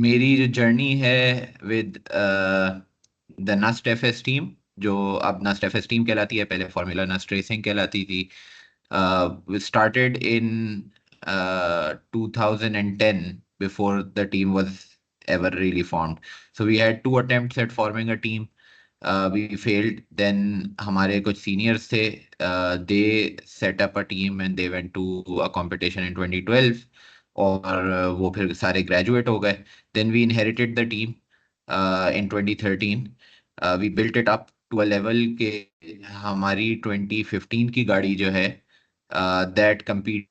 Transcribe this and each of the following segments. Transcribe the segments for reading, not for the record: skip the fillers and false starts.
मेरी जो जर्नी है with the NUST FS team, जो अब नस्ट एफएस टीम कहलाती है, पहले फॉर्मूला नस्ट रेसिंग कहलाती थी। We started in 2010 before the team was ever really formed. So we had two attempts at forming a team. We failed. Then हमारे कुछ seniors थे. They set up a team and they went to a competition in 2012. और वो फिर सारे graduate हो गए. Then we inherited the team in 2013. We built it up to a level के हमारी 2015 की गाड़ी जो है, that compete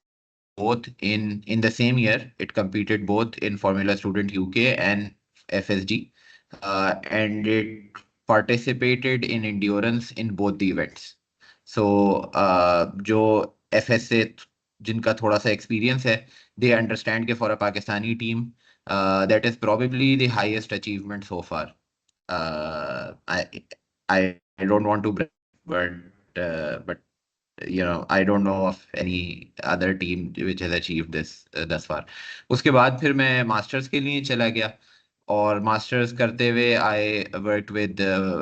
both in the same year. It competed both in Formula Student UK and FSG, and it participated in endurance in both the events. So जो FS से जिनका थोड़ा सा एक्सपीरियंस है, they understand कि for a Pakistani team, that is probably the highest achievement so far. uh, I I don't want to brag, but I don't know of any other team which has achieved this thus far. उसके बाद फिर मैं masters के लिए चला गया, और masters करते हुए I worked with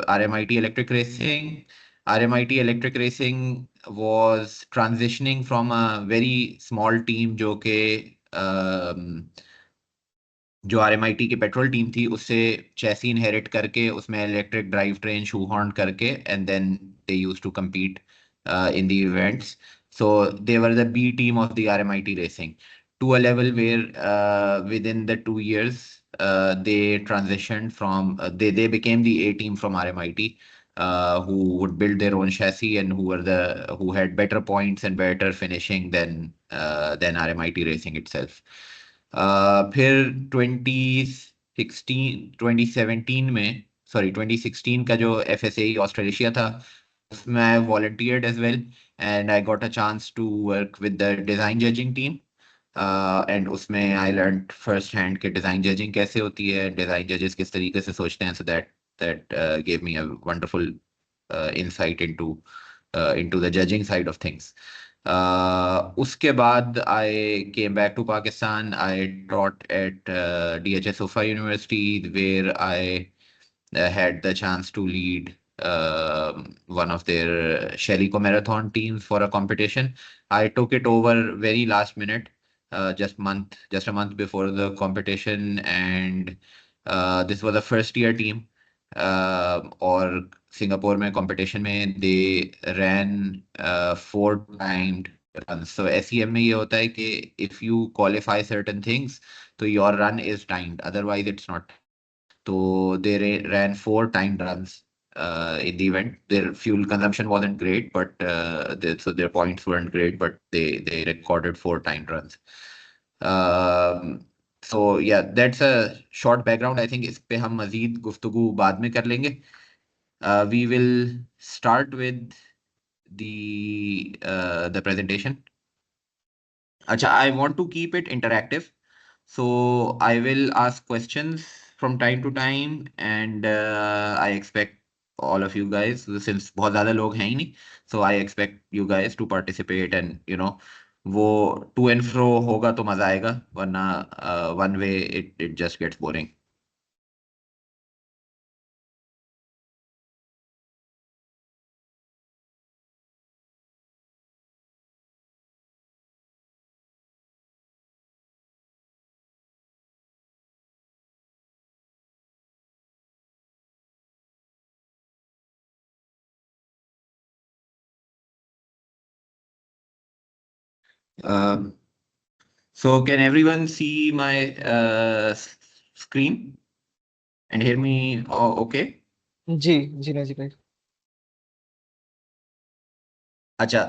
RMIT electric racing. RMIT electric racing was transitioning from a very small team जो RMIT की पेट्रोल टीम थी उससे चैसी इनहेरिट करके उसमें electric drive train shoehorn करके, and then they used to compete in the events. So they were the B team of the RMIT racing, to a level where within the 2 years they transitioned from they became the A team from RMIT, who would build their own chassis and who had better points and better finishing than RMIT racing itself. फिर 2017 में, sorry 2016 का जो FSA Australia था, उसमें I volunteered as well, and I got a chance to work with the design judging team. And उसमें I learn first hand के design judging कैसे होती है, डिज़ाइन जजेस किस तरीके से सोचते हैं. So that gave me a wonderful insight into the judging side of things. उसके बाद I came back to Pakistan. I taught at DHS Ufa University, where I had the chance to lead one of their Sheriko marathon teams for a competition. I took it over very last minute, just a month before the competition, and this was a first year team. और Singapore में competition में दे रैन 4 timed runs. So SEM में ये होता है कि if you qualify certain things, तो your run is timed, otherwise it's not. So they ran 4 timed runs in the event. Their fuel consumption wasn't great, but so their points weren't great, but they recorded 4 timed runs. So yeah, that's a short background. I think इस पे हम मजीद गुफ्तगू बाद में कर लेंगे. We will start with the presentation. Acha, I want to keep it interactive. So I will ask questions from time to time, and I expect all of you guys, since बहुत ज़्यादा लोग हैं ही नहीं, so I expect you guys to participate, and वो to and fro होगा तो मज़ा आएगा, वरना one way it just gets boring. Um, so can everyone see my screen and hear me? Oh, okay. जी जी नहीं जी भाई. अच्छा,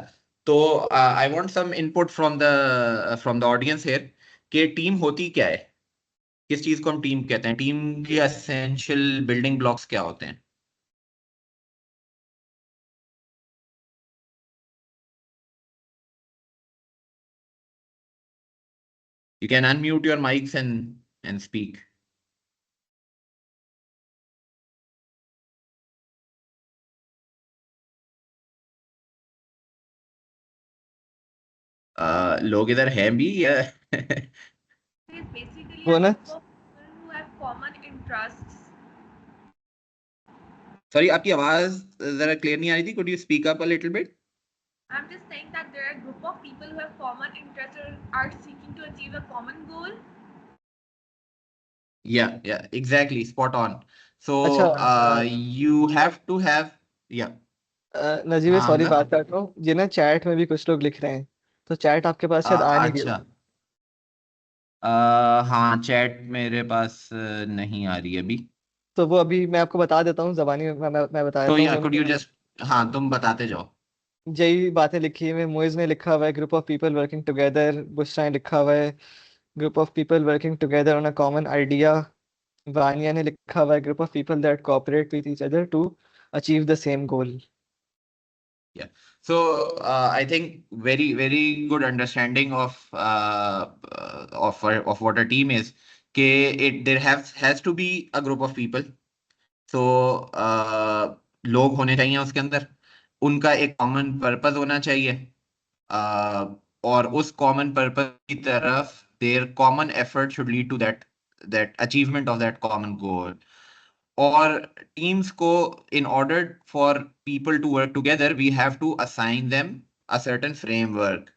तो I want some input from the audience here, कि टीम होती क्या है, किस चीज को हम टीम कहते हैं, टीम के एसेंशियल बिल्डिंग ब्लॉक्स क्या होते हैं. You can unmute your mics and speak. लोग इधर हैं भी या वो ना common interests? सॉरी, आपकी आवाज जरा क्लियर नहीं आ रही थी. Could you speak up a little bit? I'm just saying that there are a group of people who have common interests or are seeking to achieve a common goal. Yeah, exactly, spot on. So अच्छा you have to have. Yeah. Najib भाई हाँ sorry Hamza. बात काट रहा हूँ, ये ना chat में भी कुछ लोग लिख रहे हैं, तो चैट आपके पास शायद आ नहीं रही अच्छा. होगी। हाँ, चैट मेरे पास नहीं आ रही अभी. तो वो अभी मैं आपको बता देता हूँ, जबानी में मैं बता तो देता हूँ या कुड उन्होंने। यू जस्ट, हाँ तुम बताते जाओ. यही बातें लिखी हुई है, मोइज ने लिखा हुआ है group of people working together, Bushra ने लिखा हुआ है group of people working together on a common idea, Wania ने लिखा हुआ है group of people that cooperate with each other to achieve the same goal. Yeah. So I think very good understanding of what a team is. There has to be a group of people. So लोग होने चाहिए उसके अंदर. उनका एक common purpose होना चाहिए. और उस कॉमन पर्पस की तरफ their common effort should lead to that achievement of that common goal. और टीम्स को, in order for people to work together, we have to assign them a certain framework.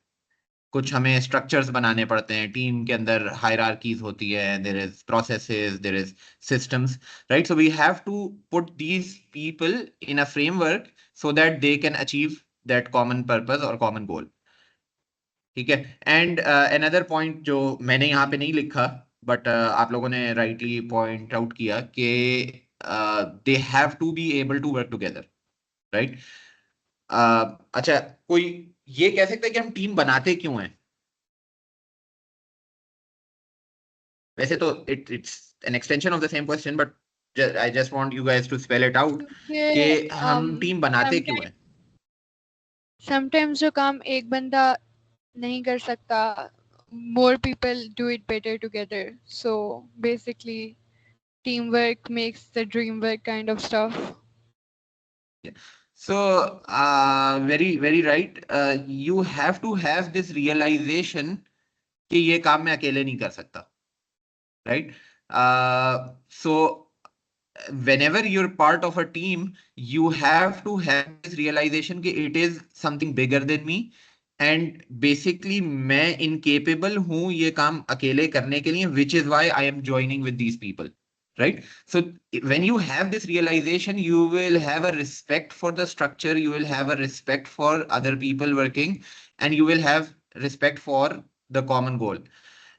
कुछ हमें स्ट्रक्चर्स बनाने पड़ते हैं. Team के अंदर हायरार्कीज होती है, there is processes, there is systems, right? So we have to put these people in a framework so that they can achieve that common purpose और कॉमन गोल. ठीक है. एंड अनदर पॉइंट जो मैंने यहाँ पे नहीं लिखा, बट आप लोगों ने राइटली पॉइंट आउट किया कि they have to be able to work together, right? अच्छा, कोई ये कह सकता है कि हम टीम बनाते क्यों हैं? वैसे तो it's an extension of the same question, but I just want you guys to spell it out कि क्योंकि हम टीम बनाते क्यों हैं? समटाइम्स जो काम एक बंदा नहीं कर सकता, more people do it better together. So basically, teamwork makes the dream work kind of stuff. So very right. You have to have this realization कि ये काम मैं अकेले नहीं कर सकता, right? So whenever you're part of a team, you have to have this realization कि it is something bigger than me, and basically मैं incapable हूँ ये काम अकेले करने के लिए, which is why I am joining with these people, right? So when you have this realization, you will have a respect for the structure, you will have a respect for other people working, and you will have respect for the common goal.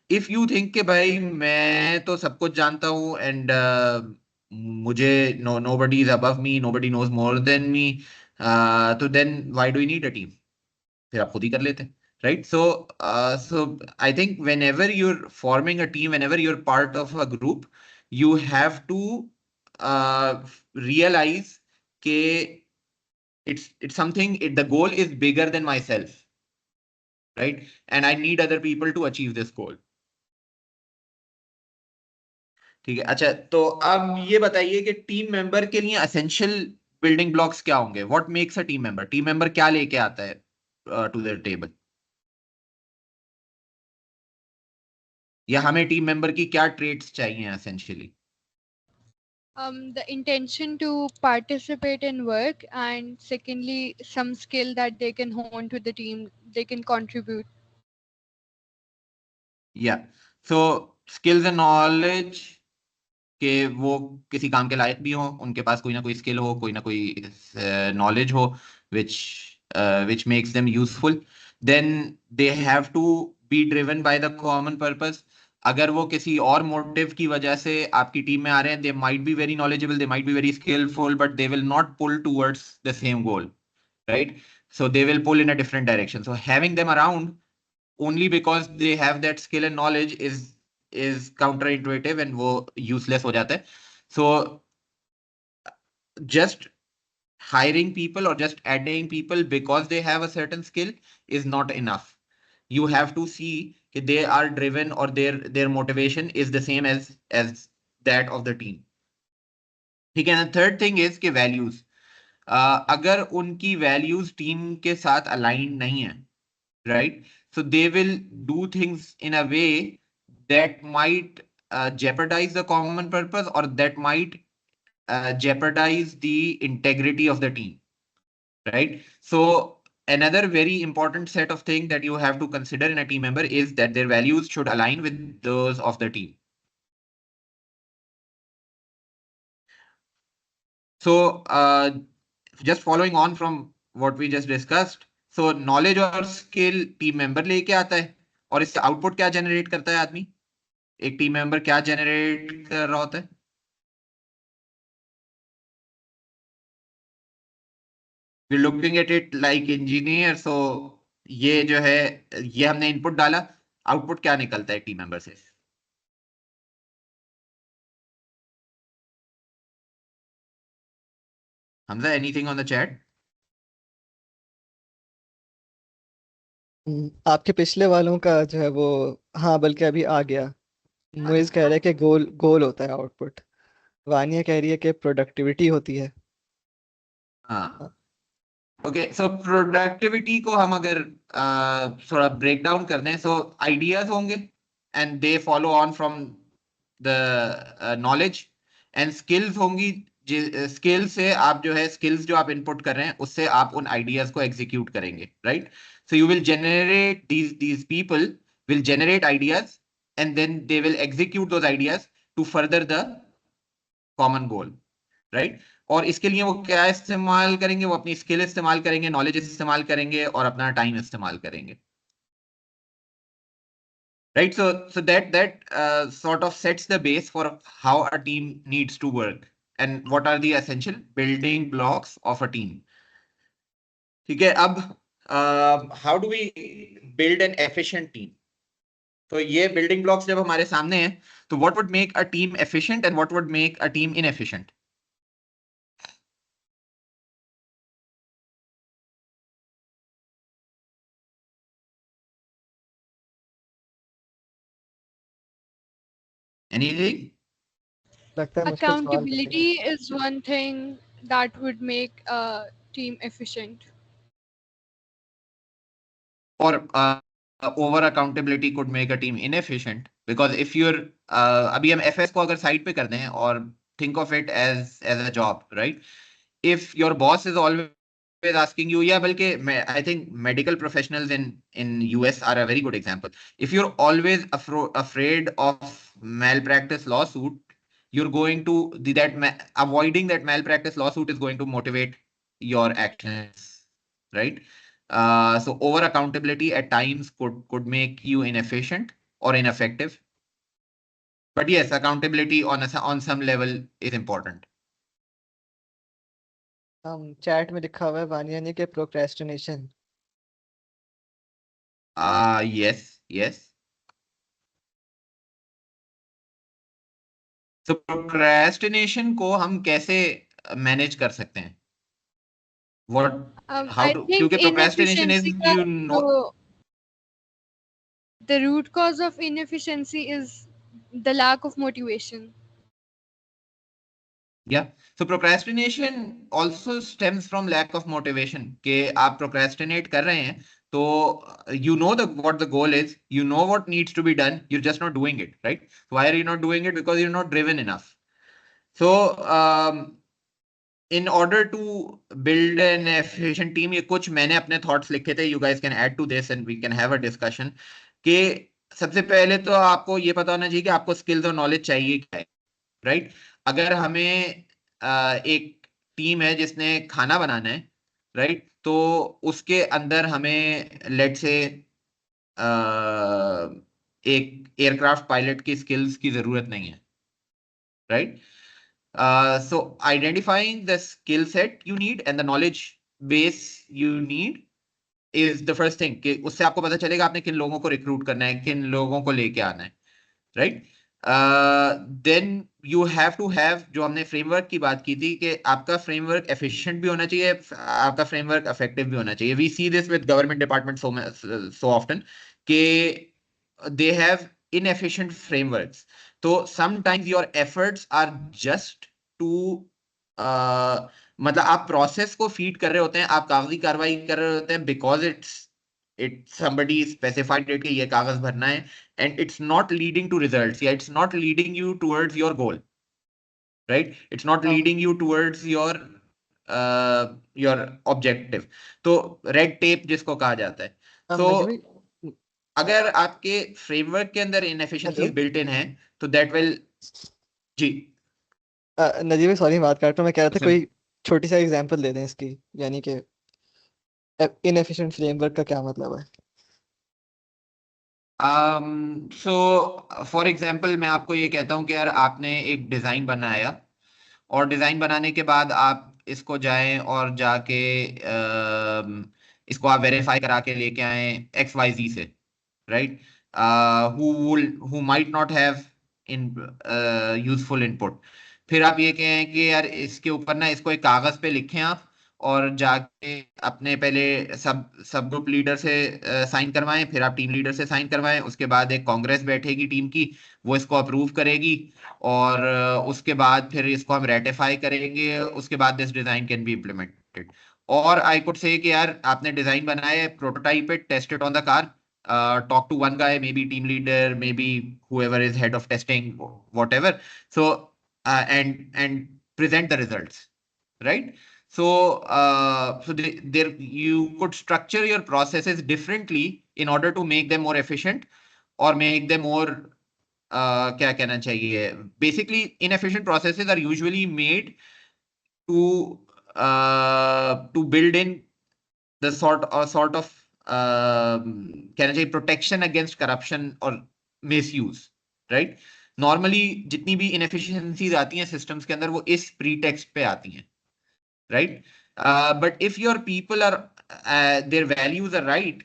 If you think कि भाई मैं तो सब कुछ जानता हूँ and मुझे nobody is above me, nobody knows more than me, तो then why do you need a team? फिर आप खुद ही कर लेते हैं, right? So I think whenever you're forming a team, whenever you're part of a group, you have to realize कि it's something, the goal is bigger than myself, right? And I need other people to achieve this goal. ठीक है. अच्छा, तो अब ये बताइए कि team member के लिए एसेंशियल बिल्डिंग ब्लॉक्स क्या होंगे? What makes a team member? Team member क्या लेके आता है टू द टेबल? या हमें टीम मेंबर की क्या ट्रेट्स चाहिए essentially? The intention to participate in work, and secondly, some skill that they can hone to the team, they can contribute. या सो स्किल्स एंड नॉलेज के वो किसी काम के लायक भी हो, उनके पास कोई ना कोई स्किल हो, कोई ना कोई नॉलेज हो which which makes them useful. Then they have to be driven by the common purpose. अगर वो किसी और मोटिव की वजह से आपकी टीम में आ रहे हैं, they might be very knowledgeable, they might be very skillful, but they will not pull towards the same goal, right? So they will pull in a different direction. So having them around only because they have that skill and knowledge is counterintuitive and वो useless हो जाता है. So just hiring people or just adding people because they have a certain skill is not enough. You have to see that they are driven or their motivation is the same as that of the team. ठीक है. Third thing is कि values. अगर उनकी values team के साथ align नहीं है, right? So they will do things in a way that might jeopardize the common purpose, or that might jeopardize the integrity of the team, right? So another very important set of things that you have to consider in a team member is that their values should align with those of the team. So just following on from what we just discussed, so knowledge और skill team member लेके आता है, और इससे output क्या generate करता है आदमी? एक team member क्या generate कर रहा होता है? We're looking at it like engineer, so ये जो है, ये हमने input डाला, output क्या निकलता है team member से? Hamza, anything on the chat? आपके पिछले वालों का जो है वो, हाँ बल्कि अभी आ गया। मुइज कह रहा है कि गोल गोल होता है आउटपुट, वानिया कह रही है कि प्रोडक्टिविटी होती है। हाँ, ओके, सो प्रोडक्टिविटी को हम अगर थोड़ा ब्रेक डाउन कर दें, सो आइडियाज होंगे and they follow on from the knowledge, and skills होंगी, स्किल से आप जो है, स्किल्स जो आप इनपुट कर रहे हैं उससे आप उन आइडियाज को एग्जीक्यूट करेंगे, right? So you will generate these people will generate ideas and then they will execute those ideas to further the common goal, right? और इसके लिए वो क्या इस्तेमाल करेंगे? वो अपनी स्किल इस्तेमाल करेंगे, नॉलेज इस्तेमाल करेंगे और अपना टाइम इस्तेमाल करेंगे, right? So that sort of sets the base for how a team needs to work and what are the essential building blocks of a team. ठीक है, अब how do we build an efficient team? तो ये building blocks जब हमारे सामने हैं, तो what would make a team efficient and what would make a team inefficient? Anything? लगता है मुश्किल सवाल पूछेगा। Accountability is one thing that would make a team efficient. Or over accountability could make a team inefficient, because if you're अभी हम FS को अगर side पे कर दें और think of it as a job, right? If your boss is always asking you, yeah, बल्कि I think medical professionals in US are a very good example. If you're always afraid of malpractice lawsuit, you're going to avoiding that malpractice lawsuit is going to motivate your actions, right? So over accountability at times could make you inefficient or ineffective. But yes, accountability on some level is important. Chat में लिखा हुआ है वानिया ने कि procrastination. Yes. So procrastination को हम कैसे manage कर सकते हैं? What? How I to? think क्योंकि procrastination is, inefficiency you know, the root cause of inefficiency is the lack of motivation. yeah. So procrastination also stems from lack of motivation. कि आप procrastinate कर रहे हैं, तो you know what the goal is, you know what needs to be done, you're just not doing it, right? Why are you not doing it? Because you're not driven enough. So in order to build an efficient team, ये कुछ मैंने अपने thoughts लिखे थे, you guys can add to this and we can have a discussion. कि सबसे पहले तो आपको ये पता होना चाहिए कि आपको skills और knowledge चाहिए क्या है, right? अगर हमें एक टीम है जिसने खाना बनाना है, राइट? तो उसके अंदर हमें लेट से एक एयरक्राफ्ट पायलट की स्किल्स की जरूरत नहीं है, right? So identifying the skill set you need and the knowledge base you need is the first thing, कि उससे आपको पता चलेगा आपने किन लोगों को रिक्रूट करना है, किन लोगों को लेके आना है, right? Then you have to have, जो हमने फ्रेमवर्क की बात की थी, कि आपका फ्रेमवर्क एफिशिएंट भी होना चाहिए, आपका फ्रेमवर्क इफेक्टिव भी होना चाहिए. We see this with government department so often कि they have inefficient frameworks. So sometimes your efforts are just to मतलब आप प्रोसेस को फीड कर रहे होते हैं, आप कागजी कार्रवाई कर रहे होते हैं because it somebody specified it कि ये कागज भरना है, and it's not leading to results. Yeah, it's not leading you towards your goal, right? It's not leading you towards your objective. तो red tape जिसको कहा जाता है. So अगर आपके फ्रेमवर्क के अंदर इनएफिशिएंसीज बिल्ट इन है तो दैट विल जी नजीब भाई सॉरी बात काट रहा हूं, मैं कह रहा था कोई छोटी सा एग्जांपल दे दें इसकी, यानी कि इनएफिशिएंट फ्रेमवर्क का क्या मतलब है? सो फॉर एग्जांपल मैं आपको ये कहता हूँ कि यार आपने एक डिजाइन बनाया और डिजाइन बनाने के बाद आप इसको जाएं और जाके इसको आप वेरीफाई करा के लेके आए XYZ से, right? who might not have in useful input. फिर आप ये कहें कि यार इसके ऊपर ना इसको एक कागज पे लिखें आप और जाके अपने पहले सब ग्रुप लीडर से साइन करवाएं, फिर आप टीम लीडर से साइन करवाएं, उसके बाद एक कांग्रेस बैठेगी टीम की, वो इसको अप्रूव करेगी और उसके बाद फिर इसको हम रेटिफाई करेंगे, उसके बाद this design can be implemented. और आई कुड से कि यार आपने डिजाइन बनाया है, prototype it, test it on the car, talk to one guy, maybe team leader, maybe whoever is head of testing, whatever. So and present the results, right? So there you could structure your processes differently in order to make them more efficient or make them more क्या कहना चाहिए, basically inefficient processes are usually made to build in the sort of कहना चाहिए protection against corruption और misuse, right? Normally जितनी भी inefficiencies आती हैं सिस्टम्स के अंदर वो इस प्रीटेक्स्ट पे आती हैं, right? But if your people are their values are right,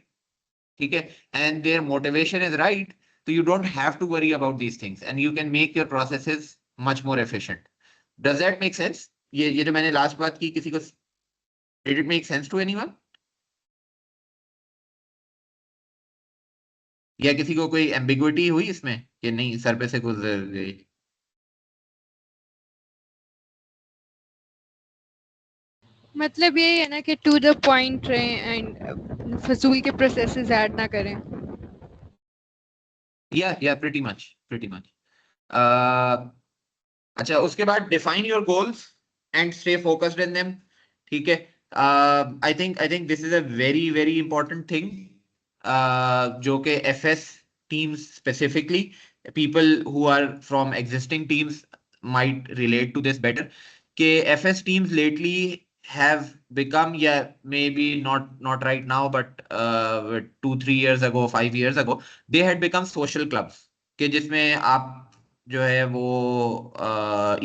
ठीक है, and their motivation is right, तो you don't have to worry about these things and you can make your processes much more efficient. Does that make sense? ये जो मैंने last बात की, किसी को did it make sense to anyone? या किसी को कोई एम्बिग्विटी हुई इसमें कि नहीं सर पे से गुजर गई? मतलब ये है ना कि टू द पॉइंट रहे एंड फजूल के प्रोसेसेस ऐड ना करें. या प्रीटी मच. अच्छा, उसके बाद define your goals and stay focused in them, ठीक है? I think this is a very very important thing जो कि FS teams specifically, people who are from existing teams might relate to this better. कि FS teams lately have become, yeah, maybe not right now, but 2-3 years ago, 5 years ago, they had become social clubs कि जिसमें आप जो है वो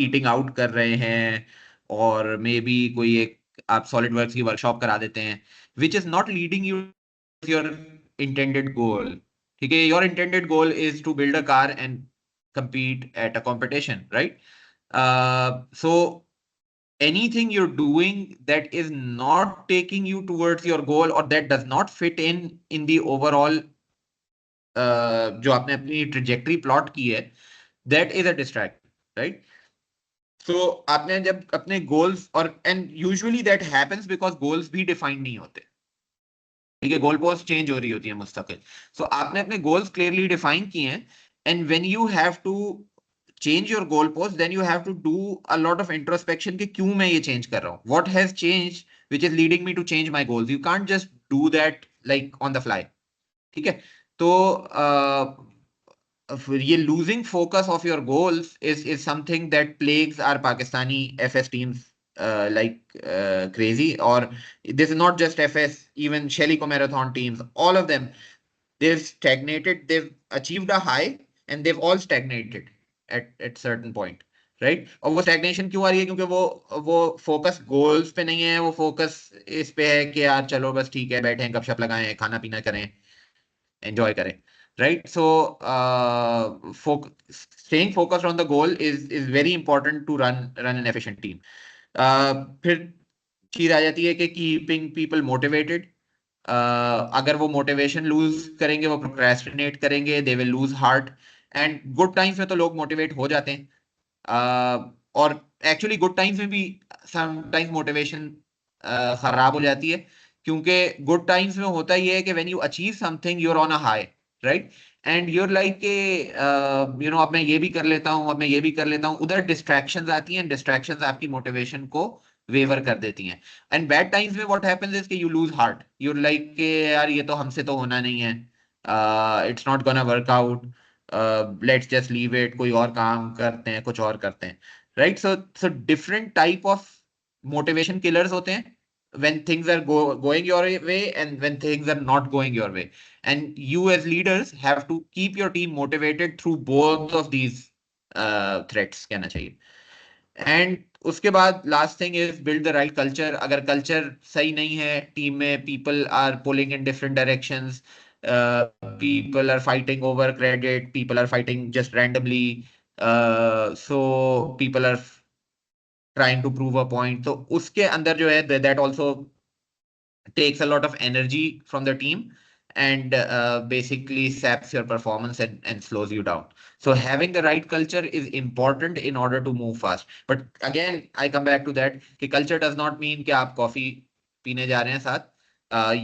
eating out कर रहे हैं और मे बी कोई एक आप सॉलिड वर्क्स की वर्कशॉप करा देते हैं, which is not leading you your intended goal. ठीक है, your intended goal is to build a car and compete at a competition, right? So anything you're doing that is not taking you towards your goal or that does not fit in the overall जो आपने अपनी trajectory plot की है, that is a distraction, right? So आपने जब अपने goals और and usually that happens because goals भी defined नहीं होते, ठीक है, गोल पोस्ट चेंज हो रही होती है मुस्तकिल. सो आपने अपने गोल्स क्लियरली डिफाइन किए हैं and when you have to change your goal post then you have to do a lot of introspection कि क्यों मैं ये चेंज कर रहा हूँ, what has change which is leading me to change my goals. You can't just do that like on the fly, ठीक है? तो ये losing focus of your goals is something that plagues our Pakistani FS teams crazy. Or this is not just FS, even Shellico Marathon teams, all of them, they've stagnated. They've achieved a high and they've all stagnated at certain point, right? और वो stagnation क्यों आ रही है? क्योंकि वो focus goals पे नहीं है, वो focus इस पे है कि यार चलो बस ठीक है, बैठे हैं, गपशप लगाएं, खाना पीना करें, enjoy करें, right? So staying focused on the goal is very important to run an efficient team. फिर चीज आ जाती है कि कीपिंग पीपल मोटिवेटेड. अगर वो मोटिवेशन लूज करेंगे, वो प्रोक्रेस्टिनेट करेंगे, they will lose heart. And good times में तो लोग मोटिवेट हो जाते हैं, और एक्चुअली गुड टाइम्स में भी समटाइम्स मोटिवेशन खराब हो जाती है क्योंकि गुड टाइम्स में होता ही है कि when you achieve something you're on a high, right, and you're like के अब मैं ये भी कर लेता हूँ, अब मैं ये भी कर लेता हूँ, उधर डिस्ट्रैक्शंस आती हैं, डिस्ट्रैक्शंस आपकी मोटिवेशन को वेवर कर देती हैं। एंड बैड टाइम्स में व्हाट हैपेंस इज कि you lose heart, you're like के यार ये तो हमसे तो होना नहीं है, it's not gonna work out, let's just leave it, कोई और काम करते हैं, कुछ और करते हैं, right. So different type of motivation killers होते हैं when things are going your way and when things are not going your way, and you as leaders have to keep your team motivated through both of these threats कहना चाहिए। And उसके बाद last thing is build the right culture. अगर culture सही नहीं है team में, people are pulling in different directions, people are fighting over credit, people are fighting just randomly, so people are trying to prove a point, तो उसके अंदर जो है that also takes a lot of energy from the team and basically saps your performance and slows you down. So having the right culture is important in order to move fast. But again, I come back to that कि culture does not mean कि आप coffee पीने जा रहे हैं साथ.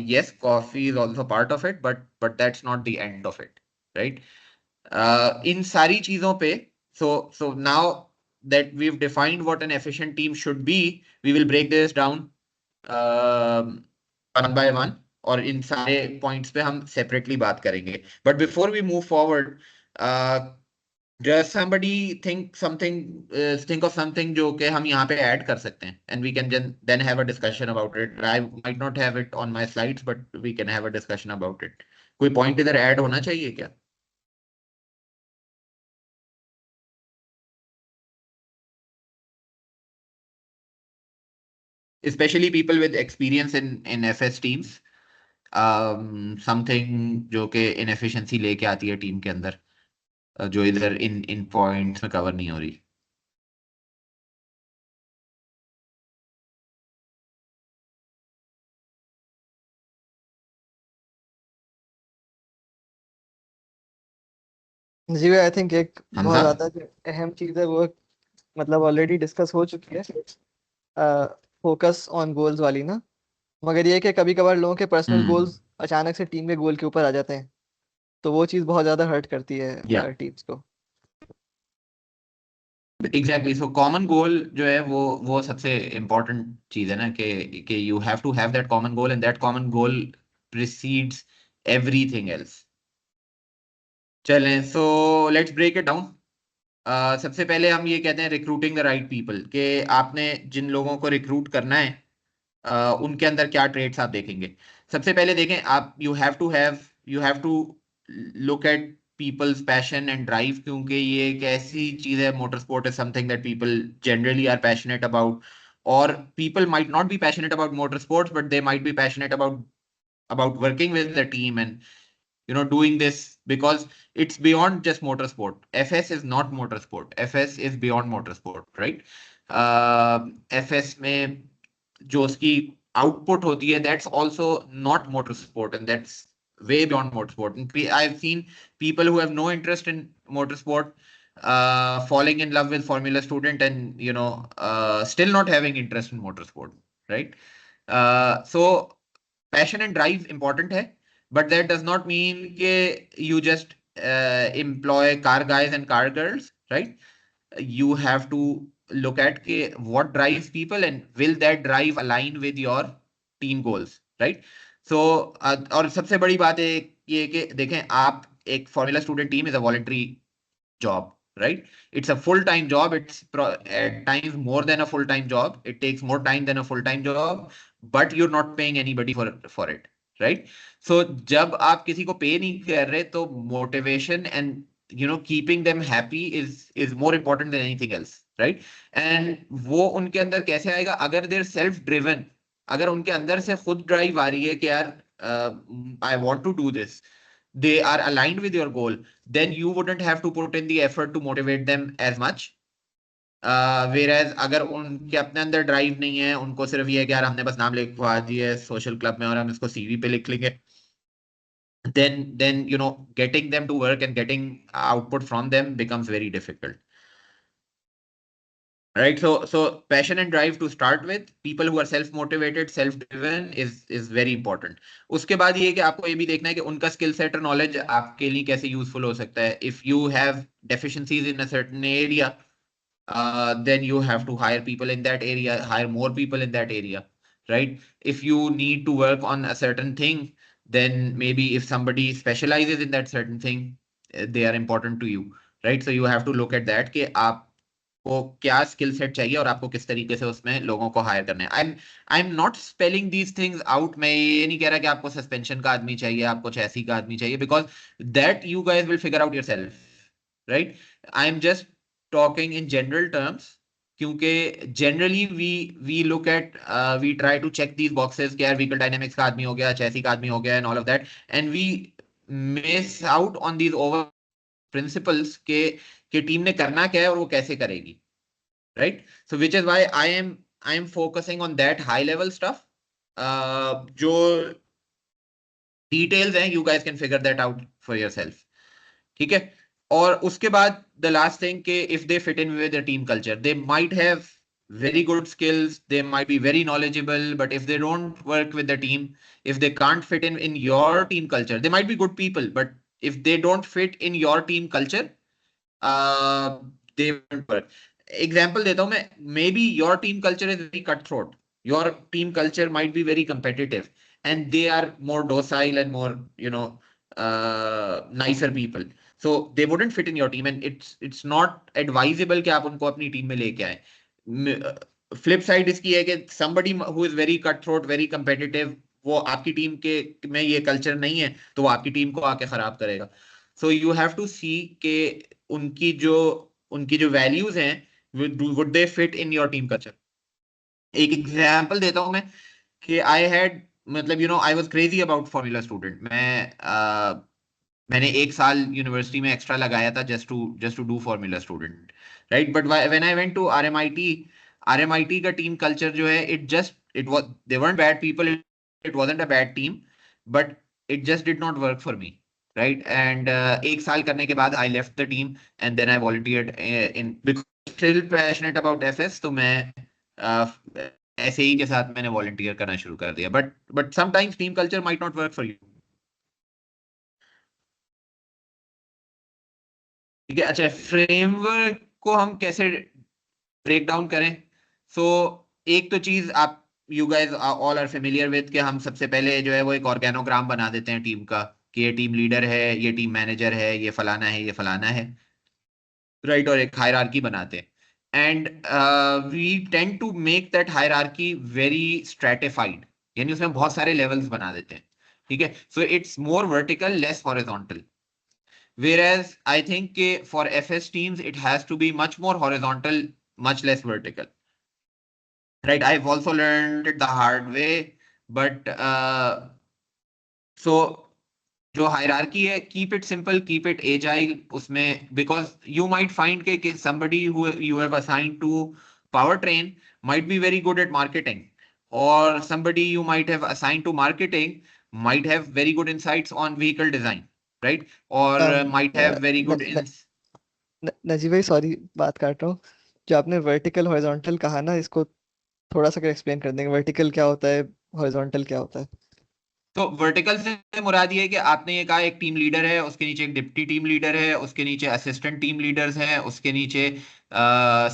Yes, coffee is also part of it, but that's not the end of it, right? इन सारी चीजों पे, so now that we've defined what an efficient team should be, we will break this down one by one, और इन सारे points पे हम separately बात करेंगे। But before we move forward, does somebody think of something जो कि हम यहाँ पे ऐड कर सकते हैं, and we can then have a discussion about it. I might not have it on my slides, but we can have a discussion about it. कोई point इधर ऐड होना चाहिए क्या? Especially people with experience in FS teams, something जो कि inefficiency लेके आती है टीम के अंदर, जो इधर इन इन पॉइंट्स में कवर नहीं हो रही। जी भाई, आई थिंक एक बहुत हमजा? ज्यादा जो अहम चीज है वो मतलब ऑलरेडी डिस्कस हो चुकी है, फोकस ऑन गोल्स वाली ना। मगर ये है कि कभी कभार लोगों के पर्सनल गोल्स अचानक से टीम के गोल के ऊपर आ जाते हैं, तो वो चीज़ बहुत ज़्यादा हर्ट करती या है टीम्स को। एग्जैक्टली, सो कॉमन गोल जो है वो सबसे इम्पोर्टेंट चीज है ना, कि you have to have that common goal, and that common goal precedes everything else. चलें, so let's break it down. सबसे पहले हम ये कहते हैं रिक्रूटिंग द राइट पीपल, कि आपने जिन लोगों को रिक्रूट करना है उनके अंदर क्या ट्रेड्स आप देखेंगे। सबसे पहले देखें आप, you have to look at people's passion and drive, क्योंकि ये एक ऐसी चीज है, motor sport is something that people generally are passionate about, और people might not be passionate about motor sports, but they might be passionate about working with the team and doing this, because it's beyond just motorsport. FS is not motorsport, FS is beyond motorsport, right? FS में जो उसकी output होती है, that's also not motorsport, and that's way beyond motorsport. And I've seen people who have no interest in motorsport falling in love with Formula Student, and still not having interest in motorsport, right? So passion and drive important है, but that does not mean के you just employ car guys and car girls, right? You have to look at what drives people and will that drive align with your team goals, right? So और सबसे बड़ी बात है ये कि देखें, आप एक formula student team is a voluntary job, right? It's a full-time job. It's at times more than a full-time job. It takes more time than a full-time job, but you're not paying anybody for it, right? So जब आप किसी को पे नहीं कर रहे, तो motivation and keeping them happy is more important than anything else, right? And वो उनके अंदर कैसे आएगा? अगर they're self-driven, अगर उनके अंदर से खुद ड्राइव आ रही है कि यार I want to do this, they are aligned with your goal, then you wouldn't have to put in the effort to motivate them as much. Whereas अगर उनके अपने अंदर ड्राइव नहीं है, उनको सिर्फ ये है कि यार हमने बस नाम लिखवा दिया है सोशल क्लब में और हम इसको सीवी पे लिख लेंगे, then getting them to work and getting output from them becomes very difficult. Right, so passion and drive to start with, people who are self motivated, self driven is very important. उसके बाद ये कि आपको ये भी देखना है कि उनका स्किल सेट और नॉलेज आपके लिए कैसे यूजफुल हो सकता है. If you have deficiencies in a certain area, then you have to hire people in that area, hire more people in that area, right? If you need to work on a certain thing, then maybe if somebody specializes in that certain thing, they are important to you, right? So you have to look at that कि आप को क्या skill set चाहिए और आपको किस तरीके से उसमें लोगों को हायर करना है. I am not spelling these things out. मैं ये नहीं कह रहा कि आपको सस्पेंशन का आदमी चाहिए, आपको चैसी का आदमी चाहिए, because that you guys will figure out yourself, right? I am just talking in general terms, क्योंकि generally we look at, we try to check these boxes कि यार व्हीकल डायनेमिक्स का आदमी हो गया, चैसी का आदमी हो गया, and all of that, and we miss out on these over principles के टीम ने करना क्या है और वो कैसे करेगी, right? So which is why I am focusing on that high level stuff. जो details हैं, you guys can figure that out for yourself. ठीक है? और उसके बाद the last thing कि if they fit in with the team culture, they might have very good skills, they might be very knowledgeable, but if they don't work with the team, if they can't fit in your team culture, they might be good people, but if they don't fit in your team culture, they won't work. Example देता हूं मैं, maybe your team culture is very cutthroat, your team culture might be very competitive, and they are more docile and more, nicer people, so they wouldn't fit in your team, and it's not advisable कि आप उनको अपनी team में लेके आए. Flip side इसकी है कि somebody who is very cutthroat, very competitive, वो आपकी टीम के में ये कल्चर नहीं है, तो वो आपकी टीम को आके खराब करेगा. सो यू हैव टू सी के उनकी जो वैल्यूज हैं, would they fit in your team culture. एक एग्जांपल देता हूं मैं कि आई हैड, मतलब I was crazy about formula student. मैंने एक साल यूनिवर्सिटी में एक्स्ट्रा लगाया था just to do formula student, right? But when I went to RMIT का टीम कल्चर जो है, it was, they weren't bad people, it wasn't a bad team, but it just did not work for me, right? And एक साल करने के बाद I left the team and then I volunteered in, because still passionate about FS, तो मैं ऐसे ही के साथ मैंने वॉलंटियर करना शुरू कर दिया. But sometimes team culture might not work for you. ठीक है, अच्छा, फ्रेमवर्क को हम कैसे ब्रेक डाउन करें? सो एक तो चीज आप, you guys all are familiar with, कि हम सबसे पहले जो है वो एक ऑर्गेनोग्राम बना देते हैं टीम का, कि ये टीम लीडर है, ये टीम मैनेजर है, ये फलाना है, ये फलाना है, राइट? और एक हायरार्की बनाते हैं, and we tend to make that hierarchy very stratified, यानी उसमें बहुत सारे लेवल्स बना देते हैं. ठीक है, so it's more vertical, less horizontal. Whereas I think for FS teams, it has to be much more horizontal, much less vertical. Right? I've also learned it the hard way, but so जो hierarchy है, keep it simple, keep it agile उसमें, because you might find कि somebody who you have assigned to powertrain might be very good at marketing, or somebody you might have assigned to marketing might have very good insights on vehicle design, right? Or might have very good Najib भाई, sorry बात काट रहा हूँ. जो आपने vertical horizontal कहा ना, इसको थोड़ा सा एक्सप्लेन कर देंगे. वर्टिकल क्या होता है, हॉरिजॉन्टल क्या होता है? तो वर्टिकल से मुराद ये है कि आपने ये कहा एक टीम लीडर है, उसके नीचे एक डिप्टी टीम लीडर है, उसके नीचे असिस्टेंट टीम लीडर्स हैं, उसके नीचे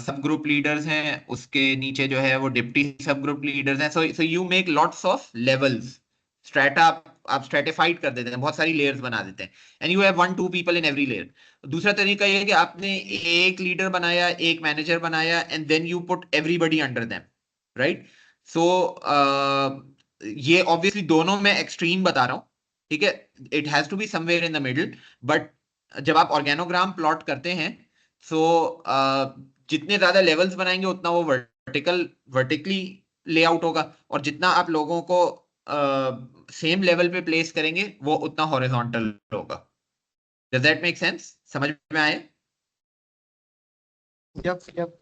सब ग्रुप लीडर्स हैं, उसके नीचे जो है वो डिप्टी सब ग्रुप लीडर्स हैं. So you make lots of levels, strata आप स्ट्रेटिफाइड कर देते हैं, बहुत सारी लेयर्स बना देते हैं, and you have 1-2 people in every layer. दूसरा तरीका ये है कि आपने एक लीडर बनाया, एक मैनेजर बनाया, and then you put everybody under them, right? So ये ऑब्वियसली दोनों में एक्सट्रीम बता रहा हूं, ठीक है? It has to be somewhere in the middle. But जब आप ऑर्गेनोग्राम प्लॉट करते हैं, सो जितने ज्यादा लेवल्स बनाएंगे उतना वो वर्टिकली लेआउट होगा, और जितना आप लोगों को सेम लेवल पे प्लेस करेंगे वो उतना हॉरिजॉन्टल होगा. Does that make sense? समझ में आए? यप.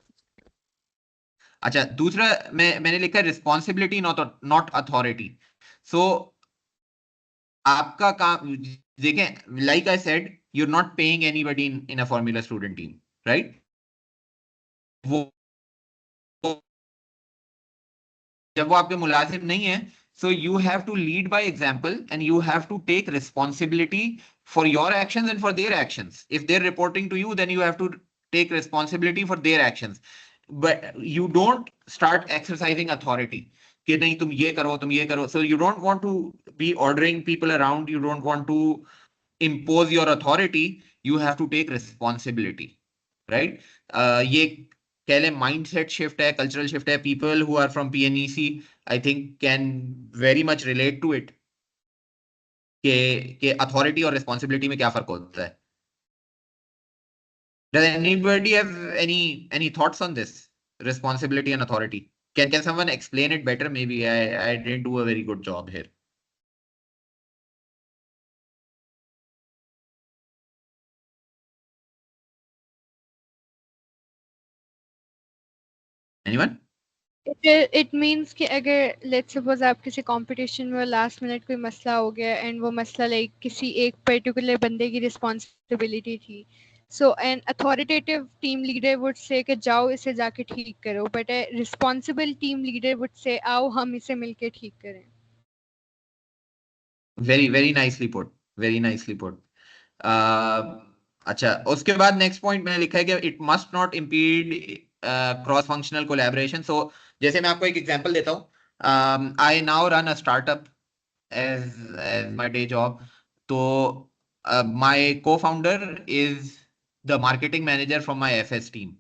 अच्छा, दूसरा मैंने लिखा है रिस्पॉन्सिबिलिटी नॉट अथॉरिटी. सो आपका काम देखें, like I said, you are not paying anybody in a formula student team, right? वो जब वो आपके मुलाजिम नहीं है, so you have to lead by example and you have to take responsibility for your actions and for their actions. If they're reporting to you, then you have to take responsibility for their actions. But you don't start exercising authority कि नहीं तुम ये करो तुम ये करो. So you don't want to be ordering people around, you don't want to impose your authority, you have to take responsibility, right? ये कह ले mindset shift है, cultural shift है. People who are from PNEC I think can very much relate to it कि authority और responsibility में क्या फर्क होता है. Does anybody have any thoughts on this responsibility and authority? Can someone explain it better? Maybe I didn't do a very good job here. Anyone? It means कि अगर let's suppose आप किसी competition में last minute कोई मसला हो गया and वो मसला like किसी एक particular बंदे की responsibility थी, so an authoritative team leader would say कि जाओ इसे जाके ठीक करो, but a responsible team leader would say आओ हम इसे मिलके ठीक करें. Very nicely put. Very nicely put. अच्छा, उसके बाद नेक्स्ट पॉइंट मैंने लिखा है कि it must not impede cross functional collaboration. So जैसे मैं आपको एक एग्जांपल देता हूँ, I now run a startup as my day job. तो my co-founder is the marketing manager from my FS team,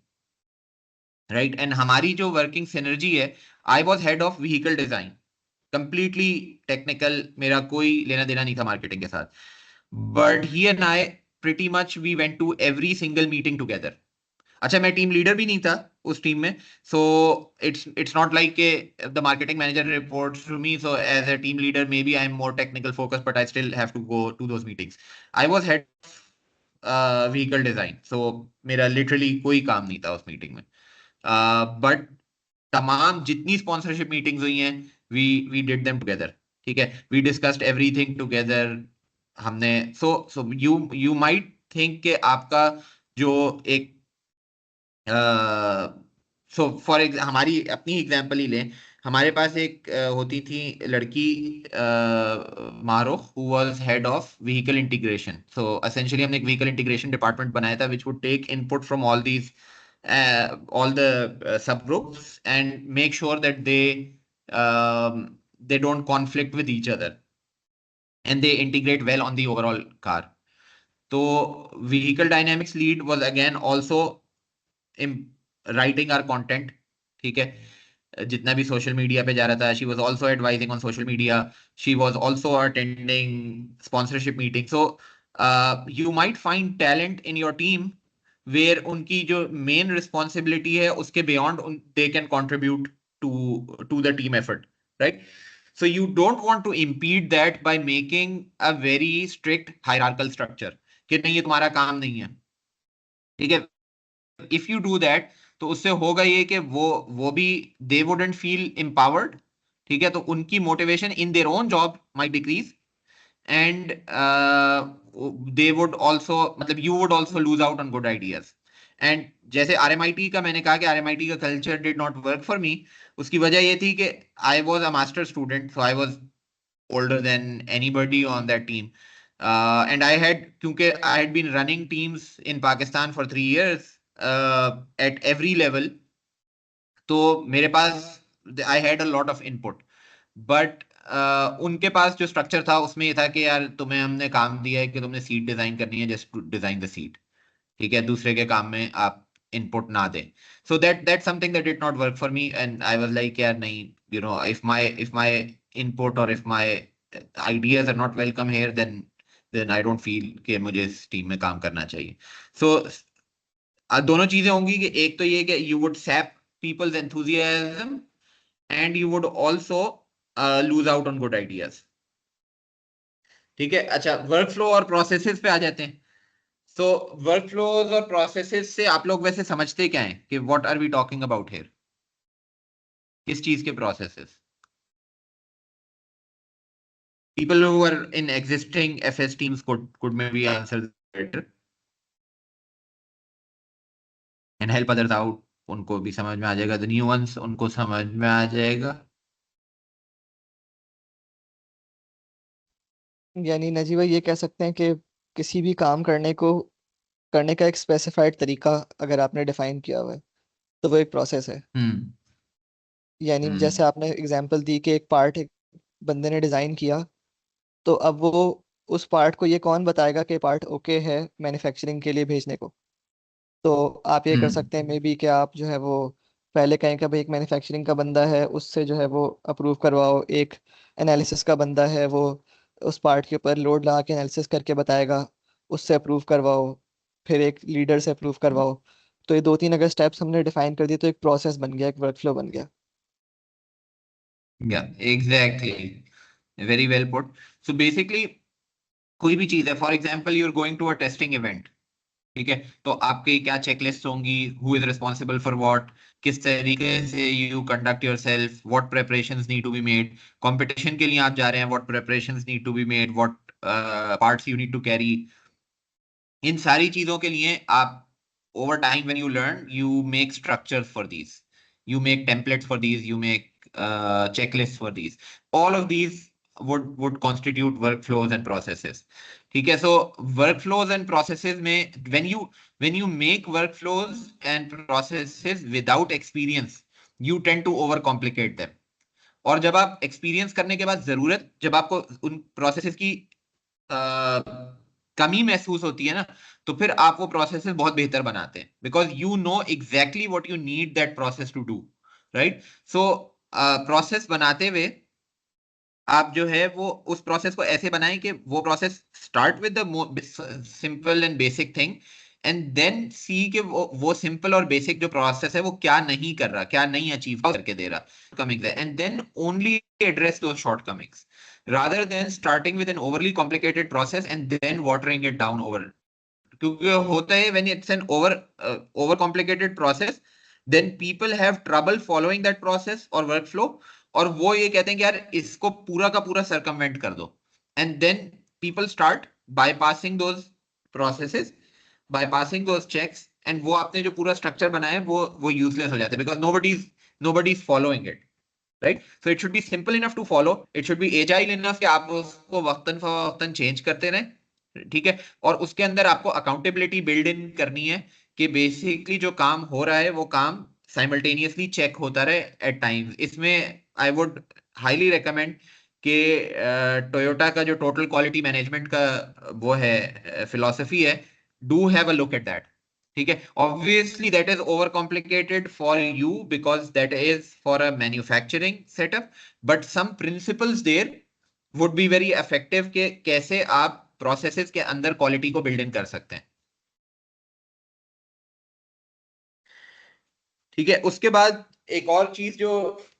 right? And हमारी जो वर्किंग सिनर्जी है, I was head of vehicle design, completely technical, मेरा कोई लेना देना नहीं था मार्केटिंग के साथ. But he and I pretty much we went to every single meeting together. अच्छा, मैं टीम लीडर भी नहीं था उस टीम में, so it's not like the marketing manager reports to me, so as a team leader maybe I'm more technical focused but I still have to go to those meetings. I was head of vehicle design, so मेरा literally कोई काम नहीं था उस meeting में. But तमाम जितनी sponsorship meetings हुई हैं, वी डिड देम टुगेदर. ठीक है, वी डिस्कस्ड एवरीथिंग टुगेदर. हमने सो यू माइट थिंक कि आपका जो एक सो फॉर हमारी अपनी एग्जांपल ही लें. हमारे पास एक होती थी लड़की, Marukh, who was head of vehicle integration. So essentially हमने एक व्हीकल इंटीग्रेशन डिपार्टमेंट बनाया था which would take input from all these all the subgroups and make sure that they don't conflict with each other and they integrate well on the overall car. So vehicle dynamics lead was again also in writing our content. ठीक है, जितना भी social media पे जा रहा था, she was also advising on social media, she was also attending sponsorship meeting. So you might find talent in your team where उनकी जो मेन रिस्पॉन्सिबिलिटी है उसके beyond they can contribute to the team effort, right? So you don't want to impede that by making a very strict hierarchical structure कि नहीं ये तुम्हारा काम नहीं है. ठीक है, if you do that तो उससे होगा ये कि वो भी they wouldn't feel empowered. ठीक है, तो उनकी motivation in their own job might decrease and they would also, मतलब you would also lose out on good ideas. And जैसे RMIT का मैंने कहा कि RMIT का culture did not work for me, उसकी वजह ये थी कि I was a master student, so I was older than anybody on that team. And I had, क्योंकि I had been running teams in Pakistan for 3 years at every level, तो मेरे पास I had a lot of input. But उनके पास जो structure था उसमें ये था कि यार तुम्हें हमने काम दिया है कि तुमने सीट डिजाइन करनी है, जस्ट डिजाइन द सीट. ठीक है, दूसरे के काम में आप इनपुट ना दें. So that something that did not work for me and I was like यार नहीं, you know, if my input or if my ideas are not welcome here, then I don't feel कि मुझे इस team में काम करना चाहिए. So दोनों चीजें होंगी कि एक तो ये कि you would sap people's enthusiasm and you would also lose out on good ideas. ठीक है, अच्छा, वर्क फ्लो और प्रोसेसेस पे आ जाते हैं. सो वर्क फ्लोज और प्रोसेसेस से आप लोग वैसे समझते क्या हैं कि what are we talking about here? किस चीज के processes? People who are in existing FS teams could maybe answer better and help others out. उनको भी समझ में आ जाएगा, the new ones उनको समझ में आ जाएगा. यानी नजी भाई ये कह सकते हैं कि किसी भी काम करने का एक स्पेसिफाइड तरीका अगर आपने डिफाइन किया हुआ है तो वो एक प्रोसेस है। हम्म यानी जैसे हम्म आपने एग्जांपल दी कि एक पार्ट एक बंदे ने डिजाइन किया, तो अब वो उस पार्ट को ये कौन बताएगा कि पार्ट ओके है मैन्युफैक्चरिंग के लिए भेजने को। तो आप ये कर हम्म सकते हैं मे बी कि आप जो है वो पहले कहें कि भाई एक मैन्युफैक्चरिंग का बंदा है उससे जो है वो अप्रूव करवाओ, एक एनालिसिस का बंदा है वो उस पार्ट के ऊपर लोड लगा के एनालिसिस करके बताएगा, उससे अप्रूव करवाओ, फिर एक लीडर से अप्रूव करवाओ। तो ये 2-3 अगर स्टेप्स हमने डिफाइन कर दिए तो एक प्रोसेस बन गया, एक वर्कफ्लो बन गया। या exactly, very well put. So basically कोई भी चीज है, for example you are going to a testing event, ठीक है, तो आपकी क्या चेकलिस्ट होंगी, who is responsible for what, किस तरीके से you conduct yourself, what preparations need to be made, competition के लिए आप जा रहे हैं, what preparations need to be made, what parts you need to carry. इन सारी चीजों के लिए आप over time when you learn you make structures for these, you make templates for these, you make checklists for these. All of these would constitute workflows and processes. ठीक है, so workflows and processes में when you make workflows and processes without experience, you tend to overcomplicate them. और जब आप experience करने के बाद जब आपको उन प्रोसेसेस की कमी महसूस होती है ना, तो फिर आप वो प्रोसेसेस बहुत बेहतर बनाते हैं, because you know exactly what you need that process to do, right. So process बनाते हुए आप जो है वो उस प्रोसेस को ऐसे बनाएं कि वो process start with the simple and basic thing, and then see कि वो सिंपल और बेसिक जो प्रोसेस है वो क्या नहीं कर रहा, क्या नहीं अचीव करके दे रहा कमिंग्स है, एंड देन ओनली एड्रेस दो shortcomings, rather than starting with an overly complicated process and then watering it down over, क्योंकि होता है when it's an over complicated process, then people have trouble following that process or workflow, और वो ये कहते हैं कि यार इसको पूरा का पूरा circumvent कर दो, and then people start bypassing those processes, bypassing those checks, and वो आपने जो पूरा स्ट्रक्चर बनाया है वो useless हो जाता है, because nobody's following it, right? So it should be simple enough to follow, it should be agile enough कि आप उसको वक्तन फवक्तन चेंज करते रहें, ठीक है, और उसके अंदर आपको अकाउंटेबिलिटी बिल्ड इन करनी है कि बेसिकली जो काम हो रहा है वो काम साइमल्टेनियसली चेक होता रहे एट टाइम्स। इसमें आई वुड हाईली रेकमेंड कि टोयोटा का जो टोटल क्वालिटी मैनेजमेंट का वो है फिलॉसफी है, do have a look at that, ठीक है। Obviously that is over complicated for you because that is for a manufacturing setup, but some principles there would be very effective कि कैसे आप processes के अंदर क्वालिटी को build in कर सकते हैं, ठीक है। उसके बाद एक और चीज जो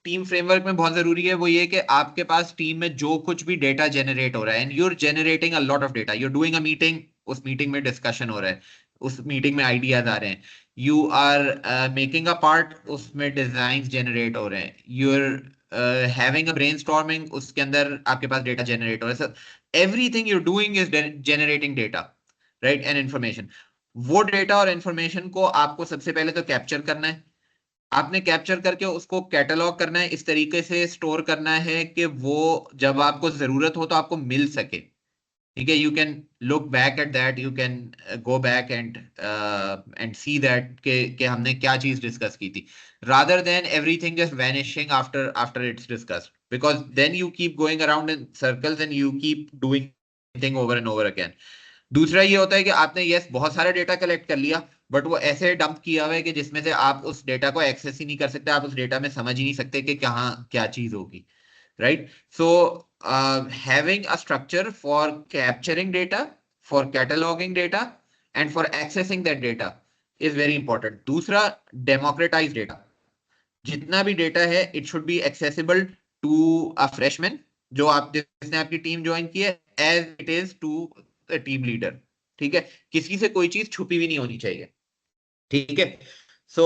टीम फ्रेमवर्क में बहुत जरूरी है वो ये कि आपके पास टीम में जो कुछ भी डेटा जनरेट हो रहा है, and you are generating a lot of data, you are doing a meeting, उस मीटिंग में डिस्कशन हो रहा है, उस मीटिंग में आइडियाज आ रहे हैं, you are making a part, उसमें डिजाइन जनरेट हो रहे हैं, you are having a brainstorming, उसके अंदर आपके पास डेटा जनरेट हो रहा है, everything you are doing is generating data, right, and information. वो डेटा और इंफॉर्मेशन को आपको सबसे पहले तो कैप्चर करना है, आपने कैप्चर करके उसको कैटलॉग करना है, इस तरीके से स्टोर करना है कि वो जब आपको जरूरत हो तो आपको मिल सके, ठीक है। You can look back at that, you can go back and see that कि हमने क्या चीज डिस्कस की थी, rather than everything just vanishing after it's discussed, because then you keep going around in circles and you keep doing thing over and over again. दूसरा ये होता है कि आपने यस बहुत सारा डेटा कलेक्ट कर लिया, बट वो ऐसे डंप किया हुआ है कि जिसमें से आप उस डेटा को एक्सेस ही नहीं कर सकते, आप उस डेटा में समझ ही नहीं सकते कि कहाँ क्या चीज होगी, right. So having a structure for capturing data, for cataloguing data, and for accessing that data is very important. दूसरा, डेमोक्रेटाइज डेटा, जितना भी डेटा है it should be accessible to a freshman, जो आप जिसने आपकी टीम ज्वाइन की है, as it is to team leader, ठीक है। किसी से कोई चीज छुपी हुई नहीं होनी चाहिए, ठीक है। सो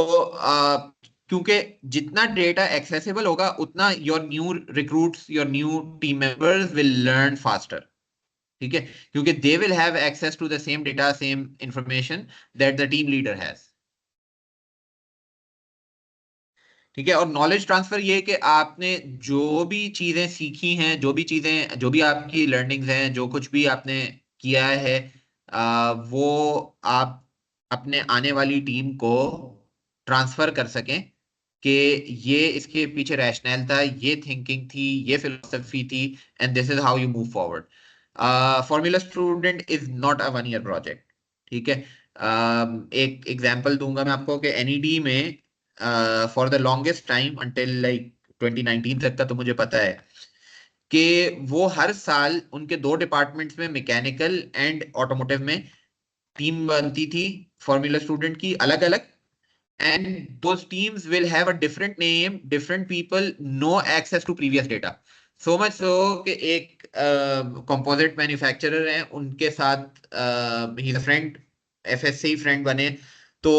क्योंकि जितना डेटा एक्सेसिबल होगा उतना your new recruits, your new team members will learn faster, ठीक है, क्योंकि they will have access to the same data, same information that the team leader has, ठीक है। और नॉलेज ट्रांसफर ये है कि आपने जो भी चीजें सीखी हैं, जो भी आपकी लर्निंग्स हैं, जो कुछ भी आपने किया है, वो आप अपने आने वाली टीम को ट्रांसफर कर सकें कि ये इसके पीछे रैशनल था, ये थिंकिंग थी, ये फिलोसफी थी, and this is how you move forward. Formula student is not a 1 year project. ठीक है। एक एग्जांपल दूंगा मैं आपको कि एनईडी में for the longest time until like 2019 तक का तो मुझे पता है कि वो हर साल उनके 2 डिपार्टमेंट्स में, मैकेनिकल एंड ऑटोमोटिव में, टीम बनती थी फॉर्मूला स्टूडेंट की अलग अलग, and those teams will have a different name, different people, no access to previous data, so much so कि एक composite manufacturer है, उनके साथ he's a friend, FSC friend बने। तो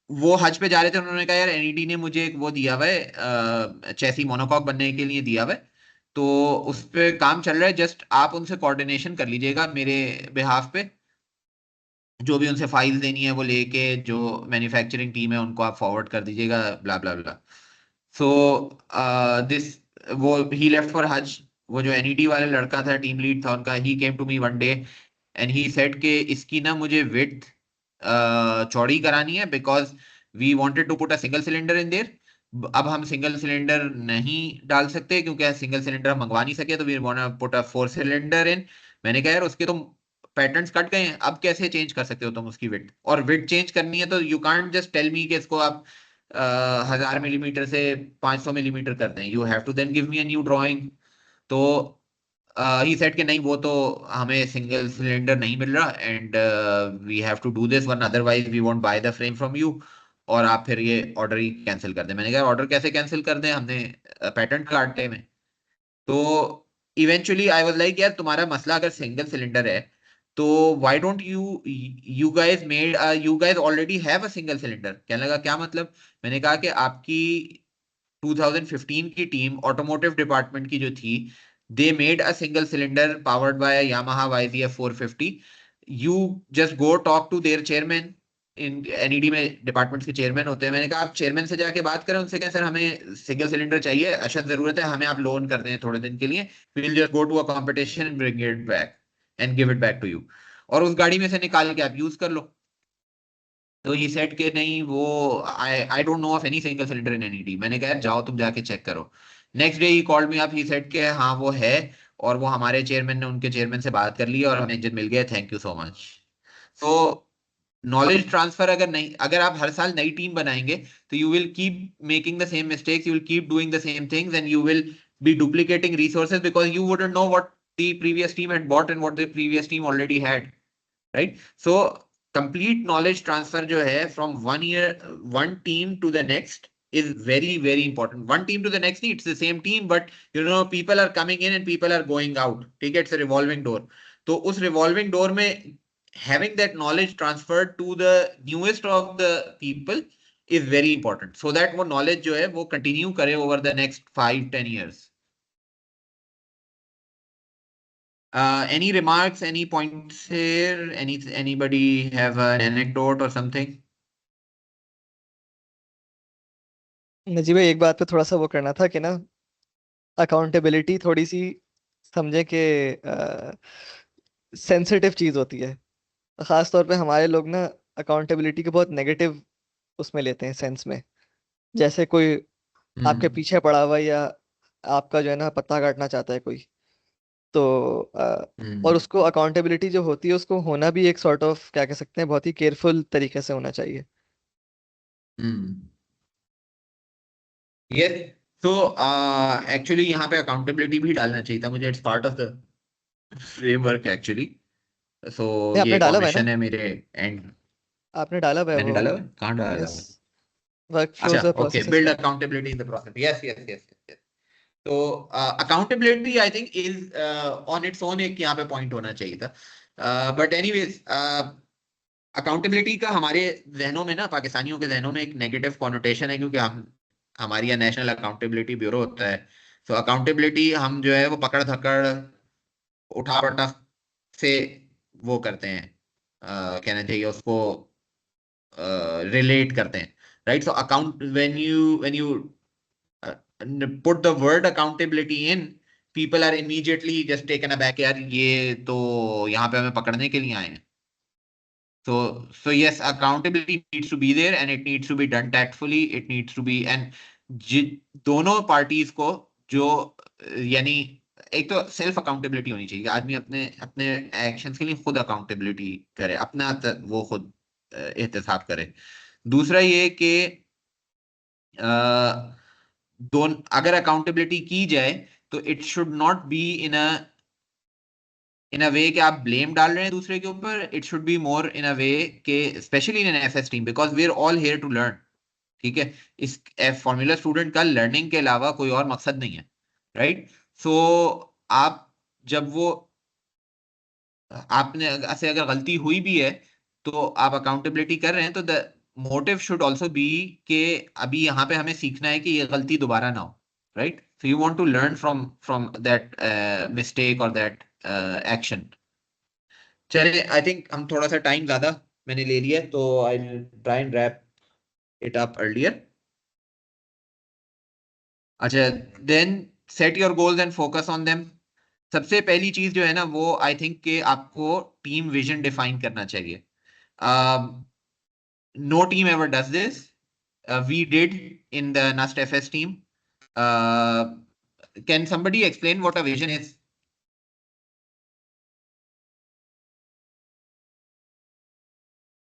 वो हज पे जा रहे थे, उन्होंने कहा यार एनईडी ने मुझे एक वो दिया हुआ है, चैसी मोनोकॉक बनने के लिए दिया हुआ है, तो उस पे काम चल रहा है, जस्ट आप उनसे कोऑर्डिनेशन कर लीजिएगा मेरे बिहाफ पे, जो भी उनसे फाइल देनी है वो लेके, जो मैन्युफैक्चरिंग टीम है उनको आप फॉरवर्ड कर दीजिएगा, ब्ला ब्ला ब्ला। सो दिस वो ही लेफ्ट फॉर हज। वो जो एनईडी वाले लड़का था, टीम लीड था उनका, he came to me one day and he said कि इसकी ना मुझे विड्थ चौड़ी करानी है, because we wanted to put a single cylinder in there. अब हम सिंगल सिलेंडर नहीं डाल सकते क्योंकि सिंगल सिलेंडर हम मंगवा नहीं सके, तो we want to put a 4 cylinder in. मैंने कहा यार उसके तो पैटर्न्स कट गए हैं, अब कैसे चेंज कर सकते हो तुम उसकी विड्थ? और विड्थ चेंज करनी है तो you can't just tell me कि इसको आप 1000 मिलीमीटर से 500 मिलीमीटर कर दें, you have to then give me a new drawing. तो ही सेड कि नहीं, वो तो हमें सिंगल सिलेंडर नहीं मिल रहा, and we have to do this one, otherwise we won't buy the frame from you, और आप फिर ये ऑर्डर ही कैंसिल कर दें। मैंने कहा ऑर्डर कैसे कैंसिल कर दें, हमने पैटर्न काटे में। तो इवेंचुअली आई वाज लाइक यार तुम्हारा मसला अगर सिंगल सिलेंडर है तो why don't you guys already have a single cylinder. कहने लगा क्या मतलब? मैंने कहा कि आपकी 2015 की टीम ऑटोमोटिव डिपार्टमेंट की जो थी, they made a single cylinder powered by Yamaha YZF 450। You just go talk to their chairman, in NED में डिपार्टमेंट के चेयरमैन होते हैं। मैंने कहा आप चेयरमैन से जाके बात करें, उनसे कहें सर हमें सिंगल सिलेंडर चाहिए, अशद जरूरत है हमें, आप लोन कर दें थोड़े दिन के लिए, will just go to a competition and bring it back and give it back to you, और उस गाड़ी में से निकाल के आप यूज कर लो। तो ही सेड के नहीं, वो I don't know of any single cylinder in NED. मैंने कहा जाओ तुम जाके चेक करो। Next day he called me up, he said के हाँ वो है, और वो हमारे चेयरमैन ने उनके चेयरमैन से बात कर ली और हमें इंजन मिल गया, thank you so much. So knowledge transfer अगर नहीं, अगर आप हर साल नई टीम बनाएंगे तो you will keep making the same mistakes, you will keep doing the same things, and you will be duplicating resources because you wouldn't know what the previous team had bought and what the previous team already had, right? So complete knowledge transfer जो है from one team to the next is very very important. One team to the next नहीं, it's the same team, but you know people are coming in and people are going out, ठीक है, it's a revolving door। तो उस revolving door में having that knowledge transferred to the newest of the people is very important, so that वो knowledge जो है वो continue करे over the next 5-10 years। Any remarks, any points here? Anybody have an anecdote or something? Najeeb भाई, एक बात पे थोड़ा सा वो करना था कि ना, अकाउंटेबिलिटी थोड़ी सी समझे कि सेंसिटिव चीज होती है। खास तौर पे हमारे लोग ना अकाउंटेबिलिटी को बहुत नेगेटिव उसमें लेते हैं, सेंस में। जैसे कोई आपके पीछे पड़ा हुआ है, या आपका जो है ना पत्ता काटना चाहता है कोई, तो और उसको अकाउंटेबिलिटी जो होती है उसको होना भी एक सॉर्ट ऑफ, क्या कह सकते हैं, बहुत ही केयरफुल तरीके से होना चाहिए। यस। तो एक्चुअली यहाँ पे अकाउंटेबिलिटी भी डालना चाहिए था मुझे, it's part of the framework actually. So नहीं, ये आपने डाला हुआ है ना? कॉमिशन है मेरे एंड। आपने डाला हुआ है मैंने वो? डाला हुआ है? कहाँ डाला यस, हुआ है? वर्क अच्छा, फ्लोज और ओके, प्रोसेसेस बिल्ड में। Accountability in the process, yes yes yes yes. तो accountability I think is on its own एक यहाँ पे पॉइंट होना चाहिए था, बट एनीवेज अकाउंटेबिलिटी का हमारे जहनों में ना, पाकिस्तानियों के जहनों में एक नेगेटिव कॉनोटेशन है, क्योंकि हम, हमारी यहाँ नेशनल अकाउंटेबिलिटी ब्यूरो होता है। सो अकाउंटेबिलिटी हम जो है वो पकड़ धकड़ उठा पटक से वो करते हैं, कहना चाहिए उसको, रिलेट करते हैं। right? So when you put the word accountability in, people are immediately just taken aback, यार ये तो यहाँ पे हमें पकड़ने के लिए आए हैं. So yes, accountability needs to be there and it needs to be done tactfully. It needs to be, and दोनों पार्टीज को जो यानी एक तो सेल्फ अकाउंटेबिलिटी होनी चाहिए, आदमी अपने अपने एक्शंस के लिए खुद अकाउंटेबिलिटी करे, अपना वो खुद एहतसाब करे. दूसरा ये कि दोनों अगर अकाउंटेबिलिटी की जाए तो it should not be in a way कि आप ब्लेम डाल रहे हैं दूसरे के ऊपर. It should be more in a way के specially in an FS team, because we are all here to learn. ठीक है, इस फॉर्मूला स्टूडेंट का लर्निंग के अलावा कोई और मकसद नहीं है, राइट? सो आप जब वो आपने ऐसे अगर गलती हुई भी है तो आप अकाउंटेबिलिटी कर रहे हैं, तो the motive should also be कि अभी यहाँ पे हमें सीखना है कि ये गलती दोबारा ना हो, right? So you want to learn from that mistake और दैट एक्शन. चलिए, आई थिंक हम थोड़ा सा टाइम ज्यादा मैंने ले लिया, तो I try and wrap it up earlier. अच्छा, then set your goals and focus on them. सबसे पहली चीज जो है ना वो आई थिंक कि आपको टीम विजन डिफाइन करना चाहिए. No team ever does this. We did in the NUST FS team. Can somebody explain what a vision is?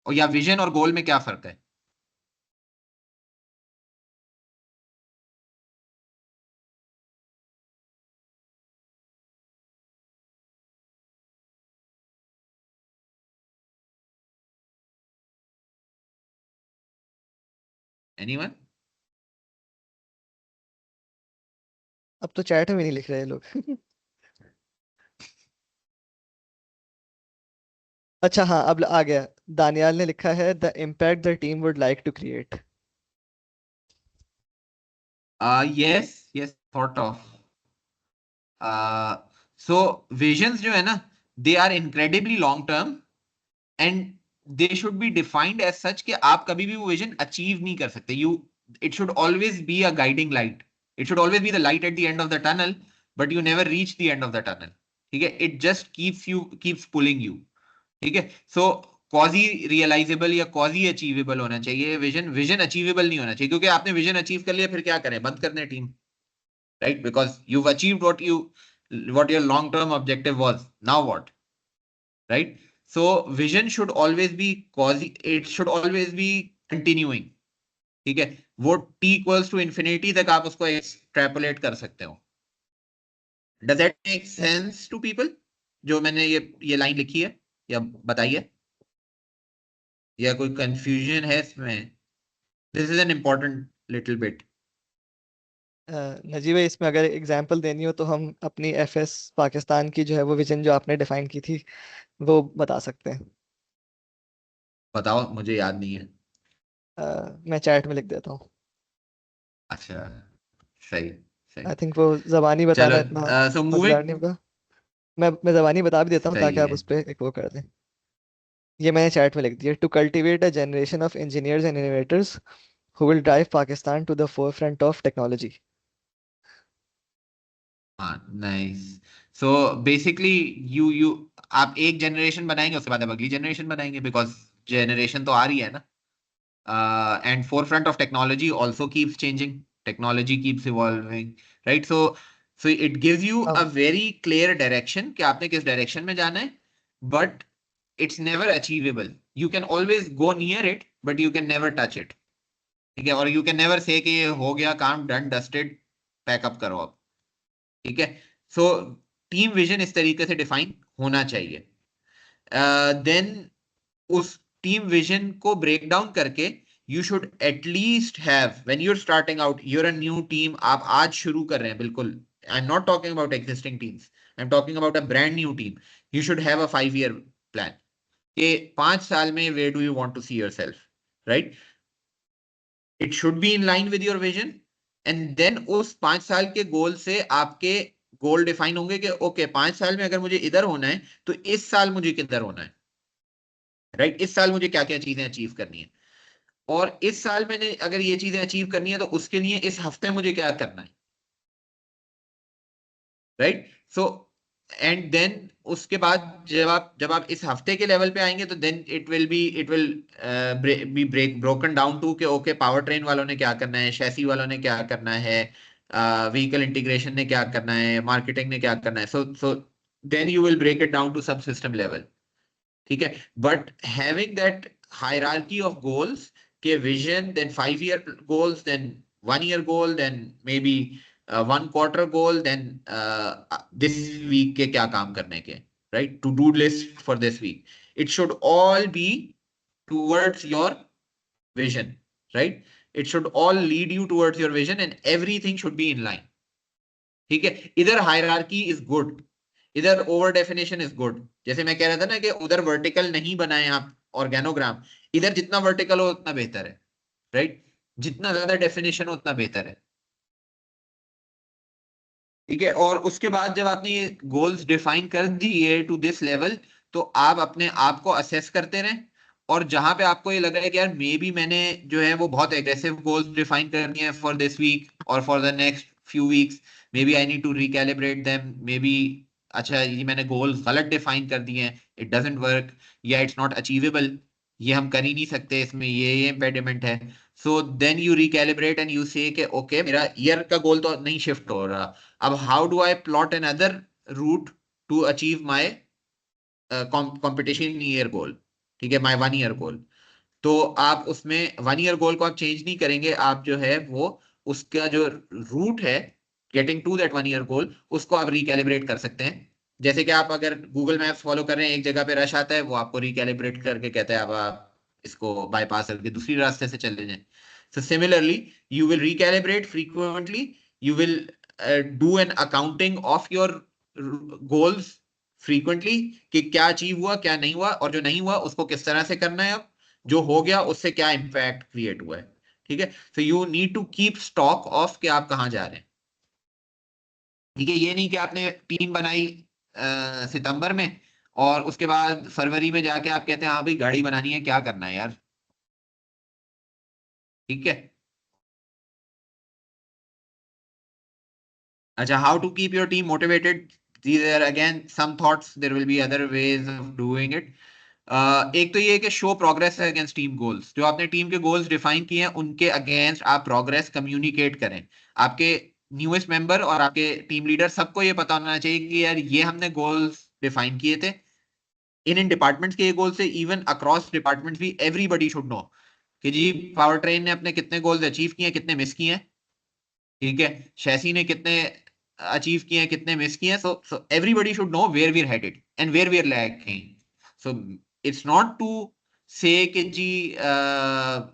और या विजन और गोल में क्या फर्क है? एनीवन? अब तो चैट में भी नहीं लिख रहे लोग. अच्छा हाँ, अब आ गया. दानियाल ने लिखा है the impact the team would like to create. yes, thought of. So visions जो है ना, they are incredibly long term and they should be defined as such कि आप कभी भी वो vision achieve नहीं कर सकते. It should always be a guiding light. It should always be the light at the end of the tunnel, but you never reach the end of the tunnel. ठीक है? It just keeps pulling you. ठीक है? So quasi realizable या quasi achievable होना चाहिए vision achievable नहीं होना चाहिए, क्योंकि आपने विजन अचीव कर लिया फिर क्या करें, बंद करने team, right? Because you've achieved what your long term objective was. Now what, right? So vision should always be it should always be continuing. ठीक है, वो t equals to infinity तक आप उसको extrapolate कर सकते हो. Does that make sense to people? जो मैंने ये लाइन लिखी है या बताई है, या कोई कंफ्यूजन है इसमें? This is an important little bit. Najeeb भाई, इसमें अगर एग्जांपल देनी हो तो हम अपनी एफएस पाकिस्तान की जो है वो विजन जो आपने डिफाइन की थी वो बता सकते हैं. बताओ, मुझे याद नहीं है. मैं चैट में लिख देता हूँ. अच्छा, सही सही. आई थिंक वो जबानी बताना चलो, इतना so मजेदार moving. नहीं होगा. मैं जबानी बता भी देता हूँ ताकि सही आप है. उस पर एक वो कर दें. ये मैंने चैट में लिख दिया. To cultivate a generation of engineers and innovators who will drive Pakistan to the forefront of technology. हाँ, नाइस. सो बेसिकली यू आप एक जनरेशन बनाएंगे, उसके बाद आप अगली जनरेशन बनाएंगे, बिकॉज जनरेशन तो आ रही है ना. And four front of technology also keeps changing, technology keeps evolving, right? So it gives you a very clear direction कि आपने किस डायरेक्शन में जाना है, but it's never achievable. You can always go near it but you can never touch it. ठीक है, और you can never say कि ये हो गया काम, डन डस्टेड, पैकअप करो अब. ठीक है, सो टीम विजन इस तरीके से डिफाइन होना चाहिए. देन उस टीम विजन को ब्रेक डाउन करके you should at least have, when you are starting out, you are a new team, आप आज शुरू कर रहे हैं, बिल्कुल, I am not talking about existing teams, I am talking about a brand new team. You should have a 5 year plan कि 5 साल में where do you want to see yourself, right? It should be in line with your vision. And then उस 5 साल के गोल से आपके गोल define होंगे कि ओके, 5 साल में अगर मुझे इधर होना है तो इस साल मुझे किधर होना है, राइट? इस साल मुझे क्या क्या चीजें अचीव करनी है. और इस साल मैंने अगर ये चीजें अचीव करनी है तो उसके लिए इस हफ्ते मुझे क्या करना है, राइट? सो एंड देन उसके बाद जब आप इस हफ्ते के लेवल पे आएंगे तो then it will be broken down to के ओके पावर ट्रेन वालों ने क्या करना है, शैसी वालों ने क्या करना है, व्हीकल इंटीग्रेशन ने क्या करना है, मार्केटिंग ने क्या करना है. So then you will break it down to sub system level. ठीक है, but having that hierarchy of goals के vision, then 5 year goals, then 1 year goal, then maybe 1 quarter goal, then this week के क्या काम करने के, right? To do list for this week, it should all be towards your vision, right? It should all lead you towards your vision and everything should be in line. ठीक है, इधर hierarchy is good, इधर over definition is good. जैसे मैं कह रहा था ना कि उधर वर्टिकल नहीं बनाए आप ऑर्गेनोग्राम, इधर जितना वर्टिकल हो उतना बेहतर है, राइट? जितना ज्यादा डेफिनेशन हो उतना बेहतर है. ठीक है, और उसके बाद जब आपने ये गोल्स डिफाइन कर दिए टू दिस लेवल, तो आप अपने आप को असेस करते रहें. और जहां पे आपको ये लग रहा है कि यार मे बी मैंने जो है वो बहुत एग्रेसिव गोल्स डिफाइन कर दिए हैं फॉर दिस वीक और for the next few weeks, maybe I need to recalibrate them, maybe अच्छा ये मैंने गोल्स गलत डिफाइन कर दिए हैं, इट डजंट वर्क, या इट्स नॉट अचीवेबल, ये हम कर ही नहीं सकते, इसमें ये इम्पेडिमेंट है. So then you recalibrate and you say कि ओके मेरा ईयर का गोल तो नहीं शिफ्ट हो रहा, अब how do I plot another route to achieve my competition year goal. ठीक है, माय 1 ईयर गोल. तो आप उसमें 1 ईयर गोल को आप चेंज नहीं करेंगे, आप जो है वो उसका जो रूट है getting to that 1 year goal उसको आप रिकैलिब्रेट कर सकते हैं. जैसे कि आप अगर गूगल मैप्स फॉलो कर रहे हैं, एक जगह पे रश आता है, वो आपको रिकैलिब्रेट करके कहता है अब आप इसको बाईपास करके दूसरी रास्ते से चले जाएं. So similarly, you will recalibrate frequently. You will do an accounting of your goals frequently कि क्या अचीव हुआ क्या नहीं हुआ, और जो नहीं हुआ उसको किस तरह से करना है, अब जो हो गया उससे क्या इम्पैक्ट क्रिएट हुआ है. ठीक है, so you need to keep stock of कि आप कहाँ जा रहे हैं. ठीक है, ये नहीं कि आपने टीम बनाई सितंबर में और उसके बाद फरवरी में जाके आप कहते हैं हाँ भाई गाड़ी बनानी है, क्या करना है यार. ठीक है, अच्छा, how to keep your team motivated? These are again some thoughts. There will be other ways of doing it. एक तो ये कि show progress against team goals. जो आपने टीम के गोल्स डिफाइन किए हैं उनके अगेंस्ट आप प्रोग्रेस कम्युनिकेट करें. आपके न्यूएस्ट मेंबर और आपके टीम लीडर सबको ये पता होना चाहिए कि यार ये हमने गोल्स डिफाइन किए थे, इन डिपार्टमेंट्स के ये गोल्स थे, इवन अक्रॉस डिपार्टमेंट्स भी एवरीबडी शुड नो कि जी पावर ट्रेन ने अपने कितने गोल्स अचीव किए हैं, कितने मिस किए हैं. ठीक है, शैसी ने कितने अचीव किए हैं, कितने मिस किए हैं. So everybody should know where we are headed and where we are lacking. So it's not to say कि जी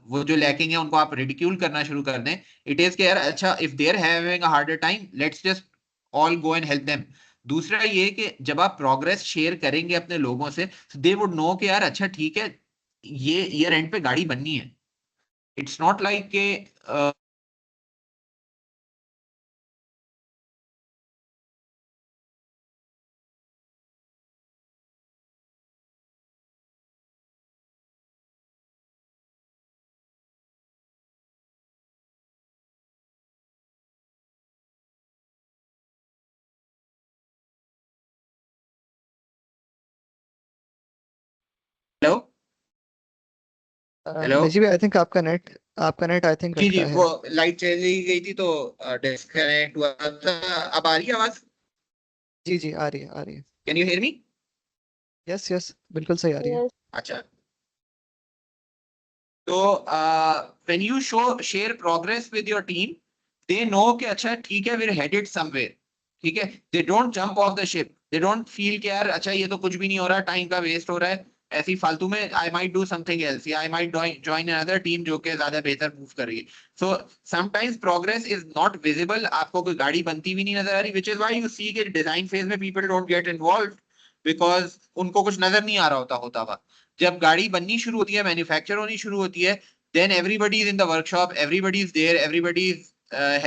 वो जो लैकिंग है उनको आप रिडिक्यूल करना शुरू कर दें. इट इज कि यार अच्छा if they are having a harder time let's just all go and help them. दूसरा ये कि जब आप प्रोग्रेस शेयर करेंगे अपने लोगों से, दे वुड नो कि यार अच्छा ठीक है ये ईयर एंड पे गाड़ी बननी है. इट्स नॉट लाइक के हेलो हेलो. निजी भाई आई थिंक आपका नेट आई थिंक जी जी, अटका वो है. लाइट चली गई थी तो डिस्कनेक्ट हुआ था. अब आ रही है आवाज? जी जी आ रही है आ रही है. Can you hear me? Yes yes बिल्कुल सही आ रही है. अच्छा, तो when you share progress with your team, they know कि अच्छा ठीक है वी आर हेडेड समवेयर. ठीक है, they don't jump of the ship, they don't feel कि यार अच्छा ये तो कुछ भी नहीं हो रहा, टाइम का वेस्ट हो रहा है ऐसी फालतू में, I might do something else या I might join another team जो कि ज्यादा बेहतर मूव कर रही है. So sometimes progress is not visible, आपको कोई गाड़ी बनती भी नहीं नजर आ रही, which is why you see कि डिजाइन फेज में people don't get involve because उनको कुछ नजर नहीं आ रहा होता हुआ. जब गाड़ी बननी शुरू होती है, मैन्युफैक्चर होनी शुरू होती है, then everybody is in the workshop, everybody is there, everybody is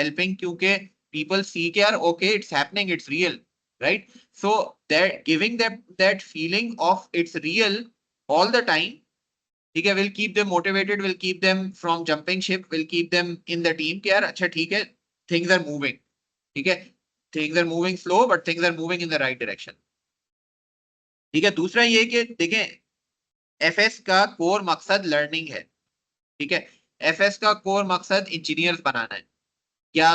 helping क्योंकि people see कि यार okay it's happening, it's real, right? So that giving that feeling of it's real all the time ठीक है, will keep them motivated, will keep them from jumping ship, will keep them in the team कि यार अच्छा ठीक है, things are moving, ठीक है, things are moving slow but things are moving in the right direction. ठीक है, दूसरा ये कि देखें, एफएस का कोर मकसद लर्निंग है, ठीक है, एफएस का कोर मकसद इंजीनियर्स बनाना है या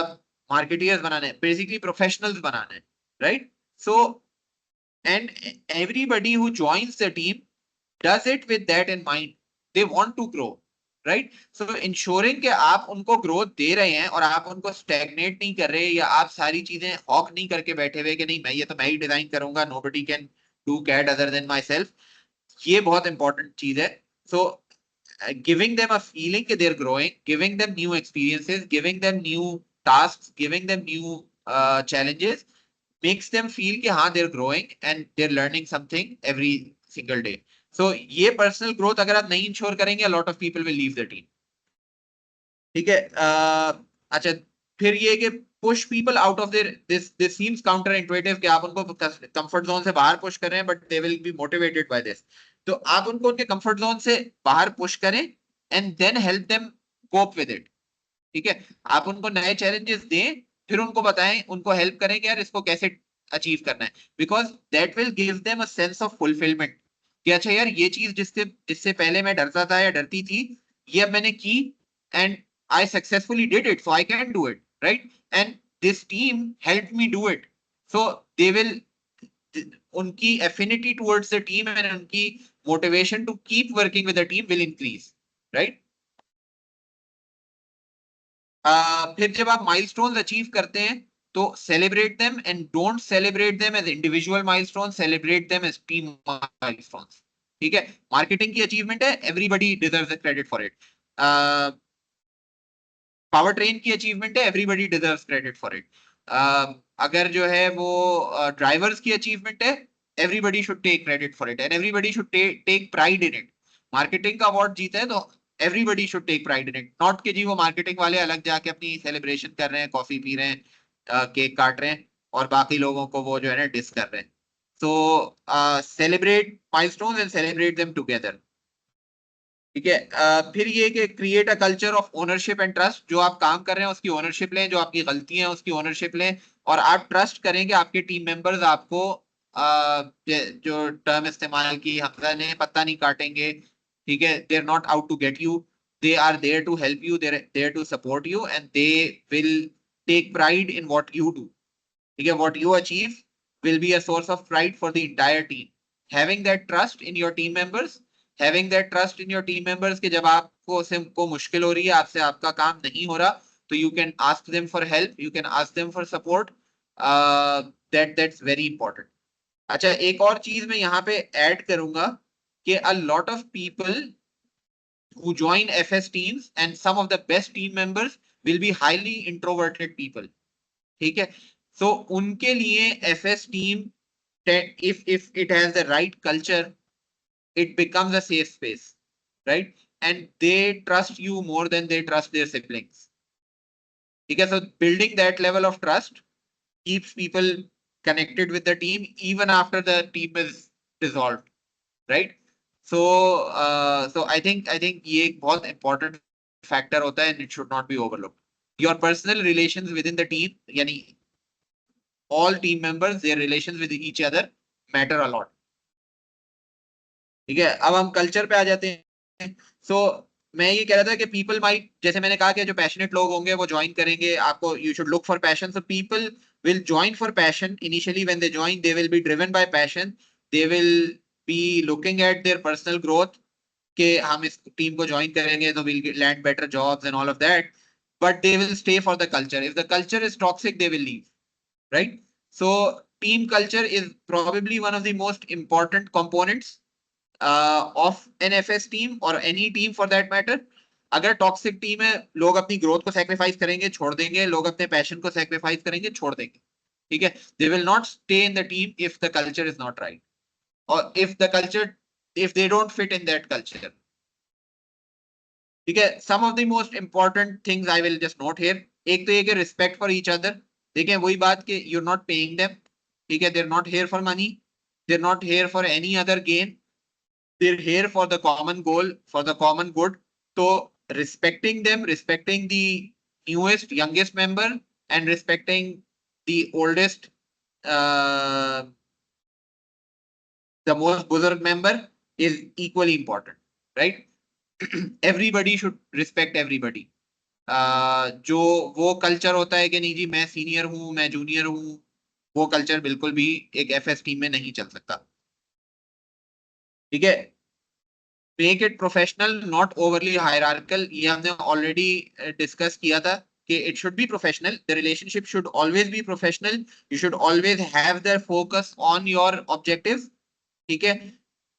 मार्केटियर्स बनाना है, बेसिकली प्रोफेशनल्स बनाना है, right? So and everybody who joins the team does it with that in mind, they want to grow, right? So ensuring कि आप उनको growth दे रहे हैं और आप उनको stagnate नहीं कर रहे, या आप सारी चीजें हॉक नहीं करके बैठे हुए कि नहीं मैं ये तो मैं ही डिजाइन करूंगा, nobody can do CAD other than myself, ये बहुत इंपॉर्टेंट चीज है। So giving them a feeling that they're growing, giving them new experiences, giving them new tasks, giving them new challenges makes them feel कि हाँ they're growing and they're learning something every single day. So ये personal growth अगर आप नहीं ensure करेंगे, a lot of people will leave the team. ठीक है, अच्छा, फिर ये कि push people out of their, this seems counter intuitive कि आप उनको कंफर्ट जोन से बाहर पुश कर रहे हैं, but they will be motivated by this. तो आप उनको उनके कंफर्ट जोन से बाहर पुश करें and then help them cope with it. ठीक है, आप उनको नए चैलेंजेस दें, फिर उनको बताएं, उनको हेल्प करें कि यार इसको कैसे अचीव करना है, because that will give them a sense of fulfilment कि अच्छा यार ये चीज जिससे जिससे पहले मैं डरता था या डरती थी, ये अब मैंने की and I successfully did it, so I can do it, right? And this team helped me do it. So they will, unki affinity towards the team and unki motivation to keep working with the team will increase, right? फिर जब आप milestones achieve करते हैं तो celebrate them and don't celebrate them as individual milestones, celebrate them as team milestones. ठीक है, marketing की achievement है, everybody deserves the credit for it. Power train की अचीवमेंट है, everybody deserves credit for it. अगर जो है वो ड्राइवर्स की अचीवमेंट है, everybody should take credit for it and everybody should take pride in it. Marketing का अवार्ड जीता है तो everybody should take pride in it, not कि जी वो मार्केटिंग वाले अलग जाके अपनी सेलिब्रेशन कर रहे हैं, कॉफी पी रहे हैं, केक काट रहे हैं और बाकी लोगों को वो जो है ना डिस कर रहे हैं। So celebrate milestones and celebrate them together. ठीक है, फिर ये कि create a culture of ownership and trust, जो आप काम कर रहे हैं उसकी ओनरशिप लें, जो आपकी गलतियां हैं उसकी ओनरशिप लें, और आप ट्रस्ट करें कि आपके टीम मेंबर्स आपको जो टर्म इस्तेमाल की हमजा ने पत्ता नहीं काटेंगे। ठीक है, they are not out to get you, they are there to help you, they are there to support you and they will take pride in what you do. ठीक है, what you achieve will be a source of pride for the entire team. Having that trust in your team members, having that trust in your team members कि जब आपको से को मुश्किल हो रही है, आपसे आपका काम नहीं हो रहा, तो you can ask them for help, you can ask them for support. That's very important. अच्छा, एक और चीज मैं यहाँ पे ऐड करूंगा कि a lot of people who join FS teams and some of the best team members will be highly introverted people. ठीक है, so उनके लिए FS team, if it has the right culture, it becomes a safe space, right? And they trust you more than they trust their siblings. Okay, so building that level of trust keeps people connected with the team even after the team is dissolved, right? So I think ये एक बहुत important factor होता है and it should not be overlooked. Your personal relations within the team, यानी all team members, their relations with each other matter a lot. ठीक है, अब हम कल्चर पे आ जाते हैं। सो मैं ये कह रहा था कि पीपल माइट, जैसे मैंने कहा कि जो पैशनेट लोग होंगे वो ज्वाइन करेंगे, आपको you should look for passion. So people will join for passion initially, when they join they will be driven by passion, they will be looking at their personal growth कि हम इस team को join करेंगे तो will land better jobs and all of that, but they will stay for the culture. If the culture is toxic they will leave, right? So team culture is probably one of the most important components of an FS team or any team for that matter. अगर toxic team है, लोग अपनी growth को sacrifice करेंगे, छोड़ देंगे, लोग अपने पैशन को सैक्रिफाइस करेंगे, छोड़ देंगे। ठीक है, they will not stay in the team if the culture is not right or if they don't fit in that culture. ठीक है, some of the most important things I will just note here, एक तो ये कि respect for each other। देखें वही बात कि you're not paying them, ठीक है, they're not here for money, they're not here for any other gain, they're here for the common goal, for the common good. So respecting them, respecting the newest, youngest member, and respecting the oldest, the most buzurg member is equally important, right? Everybody should respect everybody. जो वो culture होता है कि नहीं जी मैं senior हूं, मैं junior हूं, वो कल्चर बिल्कुल भी एक एफएस टीम में नहीं चल सकता. ठीक है. Make it professional, not overly hierarchical. ये हमने ऑलरेडी डिस्कस किया था कि it should be professional. The relationship should always be professional. You should always have their focus on your objective. ठीक है.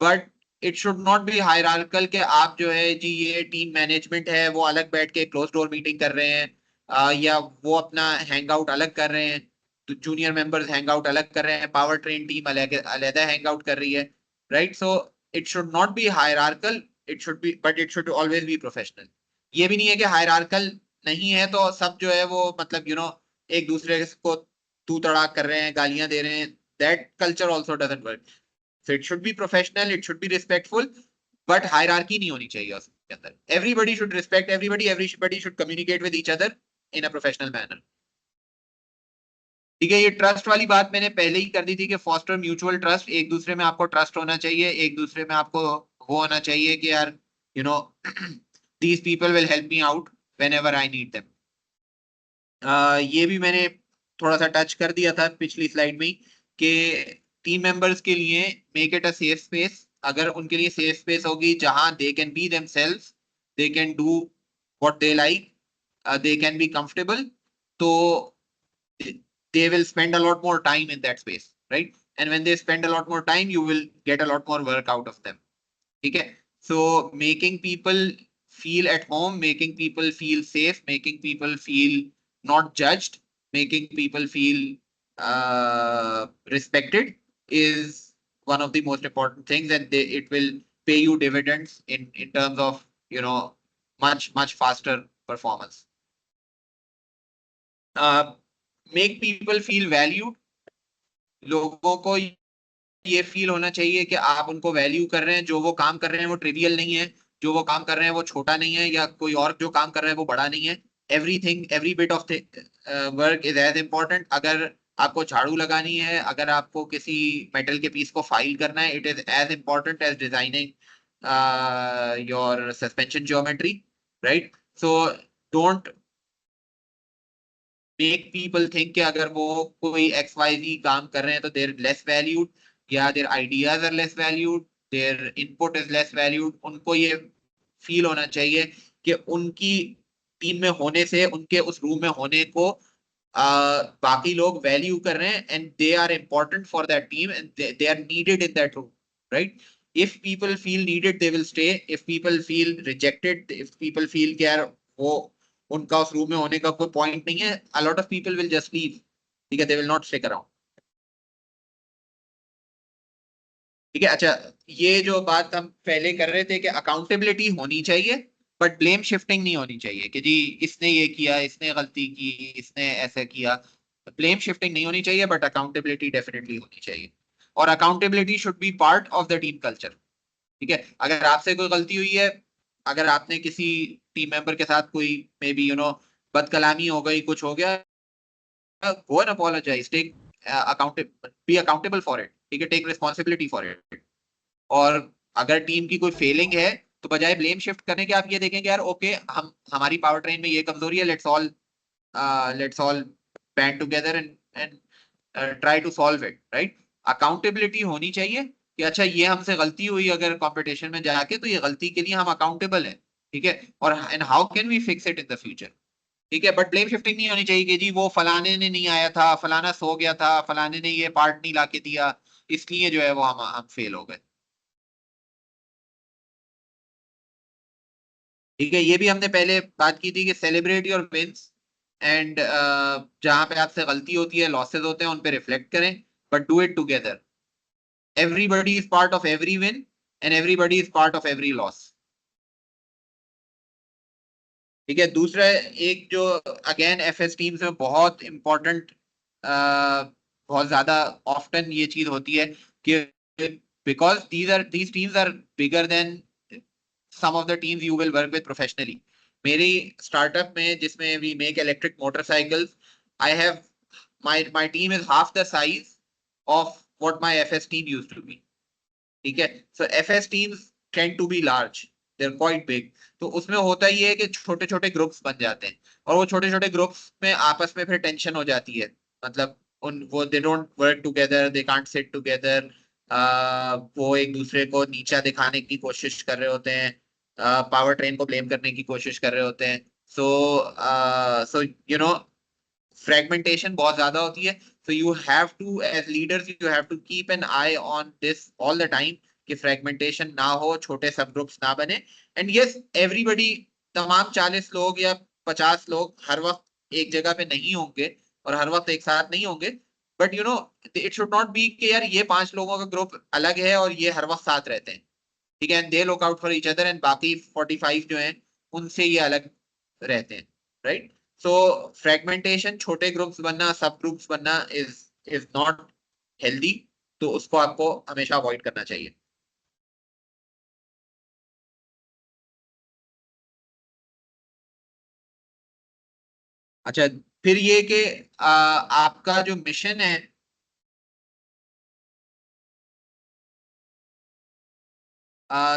But it should not B hierarchical कि आप जो है जी ये टीम मैनेजमेंट है वो अलग बैठ के क्लोज डोर मीटिंग कर रहे हैं, या वो अपना हैंग आउट अलग कर रहे हैं, तो जूनियर मेंबर्स हैंग आउट अलग कर रहे हैं, पावर ट्रेन टीम अलग अलग हैंग आउट कर रही है, right? So it should not B hierarchical, it should B, but it should always be professional. ये भी नहीं है कि हायरार्कल नहीं है तो सब जो है वो मतलब एक दूसरे को तू तड़ाक कर रहे हैं, गालियां दे रहे हैं. That culture also doesn't work. So it should be professional, it should be respectful, but hierarchy नहीं होनी चाहिए उसके अंदर. Everybody should respect everybody, everybody should communicate with each other in a professional manner. ठीक है. ये ट्रस्ट वाली बात मैंने पहले ही कर दी थी कि फॉस्टर म्यूचुअल ट्रस्ट. एक दूसरे में आपको ट्रस्ट होना चाहिए, एक दूसरे में आपको वो होना चाहिए कि यार these people will help me out whenever I need them. ये भी मैंने थोड़ा सा टच कर दिया था पिछली स्लाइड में ही कि टीम मेंबर्स के लिए make it a safe space. अगर उनके लिए सेफ स्पेस होगी जहां they can be themselves, they can do what they like, they can be comfortable, तो they will spend a lot more time in that space, right? And when they spend a lot more time, you will get a lot more work out of them. Okay, so making people feel at home, making people feel safe, making people feel not judged, making people feel respected is one of the most important things, and it will pay you dividends in terms of much faster performance. Make people feel valued. लोगों को ये feel होना चाहिए कि आप उनको value कर रहे हैं. जो वो काम कर रहे हैं वो ट्रिवियल नहीं है, जो वो काम कर रहे हैं वो छोटा नहीं है, या कोई और जो काम कर रहे हैं वो बड़ा नहीं है. Everything, every bit of work is as important. अगर आपको झाड़ू लगानी है, अगर आपको किसी मेटल के पीस को फाइल करना है, it is as important as designing your suspension geometry, right? So don't make people think कि अगर वो कोई XYZ काम कर रहे हैं तो देर लेस वैल्यूड, या their ideas are less valued, their input is less valued. उनको ये फील होना चाहिए कि उनकी टीम में होने से, उनके उस रूम में होने को बाकी लोग वैल्यू कर रहे हैं, and they are important for that team, and they are needed in that room, right? If people feel needed, they will stay. If people feel rejected, if people feel कि यार वो उनका उस रूम में होने का कोई पॉइंट नहीं है, a lot of people will just leave. ठीक है, they will not stick around. ठीक है. अच्छा, ये जो बात हम पहले कर रहे थे कि अकाउंटेबिलिटी होनी चाहिए, बट ब्लेम शिफ्टिंग नहीं होनी चाहिए कि जी इसने ये किया, इसने गलती की, इसने ऐसा किया. ब्लेम शिफ्टिंग नहीं होनी चाहिए, बट अकाउंटेबिलिटी डेफिनेटली होनी चाहिए. और accountability should be part of the team culture. ठीक है. अगर आपसे कोई गलती हुई है, अगर आपने किसी टीम मेंबर के साथ कोई मे बी बदकलामी हो गई, कुछ हो गया, go and apologize, take be accountable for it. ठीक है, टेक रिस्पॉन्सिबिलिटी फॉर इट. और अगर टीम की कोई फेलिंग है तो बजाय ब्लेम शिफ्ट करने के आप ये देखेंगे यार ओके हमारी पावर ट्रेन में ये कमजोरी है, let's all band together and try to solve it, right? Accountability होनी चाहिए कि अच्छा ये हमसे गलती हुई अगर कंपटीशन में जाके, तो ये गलती के लिए हम अकाउंटेबल है. ठीक है. और and how can we fix it in the future. ठीक है. बट ब्लेम शिफ्टिंग नहीं होनी चाहिए कि जी वो फलाने ने नहीं आया था, फलाना सो गया था, फलाने ने ये पार्ट नहीं लाके दिया, इसलिए जो है वो हम फेल हो गए. ठीक है. ये भी हमने पहले बात की थी कि सेलिब्रेट योर विंस, एंड जहां पे आपसे गलती होती है, लॉसेस होते हैं, उन पे रिफ्लेक्ट करें, but do it together. Everybody is part of every win, and everybody is part of every loss. ठीक है. दूसरा एक जो अगेन एफएस टीम्स में बहुत इंपॉर्टेंट, बहुत ज्यादा ऑफ्टन ये चीज होती है कि because these teams are bigger than some of the teams you will work with professionally. मेरी startup में जिसमें we make electric motorcycles, I have my team is half the size of what my FS team used to be. ठीक है, so FS teams tend to be large, they're quite big. तो उसमें होता ही है कि छोटे छोटे ग्रुप्स बन जाते हैं, और वो छोटे छोटे ग्रुप्स में आपस में फिर टेंशन हो जाती है, मतलब वो they don't work together, they can't sit together, वो एक दूसरे को नीचा दिखाने की कोशिश कर रहे होते हैं, पावर ट्रेन को ब्लेम करने की कोशिश कर रहे होते हैं. सो यू नो फ्रेगमेंटेशन बहुत ज्यादा होती है. So you have to, as leaders, you have to keep an eye on this all the time कि fragmentation ना हो, छोटे सब ग्रुप्स ना बने. And yes, everybody, तमाम 40 लोग या 50 लोग हर वक्त एक जगह पे नहीं होंगे और हर वक्त एक साथ नहीं होंगे, but you know it should not be कि यार ये 5 लोगों का ग्रुप अलग है और ये हर वक्त साथ रहते हैं, ठीक है, and they look out for each other, and बाकी 45 जो हैं उनसे ये अलग रहते हैं, right? So fragmentation, छोटे ग्रुप्स बनना, सब ग्रुप्स बनना is not healthy. तो उसको आपको हमेशा अवॉइड करना चाहिए. अच्छा, फिर ये कि आपका जो मिशन है,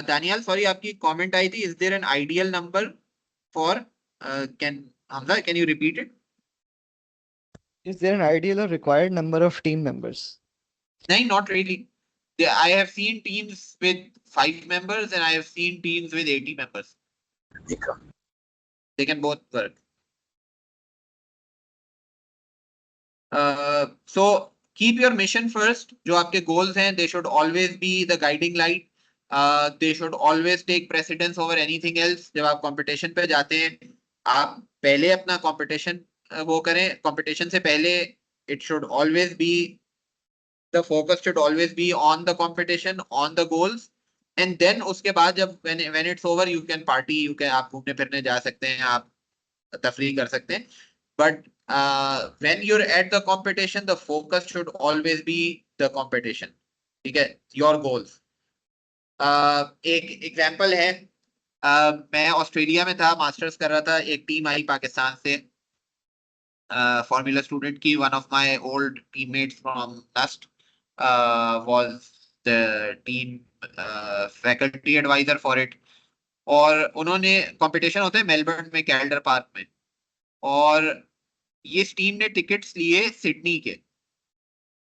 दानियाल सॉरी आपकी कमेंट आई थी, is there an ideal number for can Hamza, can you repeat it? Is there an ideal or required number of team members? No, not really. I have seen teams with 5 members and I have seen teams with 80 members. They can both work. So keep your mission first. जो आपके goals हैं, they should always be the guiding light. They should always take precedence over anything else. जब आप competition पे जाते हैं, आप पहले अपना competition वो करें. Competition से पहले it should always be, the focus should always be on the competition, on the goals, and then उसके बाद जब when it's over, you can party, you can, आप घूमने फिरने जा सकते हैं, आप तफरीह कर सकते हैं, but when you're at the competition, the focus should always be the competition, ठीक है, your goals. एक एग्जांपल है, मैं ऑस्ट्रेलिया में था, मास्टर्स कर रहा था, एक टीम आई पाकिस्तान से, फॉर्मूला स्टूडेंट की. One of my old teammates from NUST was the team faculty advisor for it, और उन्होंने कंपटीशन होते हैं मेलबर्न में, कैल्डर पार्क में, और इस टीम ने टिकट्स लिए सिडनी के,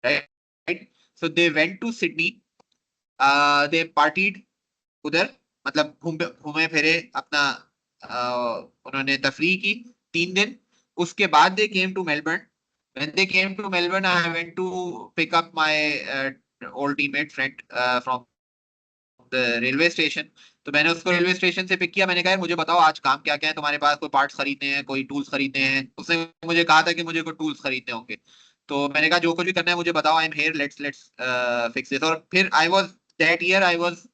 right? So they went to Sydney, they partied उधर, मतलब घूमे फिरे अपना, उन्होंने तफरीह की 3 दिन. उसके बाद they came to Melbourne. When they came to Melbourne, I went to pick up my old teammate friend from the railway station. तो मैंने उसको रेलवे स्टेशन से पिक किया. मैंने कहा मुझे बताओ आज काम क्या क्या है तुम्हारे पास, कोई पार्ट्स खरीदने हैं, कोई टूल्स खरीदने हैं. उसने मुझे कहा था कि मुझे कोई टूल्स खरीदने होंगे. तो मैंने कहा जो कुछ भी करना है मुझे बताओ, I am here, let's fix this. और फिर I was that year I was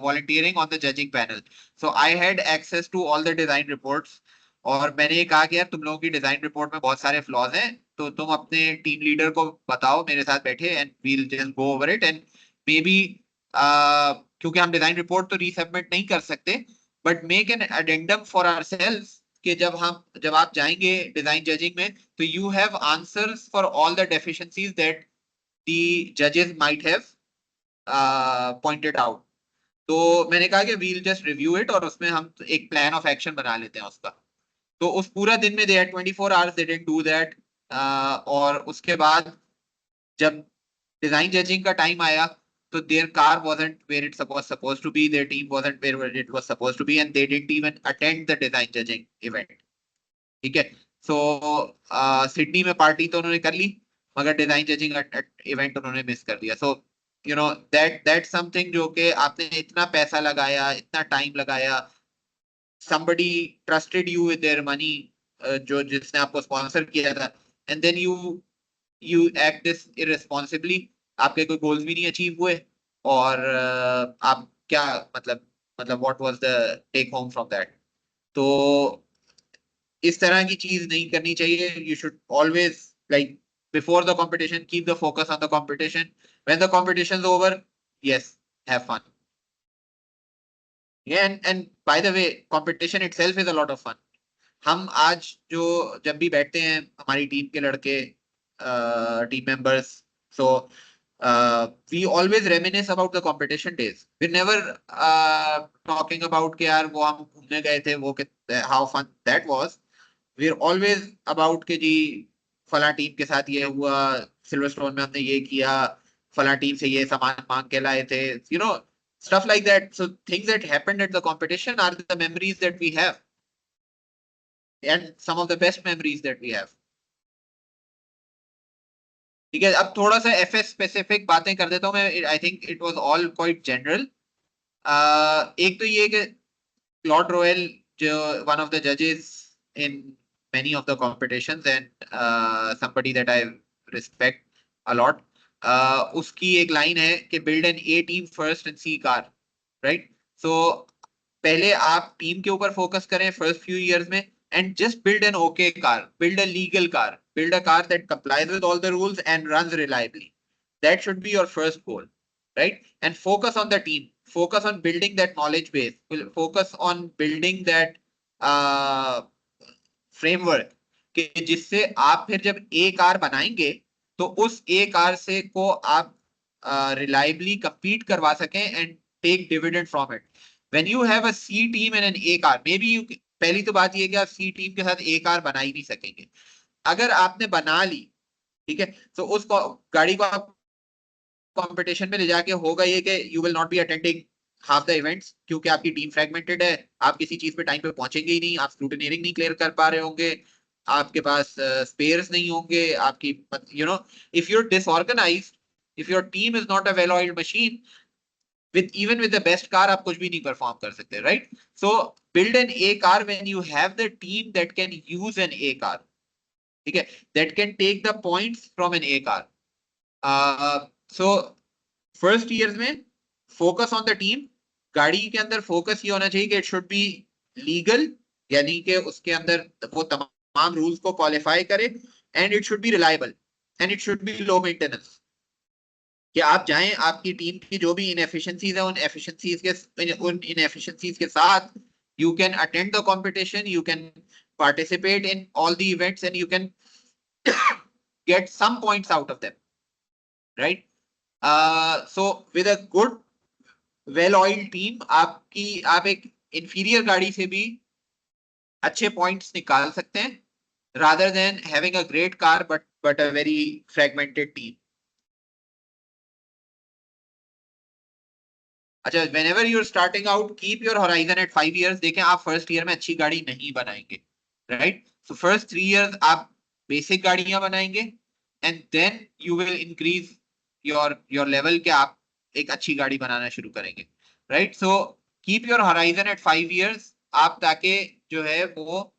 volunteering on the judging panel, so I had access to all the design reports. और मैंने ये कहा कि यार तुम लोगों की डिजाइन रिपोर्ट में बहुत सारे फ्लॉज हैं, तो तुम अपने टीम लीडर को बताओ मेरे साथ बैठे, and we'll just go over it, and maybe क्योंकि हम डिजाइन रिपोर्ट तो रीसबमिट नहीं कर सकते, but make an addendum for ourselves कि जब आप जाएंगे डिजाइन जजिंग में, तो you have answers for all the deficiencies that the जजेस माइट हैव पॉइंटेड आउट. तो मैंने कहा कि वील जस्ट रिव्यू इट, और उसमें हम एक प्लान ऑफ एक्शन बना लेते हैं उसका. तो उस पूरा दिन में they had 24 hours, they didn't do that. और उसके बाद जब डिजाइन जजिंग का टाइम आया, तो their car wasn't where it supposed to be, their team wasn't where it was supposed to be, and they didn't even attend the design judging event, ठीक है. सो Sydney में पार्टी तो उन्होंने कर ली, मगर डिजाइन जजिंग इवेंट उन्होंने miss कर दिया. So you know that something जो कि आपने इतना पैसा लगाया, इतना टाइम लगाया, somebody trusted you with their money, जो जिसने आपको स्पॉन्सर किया था, and then you act this irresponsibly, आपके कोई गोल्स भी नहीं अचीव हुए, और आप क्या मतलब what was the take home from that? तो इस तरह की चीज नहीं करनी चाहिए. You should always, like before the competition, keep the focus on the competition. When the competition is over, yes, have fun. Yeah, and by the way, competition itself is a lot of fun. हम आज जो जब भी बैठते हैं हमारी team के लड़के team members, so we always reminisce about the competition days. We never talking about कि यार वो हम घूमने गए थे वो how fun that was. We're always about कि जी फला टीम के साथ ये हुआ, सिल्वरस्टोन में हमने ये किया, फला टीम से ये सामान मांग के लाए थे, you know, stuff like that. So things that happened at the competition are the memories that we have, and some of the best memories that we have. ठीक है, अब थोड़ा सा एफएस स्पेसिफिक बातें कर देता हूं मैं. I think it was all quite general. एक तो ये कि क्लॉड रॉयल जो वन ऑफ द जजेस इन many of the competitions and somebody that I respect a lot, उसकी एक लाइन है कि build an A team first and C car, right? So पहले आप टीम के ऊपर फोकस करें first few years में, and just build an okay car, build a legal car, build a car that complies with all the rules and runs reliably. That should be your first goal, right? And focus on the team, focus on building that knowledge base, focus on building that framework कि जिससे आप फिर जब ए car बनाएंगे तो उस ए car से को आप रिलायबली compete करवा सकें and take dividend from it. When you have a C team and an A car, maybe you, पहली तो बात ये कि आप C team के साथ A कार बना ही नहीं सकेंगे. अगर आपने बना ली, ठीक है, तो उस गाड़ी को आप कंपटीशन में ले जाके होगा ये कि you will not be attending half the events क्योंकि आपकी टीम फ्रेगमेंटेड है, आप किसी चीज पे टाइम पे पहुंचेंगे ही नहीं, आप स्क्रूटिनियरिंग नहीं क्लियर कर पा रहे होंगे, आपके पास स्पेयर्स नहीं होंगे, आपकी you know if you are disorganized, if your team is not a well oiled machine, with even with the best car आप कुछ भी नहीं परफॉर्म कर सकते, right? So build an A car when you have the team that can use an A car, ठीक है, that can take the points from an A car. So first years में focus on the team. गाड़ी के अंदर focus ये होना चाहिए कि इट शुड बी लीगल, यानी कि उसके अंदर वो तमाम रूल्स को क्वालिफाई करे, and it should B reliable and it should B low maintenance. कि आप जाएं, आपकी टीम की जो भी इनएफिशिएंसीज है उन इनएफिशिएंसीज के साथ you can attend the competition, you can participate in all the events and you can get some points out of them, right? So with a good well-oiled team, आप एक inferior गाड़ी से भी अच्छे points निकाल सकते हैं rather than having a great car but a very fragmented team. अच्छा, whenever you're starting out, keep your horizon at 5 years. देखें आप first year में अच्छी गाड़ी नहीं बनाएंगे, right? So first 3 years आप basic गाड़ियां बनाएंगे and then you will increase your level कि आप एक अच्छी गाड़ी बनाना शुरू करेंगे, right? So keep your horizon at 5 years. आप ताकि जो है वो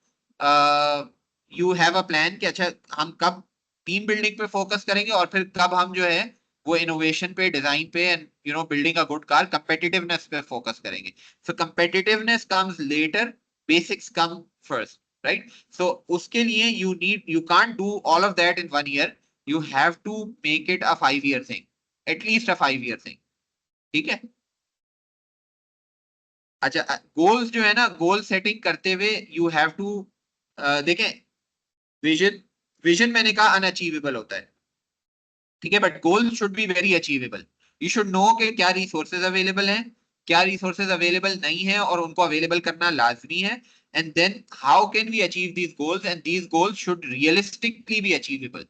you have a plan कि अच्छा हम कब टीम बिल्डिंग पे फोकस करेंगे और फिर कब हम जो है वो इनोवेशन पे, डिजाइन पे and you know building a good car, competitiveness पे फोकस करेंगे. So competitiveness comes later, basics come first, right? So उसके लिए you can't do all of that in 1 year. You have to make it a 5-year thing, at least a 5-year thing. ठीक है? अच्छा, goals जो है ना, goal setting करते हुए यू हैव टू देखें, विजन मैंने कहा अनअचीवेबल होता है, ठीक है, but goal should be very achievable. You should know कि क्या रिसोर्सेज अवेलेबल हैं, क्या रिसोर्सेज अवेलेबल नहीं है और उनको अवेलेबल करना लाजमी है, and then how can we achieve these goals, and these goals should realistically be achievable.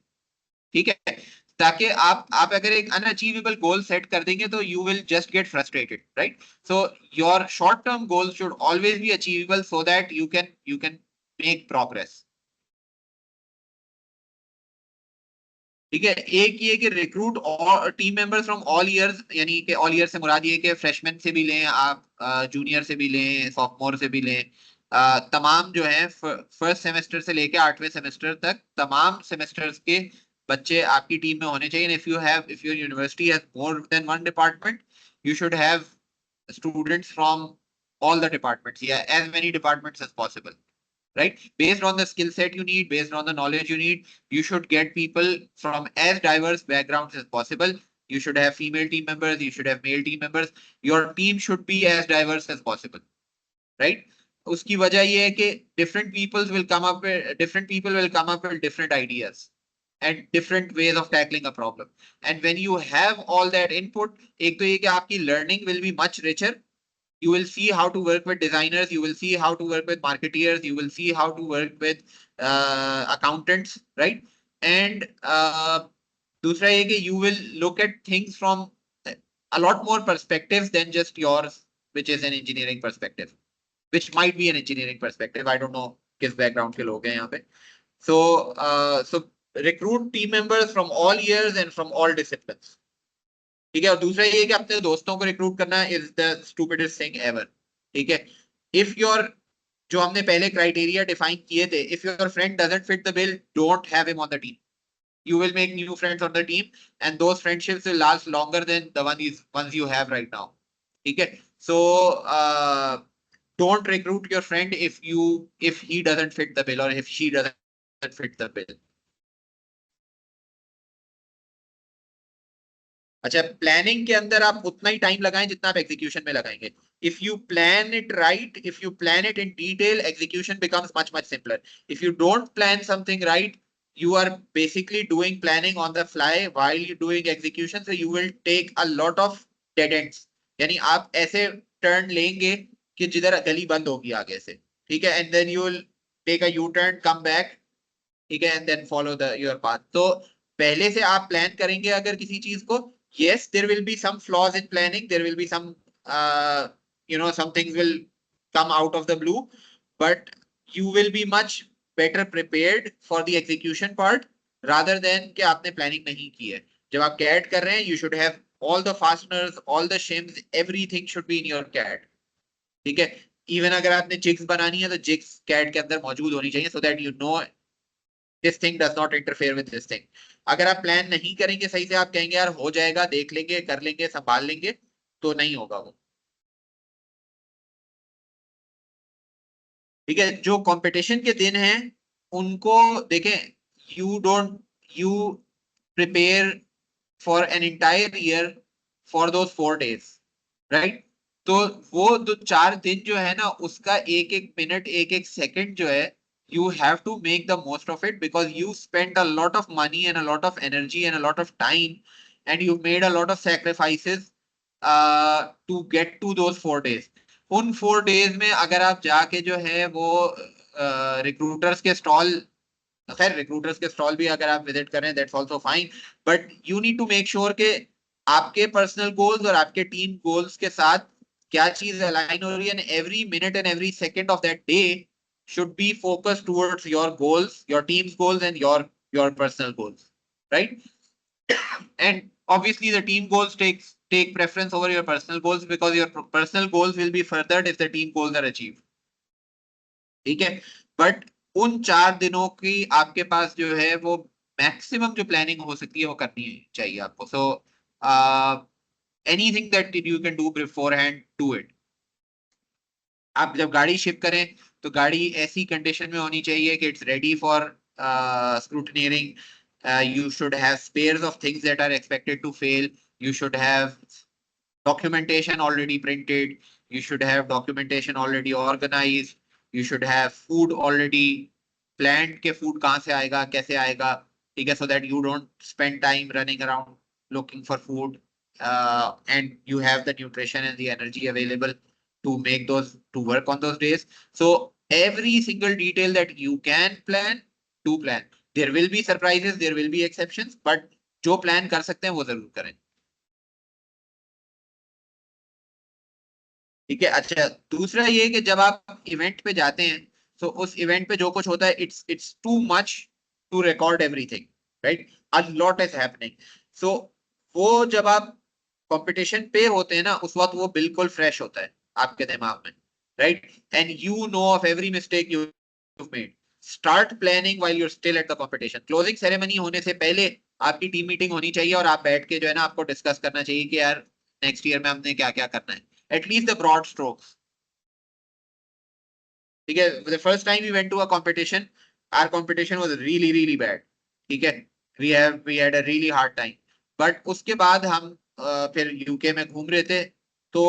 ठीक है, ताकि आप अगर एक अनअचीवेबल गोल सेट कर देंगे तो you will just get frustrated, right? So your short term goals should always be achievable so that you can make progress. ठीक है, एक ये कि recruit team members from all ears, यानी कि ऑल ईयर से मुराद ये कि फ्रेशमैन से भी लें आप, जूनियर से भी लें, सॉफ्टमोर से भी लें, तमाम जो है फर्स्ट सेमेस्टर से लेके 8वें सेमेस्टर तक तमाम सेमेस्टर्स के बच्चे आपकी टीम में होने चाहिए. If your university has more than one department, you should have students from all the departments, as many departments as possible, right? Based on the skill set you need, based on the knowledge you need, you should get people from as diverse backgrounds as possible. You should have female team members. You should have male team members. Your team should be as diverse as possible, right? उसकी वजह ये है कि different people will come up with different ideas and different ways of tackling a problem. And when you have all that input, एक तो ये कि आपकी learning will be much richer. You will see how to work with designers. You will see how to work with marketeers. You will see how to work with accountants, right? And दूसरा ये कि you will look at things from a lot more perspectives than just yours, which is an engineering perspective, which might be an engineering perspective. I don't know किस background के लोग हैं यहाँ पे. So recruit team members from all years and from all disciplines. ठीक है. और दूसरा ये कि अपने दोस्तों को रिक्रूट करना is the stupidest thing ever. ठीक है. If your जो हमने पहले क्राइटेरिया डिफाइन किए थे, if your friend doesn't fit the bill, don't have him on the team. You will make new friends on the team, and those friendships will last longer than the ones you have right now. ठीक है. So don't recruit your friend if he doesn't fit the bill or if she doesn't fit the bill. अच्छा, planning के अंदर आप उतना ही time लगाएं जितना आप एग्जीक्यूशन में लगाएंगे. If you plan it right, if you plan it in detail, execution becomes much simpler. If you don't plan something right, you are basically doing planning on the fly while you're doing execution, so you will take a lot of dead ends. यानी आप ऐसे turn लेंगे कि जिधर गली बंद होगी आगे से. ठीक है. And then you will take a U-turn, come back. ठीक है. And then follow your path. तो पहले से आप प्लान करेंगे अगर किसी चीज को, yes, there will be some flaws in planning. There will be some, some things will come out of the blue, but you will be much better prepared for the execution part rather than कि आपने planning नहीं की है. जब आप CAD कर रहे हैं, you should have all the fasteners, all the shims, everything should be in your CAD. ठीक है. Even अगर आपने jigs बनानी है तो jigs CAD के अंदर मौजूद होनी चाहिए, so that you know this thing does not interfere with this thing. अगर आप प्लान नहीं करेंगे सही से, आप कहेंगे यार हो जाएगा, देख लेंगे, कर लेंगे, संभाल लेंगे, तो नहीं होगा वो. ठीक है. जो कंपटीशन के दिन हैं उनको देखें. You prepare for an entire year for those 4 days, right? तो वो 4 दिन जो है ना, उसका एक मिनट, एक सेकंड जो है, you have to make the most of it because you spent a lot of money and a lot of energy and a lot of time and you made a lot of sacrifices to get to those 4 days. उन 4 days में अगर आप जाके जो है वो recruiters के stall, खैर रिक्रूटर्स के स्टॉल भी अगर आप विजिट करें, that's also fine, but you need to make sure कि आपके पर्सनल गोल्स और आपके टीम गोल्स के साथ क्या चीज अलाइन हो रही है. And every minute and every second of that day should be focused towards your goals, your team's goals, and your personal goals, right? And obviously the team goals take preference over your personal goals because your personal goals will be furthered if the team goals are achieved. ठीक है. But उन 4 दिनों की आपके पास जो है वो maximum जो प्लानिंग हो सकती है वो करनी चाहिए आपको. So anything that you can do beforehand, do it. आप जब गाड़ी शिप करें तो गाड़ी ऐसी कंडीशन में होनी चाहिए कि it's ready for scrutineering. You should have spares of things that are expected to fail. You should have documentation already printed. You should have documentation already organized. You should have food already planned के food कहाँ से आएगा, कैसे आएगा. ठीक है. So that you don't spend time running around looking for food, and you have the nutrition and the energy available to make those, to work on those days. So every single detail that you can plan, do plan. There will be surprises, there will be exceptions, but जो plan कर सकते हैं वो जरूर करें. ठीक है. अच्छा, दूसरा ये कि जब आप इवेंट पे जाते हैं तो उस इवेंट पे जो कुछ होता है, it's too much to record everything, right? A lot is happening. So वो जब आप कंपटीशन पे होते हैं ना, उस वक्त वो बिल्कुल फ्रेश होता है आपके दिमाग में, right? And you know of every mistake you've made. Start planning while you're still at the competition. Closing ceremony होने से पहले आपकी टीम मीटिंग होनी चाहिए और आप बैठ के जो है ना आपको डिस्कस करना चाहिए कि यार नेक्स्ट ईयर में हमने क्या क्या करना है. At least the broad strokes. ठीक है. The first time we went to a competition, our competition was really bad. ठीक है. We had a really hard time. But उसके बाद हम फिर यूके में घूम रहे थे, तो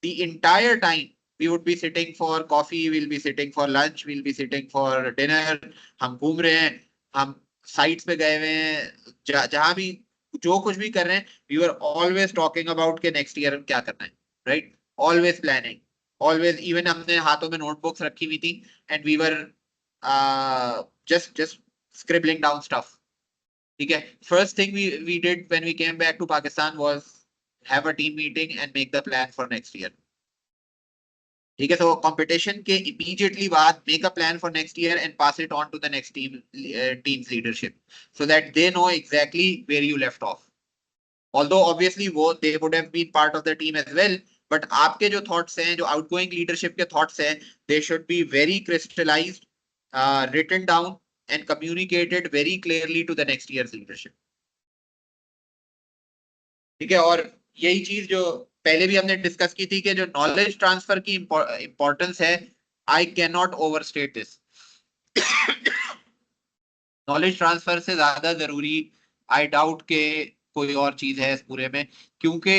the entire time we would be sitting for coffee, will be sitting for lunch, will be sitting for dinner, हम घूम रहे हैं, हम साइट्स पे गए हुए हैं, जहां भी जो कुछ भी कर रहे हैं, we are always talking about के नेक्स्ट ईयर क्या करना है, right, always planning, always, even हमने हाथों में नोटबुक्स रखी हुई थी and we were just scribbling down stuff. ठीक है, first thing we did when we came back to Pakistan was have a team meeting and make the plan for next year. ठीक है, so competition के immediately बाद make a plan for next year and pass it on to the next team's leadership so that they know exactly where you left off. Although obviously वो they would have been part of the team as well, but आपके जो thoughts हैं, जो outgoing leadership के thoughts हैं, they should be very crystallized, written down and communicated very clearly to the next year's leadership. ठीक है, और यही चीज जो पहले भी हमने डिस्कस की थी कि जो नॉलेज ट्रांसफर की इंपॉर्टेंस है, I can not overstate this. Knowledge transfer से ज्यादा जरूरी आई डाउट के कोई और चीज है इस पूरे में, क्योंकि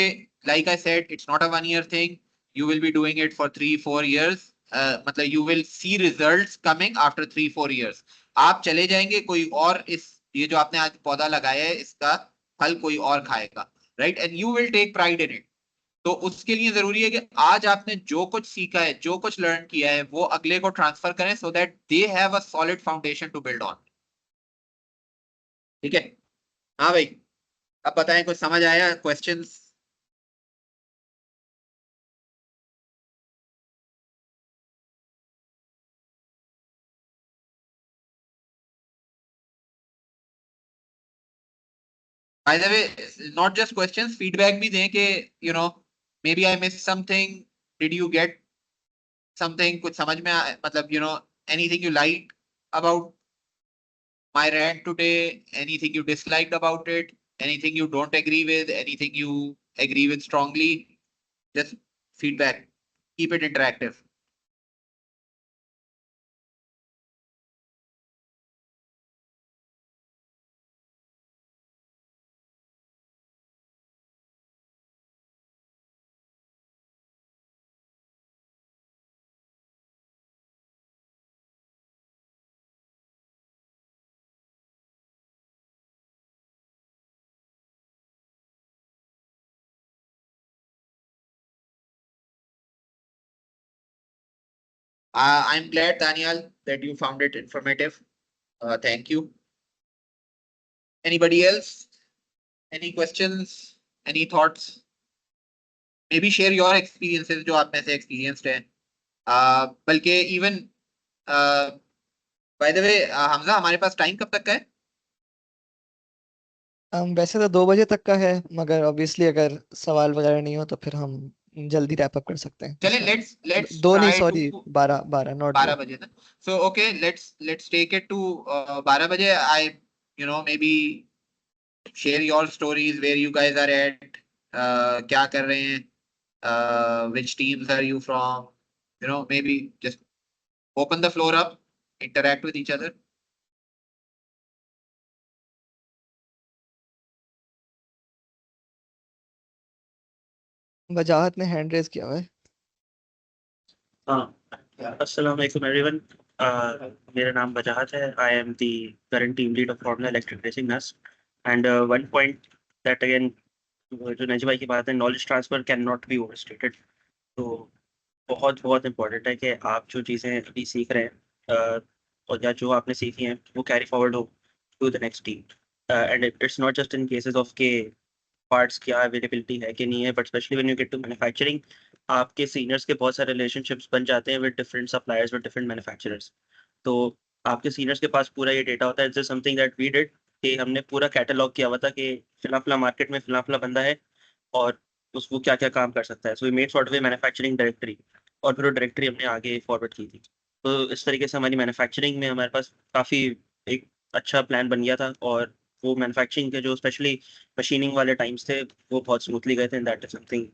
like I said it's not a 1 year thing, you will be doing it for 3-4 years, मतलब you will see results coming after 3-4 years। आप चले जाएंगे, कोई और इस ये जो आपने आज पौधा लगाया है इसका फल कोई और खाएगा, right, and you will take pride in it. तो उसके लिए जरूरी है कि आज आपने जो कुछ सीखा है, जो कुछ लर्न किया है, वो अगले को ट्रांसफर करें so that they have a solid foundation to build on. ठीक है, हाँ भाई, अब बताएं, कुछ समझ आया? Questions? By the way, not just questions, feedback भी दें कि maybe I miss something, did you get something, कुछ समझ में मतलब anything you like about my rant today, anything you disliked about it, anything you don't agree with, anything you agree with strongly, just feedback, keep it interactive. I'm glad, Daniel, that you found it informative. Thank you. Anybody else? Any questions? Any thoughts? Maybe share your experiences जो आप में से experienced हैं. बल्कि even by the way, Hamza, हमारे पास time कब तक का है? वैसे तो 2 बजे तक का है, मगर ऑब्वियसली अगर सवाल वगैरह नहीं हो तो फिर हम जल्दी रैप अप कर सकते हैं। चलें, let's दो नहीं, try सॉरी, to 12 नॉट 12 बजे तक। So okay, let's take it to 12 बजे। I maybe share your stories where you guys are at, क्या कर रहे हैं, which teams are you from, maybe just open the floor up, interact with each other. वजाहत ने hand raise किया हुआ है। अस्सलाम वालेकुम एवरीवन, मेरा नाम वजाहत है। I am the current team lead of Formula Electric Racing NUST, and one point that again जो नजी भाई की बात है, knowledge transfer can not be overstated. तो बहुत बहुत इंपॉर्टेंट है कि आप जो चीज़ें अभी सीख रहे हैं और या जो आपने सीखी हैं वो कैरी फॉरवर्ड हो to the next team, and it's not just in cases of के पार्ट्स की अवेलेबिलिटी है कि नहीं है, but specially when you get to manufacturing, आपके सीनियर्स के बहुत सारे रिलेशनशिप्स बन जाते हैं with different suppliers, with different manufacturers. तो आपके सीनियर्स के पास पूरा ये डेटा होता है। It's something that we did कि हमने पूरा कैटलॉग किया हुआ था कि फिला फिला मार्केट में फिला फिला बंदा है और वो क्या क्या काम कर सकता है। So we made sort of manufacturing directory, और फिर वो डायरेक्टरी हमने आगे फॉरवर्ड की थी। तो इस तरीके से हमारी मैन्युफैक्चरिंग में हमारे पास काफ़ी एक अच्छा प्लान बन गया था, और वो मैन्युफैक्चरिंग के जो स्पेशली मशीनिंग वाले टाइम्स थे वो बहुत स्मूथली गए थे। That is something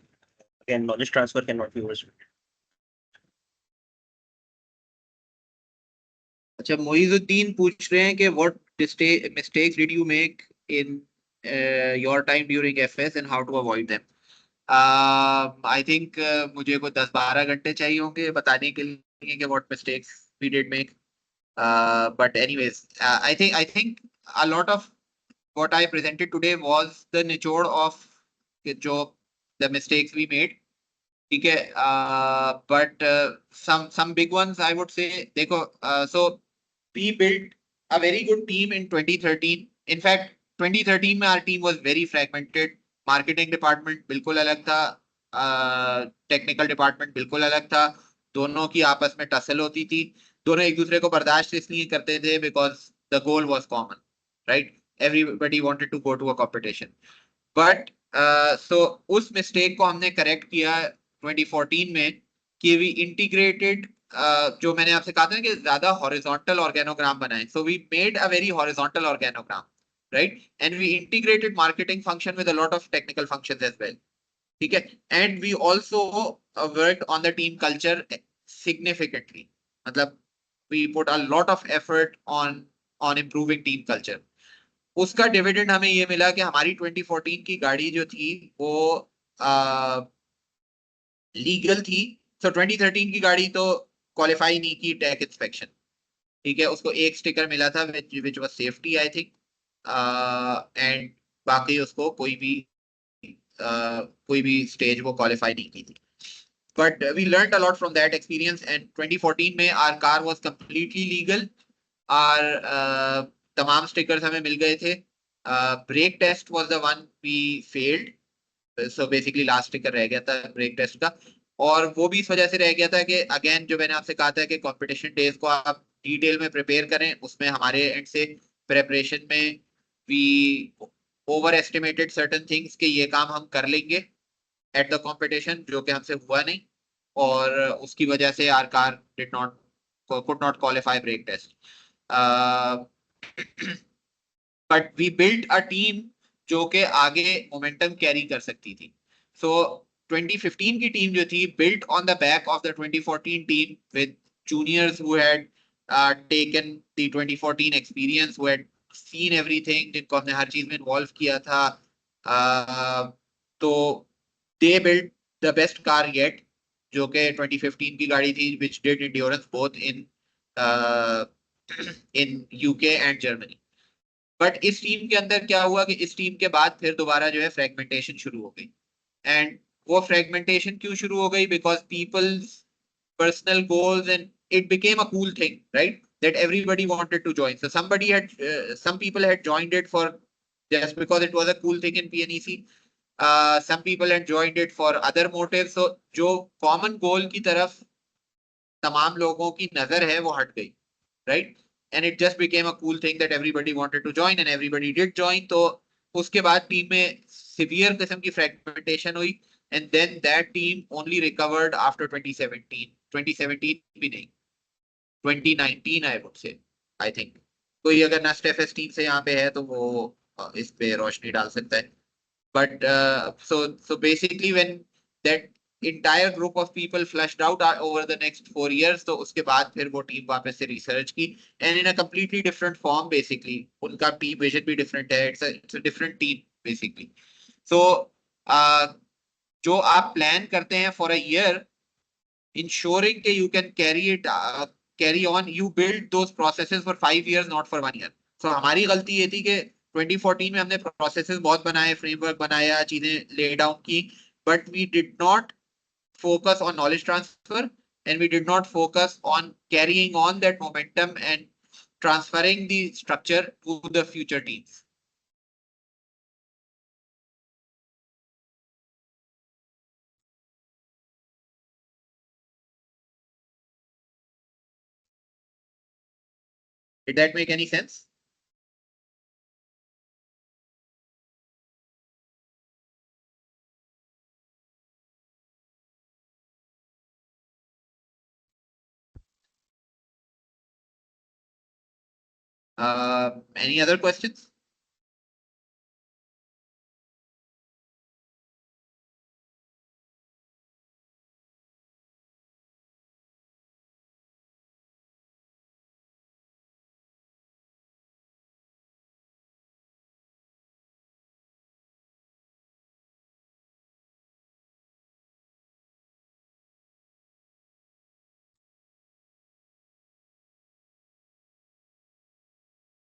again knowledge transfer can not be overstated. अच्छा, मोइजुद्दीन पूछ रहे हैं कि what mistakes did you make in your time during FS and how to avoid them. I think मुझे कोई 10-12 घंटे चाहिए होंगे बताने के लिए कि what mistakes we did make. But anyways, I think a lot of what I presented today was the nichod of जो the mistakes we made. ठीक है, but some big ones I would say. देखो, so we built a very good team in 2013. In fact, 2013 में our team was very fragmented. Marketing department बिल्कुल अलग था, technical department बिल्कुल अलग था. दोनों की आपस में टसल होती थी. दोनों एक दूसरे को बर्दाश्त इसलिए करते थे because the goal was common, right? Everybody wanted to go to a competition. But so उस mistake को हमने correct किया 2014 में कि we integrated, जो मैंने आपसे कहा था ना कि ज्यादा horizontal organogram बनाए. So we made a very horizontal organogram, right? And we integrated marketing function with a lot of technical functions as well. ठीक है, and we also worked on the team culture significantly. मतलब we put a lot of effort on improving team culture. उसका dividend हमें ये मिला कि हमारी 2014 की गाड़ी जो थी वो लीगल थी. सो 2013 की गाड़ी तो क्वालिफाई नहीं की टेक इंस्पेक्शन. ठीक है, उसको एक स्टिकर मिला था which was safety I think, and बाकी उसको कोई भी स्टेज वो क्वालिफाई नहीं की थी. But we learned a lot from that experience and 2014 में our car was completely legal. Our तमाम स्टिकर्स हमें मिल गए थे. Brake test was the one we failed. So basically last sticker रह गया था ब्रेक टेस्ट का, और वो भी इस वजह से रह गया था कि अगेन जो मैंने आपसे कहा था कि कंपटीशन डेज को आप डिटेल में प्रिपेयर करें. उसमें हमारे एंड से प्रेपरेशन में we overestimated certain things कि ये काम हम कर लेंगे एट द कंपटीशन, जो कि हमसे हुआ नहीं, और उसकी वजह से our car could not qualify brake test. But we built a team जो के आगे मोमेंटम कैरी कर सकती थी. So 2015 की टीम जो थी built on the back of the 2014 team with juniors who had taken the 2014 experience, who had seen everything, जिनको हमने हर चीज में इन्वॉल्व किया था. तो they built the best car yet, जो के 2015 की गाड़ी थी, which did endurance both in UK and Germany. But इस टीम के अंदर क्या हुआ कि इस टीम के बाद फिर दोबारा जो है फ्रेगमेंटेशन शुरू हो गई. एंड वो फ्रेगमेंटेशन क्यों शुरू हो गई? Because people's personal goals and it became a cool thing, right? That everybody wanted to join. So some people had joined it for just because it was a cool thing in PNEC. Some people had joined it for other motives. So जो common goal की तरफ तमाम लोगों की नजर है वो हट गई, right? And it just became a cool thing that everybody wanted to join and everybody did join. तो उसके बाद टीम में severe किस्म की fragmentation हुई, and then that team only recovered after 2017. 2017 भी नहीं, 2019 I would say, I think. कोई अगर नस्ट एफएस टीम से यहाँ पे है तो वो इस पे रोशनी डाल सकता है. But so basically when that entire group of people flushed out over the next 4 years, तो उसके बाद फिर वो टीम वापस से रिसर्च की, and in a completely different form basically. उनका टीम विजन भी different है. It's a different team basically. So जो आप प्लान करते हैं for a year, ensuring that you can carry on, you build those processes for 5 years, not for 1 year. So हमारी गलती ये थी कि 2014 में हमने प्रोसेसेस बहुत बनाए, फ्रेमवर्क बनाया, चीजें ले डाउन की, but we did not focus on knowledge transfer and we did not focus on carrying on that momentum and transferring the structure to the future teams. Did that make any sense? Any other questions?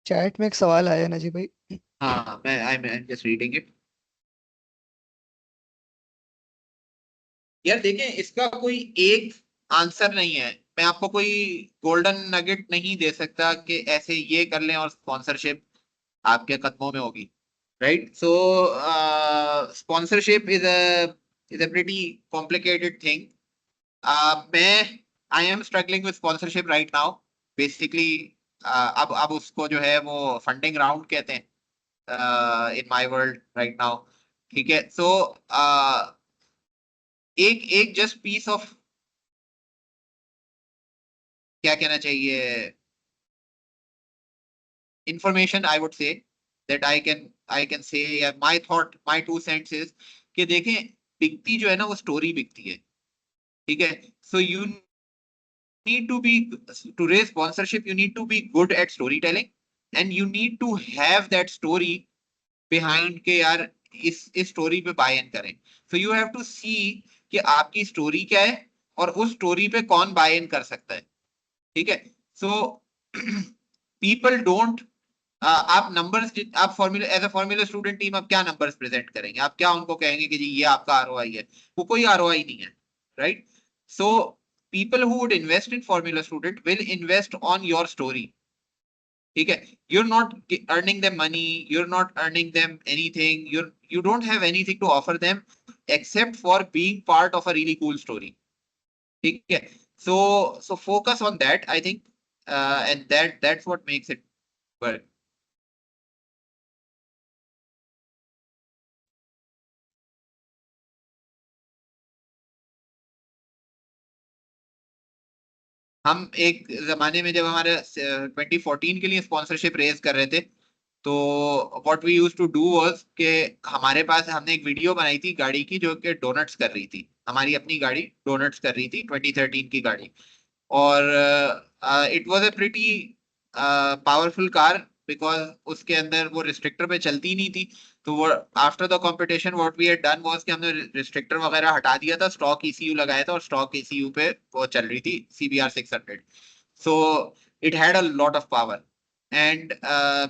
Chat में एक सवाल आया है नजीब भाई। हाँ, मैं I am just reading it. यार देखें, इसका कोई एक आंसर नहीं है। मैं आपको कोई गोल्डन नगेट नहीं दे सकता कि ऐसे ये कर लें और स्पॉन्सरशिप आपके कदमों में होगी। Right, so sponsorship is a pretty complicated thing. मैं I am struggling with sponsorship right now basically. अब उसको जो है वो फंडिंग राउंड कहते हैं in my world right now. ठीक है, सो एक एक जस्ट पीस ऑफ, क्या कहना चाहिए, information I would say that I can say, या my thought, my two cents is कि देखें, बिकती जो है ना वो स्टोरी बिकती है। ठीक है, so you need to be, to raise sponsorship you need to be good at storytelling, and you need to have that story behind के यार इस स्टोरी पे बाय इन करें। so you have to see कि आपकी स्टोरी क्या है और उस स्टोरी पे कौन बाय इन कर सकता है। ठीक है, सो पीपल डोंट, आप नंबर्स, आप formula as a formula student team आप क्या नंबर्स प्रेजेंट करेंगे, आप क्या उनको कहेंगे कि जी ये आपका आरओआई है, वो कोई आरओआई नहीं है। Right, so people who would invest in formula student will invest on your story। ठीक है, you're not earning them money, you're not earning them anything, you don't have anything to offer them except for being part of a really cool story। ठीक है, so focus on that I think, and that's what makes it work। हम एक जमाने में जब हमारे 2014 के लिए स्पॉन्सरशिप रेज कर रहे थे, तो what we used to do was कि हमारे पास, हमने एक वीडियो बनाई थी गाड़ी की जो कि डोनट्स कर रही थी, हमारी अपनी गाड़ी डोनट्स कर रही थी 2013 की गाड़ी। और it was a pretty powerful car because उसके अंदर वो रिस्ट्रिक्टर पे चलती नहीं थी। तो वो after the competition what we had done was कि हमने रिस्ट्रिक्टर वगैरह हटा दिया था, स्टॉक ईसीयू लगाया था और स्टॉक ईसीयू पे वो चल रही थी CBR 600। So it had a lot of power, and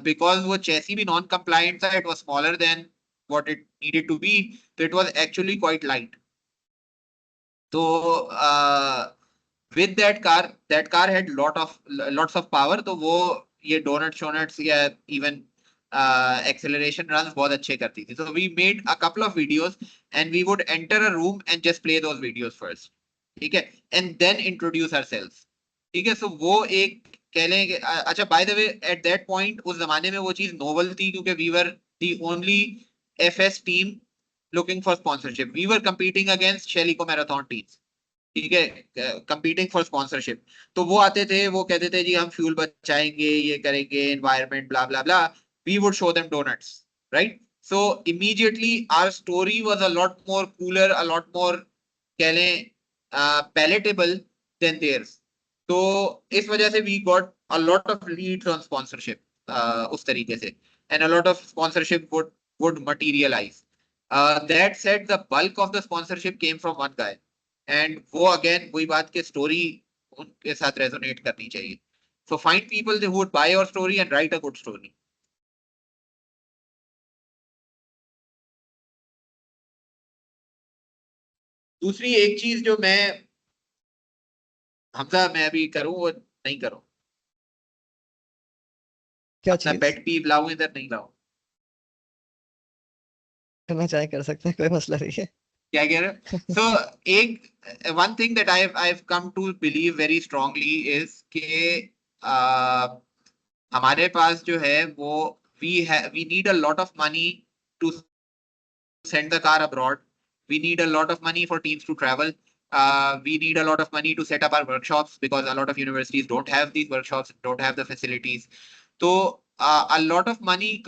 because वो चेसी भी नॉन कंप्लायंट था, it was smaller than what it needed to be, तो it was actually quite light. तो with that car had lots of power, तो वो ये donut शोनट्स या even acceleration runs बहुत अच्छे करती थी। so we made a couple of videos and we would enter a room and just play those videos first। ठीक है, and then introduce ourselves। ठीक है, so वो एक कह लें कि अच्छा, by the way at that point उस जमाने में वो चीज नोवल थी क्योंकि we were the only FS team looking for sponsorship। we were competing against Shelico marathon teams। ठीक है, कंपीटिंग फॉर स्पॉन्सरशिप। तो वो आते थे, वो कहते थे जी हम फ्यूल बचाएंगे, ये करेंगे, environment blah blah blah, we would show them donuts. Right, so immediately our story was a lot more cooler, a lot more, कह लें, पैलेटेबल देन देयर्स। तो इस वजह से we got a lot of leads on sponsorship उस तरीके से, and a lot of sponsorship would materialize। That said, the bulk of the sponsorship came from one guy, and वो अगेन वही बात की स्टोरी उनके साथ रेजोनेट करनी चाहिए। So find people who would by your story and right a good story. दूसरी एक चीज जो मैं, हमजा, मैं अभी करूं वो नहीं करूं, क्या अपना चीज पेट पीव लाऊं इधर नहीं लाऊं। करना चाहे कर सकते हैं, कोई मसला नहीं है। क्या कह रहे हो? सो एक one thing that I come to believe very strongly is कि हमारे पास जो है वो we need a lot of money to send the car abroad. We need a lot of money for teams to travel. We need a lot of money to set up our workshops because a lot of universities don't have these workshops, don't have the facilities. So a lot of money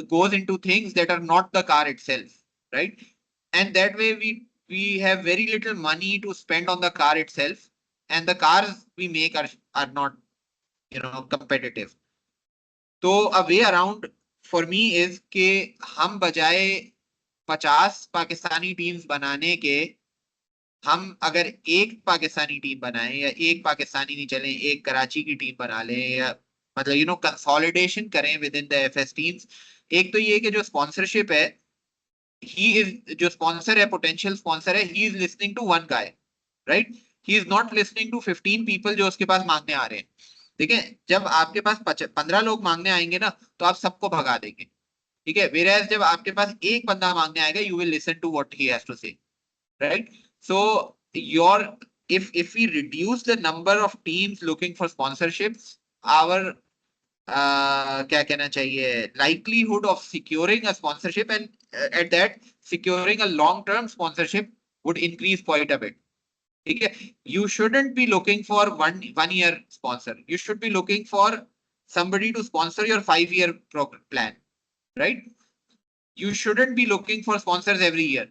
goes into things that are not the car itself, right? And that way we have very little money to spend on the car itself, and the cars we make are not, competitive. तो a way around for me is कि हम बजाय 50 Pakistani teams बनाने के, हम अगर एक Pakistani team बनाएं, या एक पाकिस्तानी नहीं चले, एक कराची की टीम बना लें, या मतलब कंसोलिडेशन करें with in the FS teams. एक तो ये कि जो स्पॉन्सरशिप है, जो स्पॉन्सर है, पोटेंशियल स्पॉन्सर है, he is listening to one guy, right? He is not listening to 15 people जो उसके पास मांगने आ रहे हैं। ठीक है, जब आपके पास 15 लोग मांगने आएंगे ना, तो आप सबको भगा देंगे। ठीक है, whereas जब आपके पास एक बंदा मांगने आएगा, you will listen to what he has to say, right? So your if we reduce the number of teams looking for sponsorships, our क्या कहना चाहिए, likelihood of securing a sponsorship and at that securing a long term sponsorship would increase quite a bit. ठीक है, you shouldn't be looking for one year sponsor. You should be looking for somebody to sponsor your 5-year plan, right? You shouldn't be looking for sponsors every year.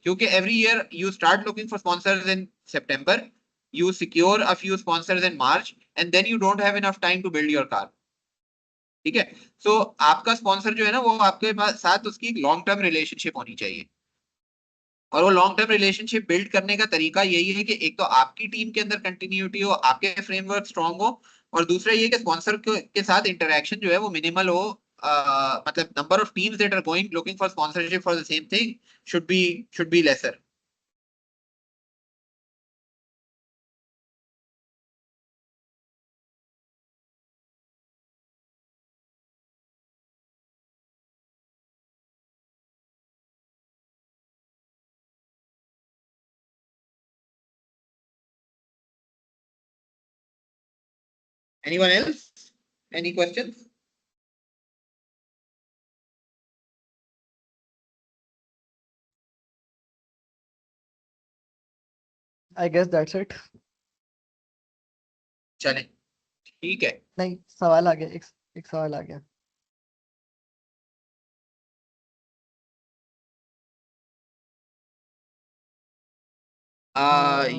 Because every year you start looking for sponsors in September, you secure a few sponsors in March, and then you don't have enough time to build your car. ठीक है, सो आपका sponsor जो है ना, वो आपके पास साथ उसकी लॉन्ग टर्म रिलेशनशिप होनी चाहिए। और वो लॉन्ग टर्म रिलेशनशिप बिल्ड करने का तरीका यही है कि एक तो आपकी टीम के अंदर कंटिन्यूटी हो, आपके फ्रेमवर्क स्ट्रांग हो, और दूसरा ये कि स्पॉन्सर के साथ इंटरेक्शन जो है वो मिनिमल हो। मतलब number of teams that are going looking for sponsorship for the same thing should be lesser. Anyone else? Any questions? I guess that's it. चलें, ठीक है। नहीं, सवाल आ गया, एक सवाल आ गया।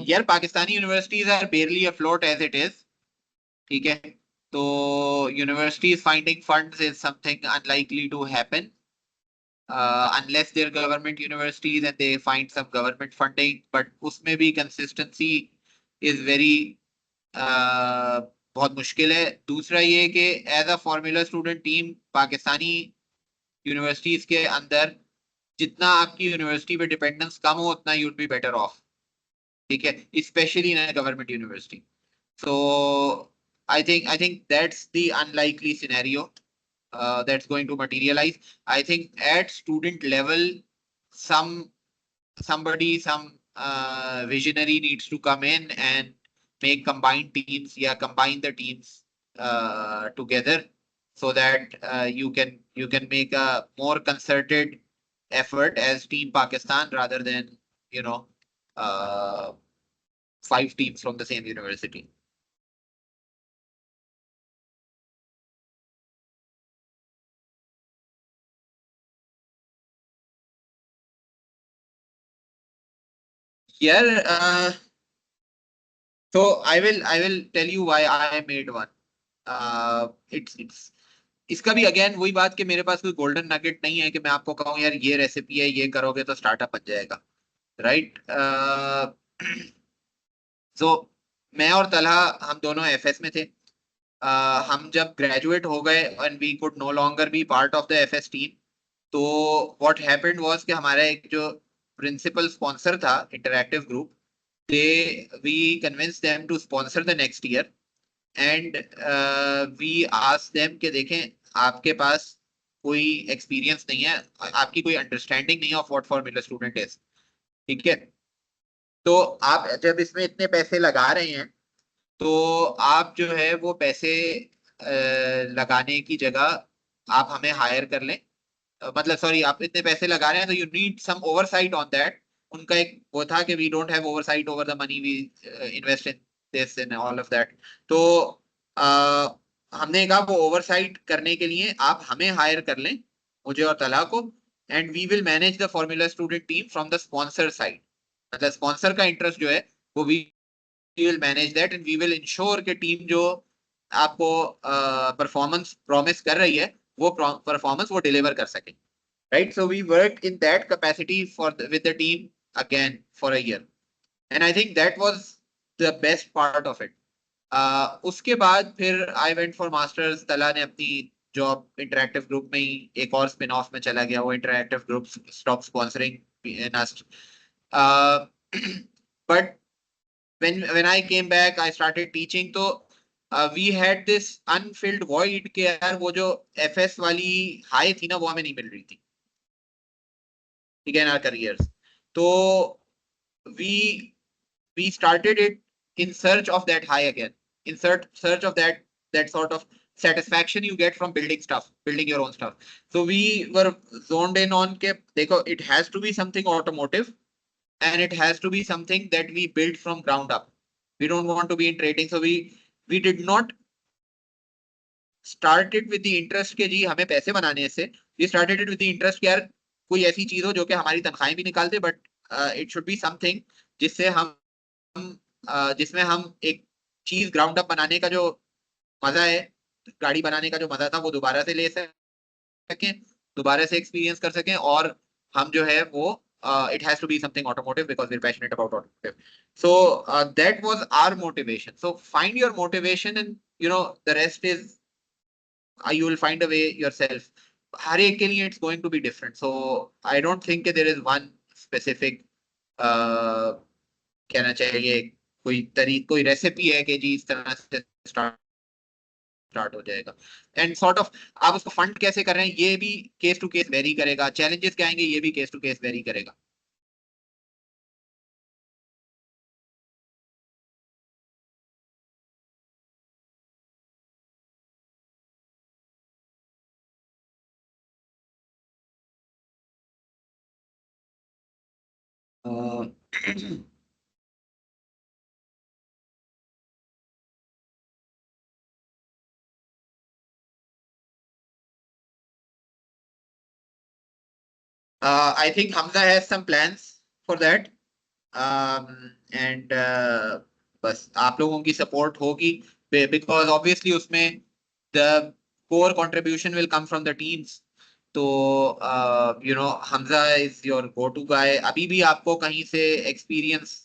यार Pakistani universities are barely afloat as it is. ठीक है, तो universities finding funds is something unlikely to happen unless they're government universities and they find some government funding, but उसमें भी consistency is very बहुत मुश्किल है। दूसरा ये कि as a formula student team Pakistani universities के अंदर जितना आपकी यूनिवर्सिटी पे डिपेंडेंस कम हो, उतना यूड बी बेटर ऑफ। ठीक है, specially in government university. So I think that's the unlikely scenario that's going to materialize. I think at student level, somebody, some visionary needs to come in and make combined teams, combine the teams together, so that you can make a more concerted effort as Team Pakistan rather than uh, 5 teams from the same university. Yeah, so I will tell you why I made one. It's इसका भी again वही बात कि मेरे पास कोई golden nugget नहीं है कि मैं आपको कहूँ यार ये रेसिपी है, ये करोगे तो स्टार्टअप बन जाएगा, राइट? सो मैं और तलहा हम दोनों एफएस में थे। हम जब ग्रेजुएट हो गए and we could no longer be part of the FS team, तो व्हाट हैपेंड वाज कि हमारा एक जो प्रिंसिपल स्पॉन्सर था, interactive group, we convinced them to sponsor the next year and we asked them कि देखें आपके पास कोई एक्सपीरियंस नहीं है, आपकी कोई अंडरस्टैंडिंग नहीं है of what formula student is. ठीक है, तो आप जब इसमें इतने पैसे लगा रहे हैं, तो आप जो है वो पैसे लगाने की जगह आप हमें हायर कर लें। मतलब सॉरी, आप इतने पैसे लगा रहे हैं तो you need some oversight on that. उनका एक वो था कि we don't have oversight over the money we invest in this and all of that. तो हमने कहा वो ओवरसाइट करने के लिए आप हमें हायर कर लें, मुझे और तला को, and we will manage the formula student team from the sponsor side. मतलब स्पॉन्सर का इंटरेस्ट जो है वो we will manage that and we will ensure कि टीम जो आपको परफॉर्मेंस प्रॉमिस कर रही है वो परफॉर्मेंस वो डिलीवर कर सके, right? So we worked in that capacity with the team again for a year, and I think that was the best part of it. उसके बाद फिर आई वेंट फॉर मास्टर्स। तला ने अपनी जॉब इंटरैक्टिव ग्रुप में ही एक और spin off में चला गया, वो इंटरैक्टिव ग्रुप स्टॉप स्पॉन्सरिंग नस्ट। But when I came back, I started teaching. तो we had this unfilled void कि यार वो जो FS वाली हाई थी ना वो हमें नहीं मिल रही थी, ठीक है, in our careers. तो we started it in search of that high again, in search of that sort of satisfaction you get from building stuff, building your own stuff. So we were zoned in on के देखो, it has to be something automotive and it has to be something that we build from ground up. We don't want to be in trading, so we did not start it with the interest के जी हमें पैसे बनाने हैं इससे. We started it with the interest कि यार कोई ऐसी चीज हो जो कि हमारी तनख्वाहें भी निकाल दे, but it should be something जिससे हम जिसमें हम एक चीज ग्राउंड अप बनाने का जो मजा है, गाड़ी बनाने का जो मजा था, वो दोबारा से ले सकें, दोबारा से एक्सपीरियंस कर सकें, और हम जो है वो it has to be something automotive because we're passionate about automotive. So that was our motivation. So find your motivation and the rest is you will find a way yourself. हर एक के लिए it's going to be different. So I don't think that there is one specific कहना चाहिए कोई recipe है कि जी इस तरह से स्टार्ट हो जाएगा. एंड सॉर्ट ऑफ आप उसको फंड कैसे कर रहे हैं ये भी केस टू केस वेरी करेगा, चैलेंजेस क्या आएंगे ये भी केस टू केस वेरी करेगा. I think Hamza has some plans for that. And बस आप लोगों की सपोर्ट होगी because obviously उसमें the core contribution will come from the teams. तो Hamza is your go to guy. अभी भी आपको कहीं से एक्सपीरियंस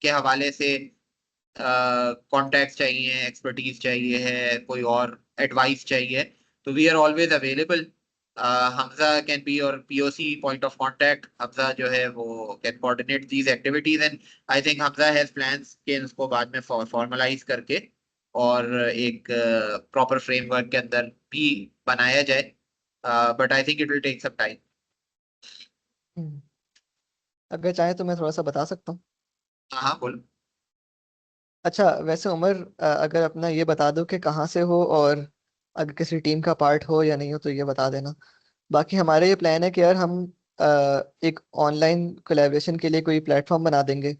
के हवाले से कॉन्टैक्ट चाहिए, एक्सपर्टीज चाहिए है, कोई और एडवाइस चाहिए, तो we are always available. Hamza can be your POC point of contact. Hamza जो है वो can coordinate these activities and I think Hamza has plans कि इसको बाद में formalize करके और एक proper framework के अंदर भी बनाया जाए. But I think it will take some time. अगर चाहे तो मैं थोड़ा सा बता सकता हूँ. हाँ बोलो. अच्छा, वैसे उमर, अगर अपना ये बता दो कि कहाँ से हो और अगर किसी टीम का पार्ट हो या नहीं हो तो ये बता देना. बाकी हमारे ये प्लान है कि यार हम एक ऑनलाइन कोलैबोरेशन के लिए कोई प्लेटफॉर्म बना देंगे.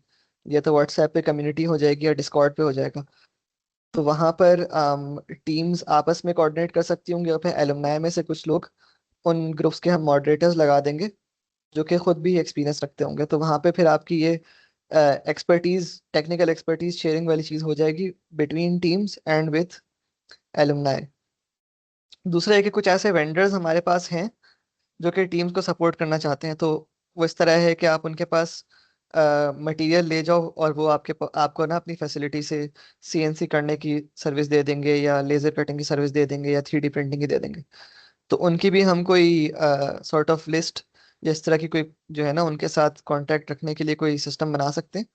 या तो व्हाट्सएप पे कम्युनिटी हो जाएगी या डिस्कॉर्ड पे हो जाएगा. तो वहाँ पर टीम्स आपस में कोऑर्डिनेट कर सकती होंगी और फिर एलुमनाई में से कुछ लोग उन ग्रुप्स के हम मॉडरेटर्स लगा देंगे जो कि खुद भी एक्सपीरियंस रखते होंगे. तो वहाँ पे फिर आपकी ये एक्सपर्टीज, टेक्निकल एक्सपर्टीज शेयरिंग वाली चीज़ हो जाएगी between teams and with alumni. दूसरा है कि कुछ ऐसे वेंडर्स हमारे पास हैं जो कि टीम्स को सपोर्ट करना चाहते हैं. तो वो इस तरह है कि आप उनके पास मटेरियल ले जाओ और वो आपको ना अपनी फैसिलिटी से CNC करने की सर्विस दे देंगे या लेजर कटिंग की सर्विस दे देंगे या 3D प्रिंटिंग की दे देंगे. तो उनकी भी हम कोई सॉर्ट ऑफ लिस्ट या इस तरह की कोई जो है ना उनके साथ कांटेक्ट रखने के लिए कोई सिस्टम बना सकते हैं.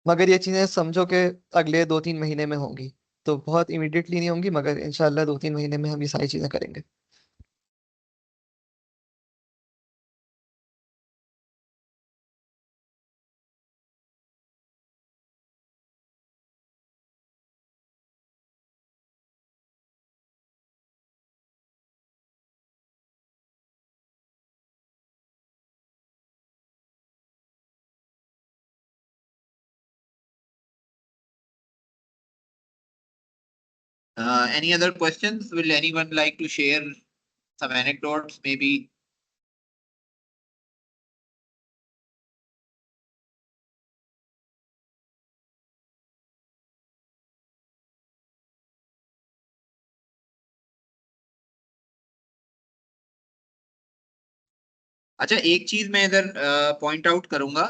मगर ये चीज़ें समझो कि अगले 2-3 महीने में होंगी. तो बहुत इमीडिएटली नहीं होंगी मगर इंशाल्लाह 2-3 महीने में हम ये सारी चीज़ें करेंगे. Any other questions? Will anyone like to share some anecdotes maybe? अच्छा, एक चीज मैं इधर पॉइंट आउट करूंगा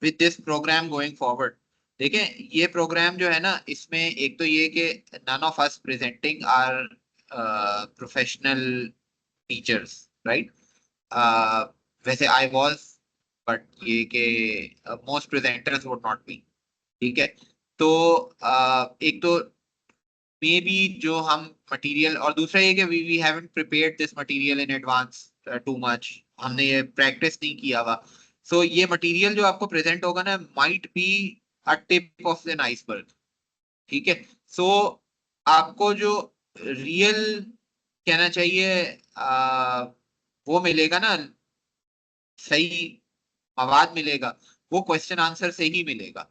with this program going forward. देखें ये प्रोग्राम जो है ना, इसमें एक तो ये कि none of us presenting are professional teachers, right? वैसे आई वाज, बट ये कि most presenters would not be, ठीक है? तो एक तो मे बी जो हम मटेरियल, और दूसरा ये कि we haven't prepared this material in advance too much, हमने ये प्रैक्टिस नहीं किया हुआ। सो ये मटेरियल जो आपको प्रेजेंट होगा ना, might be a tip of an iceberg, ठीक है? सो आपको जो रियल कहना चाहिए वो मिलेगा ना, सही मवाद मिलेगा, वो क्वेश्चन आंसर से ही मिलेगा,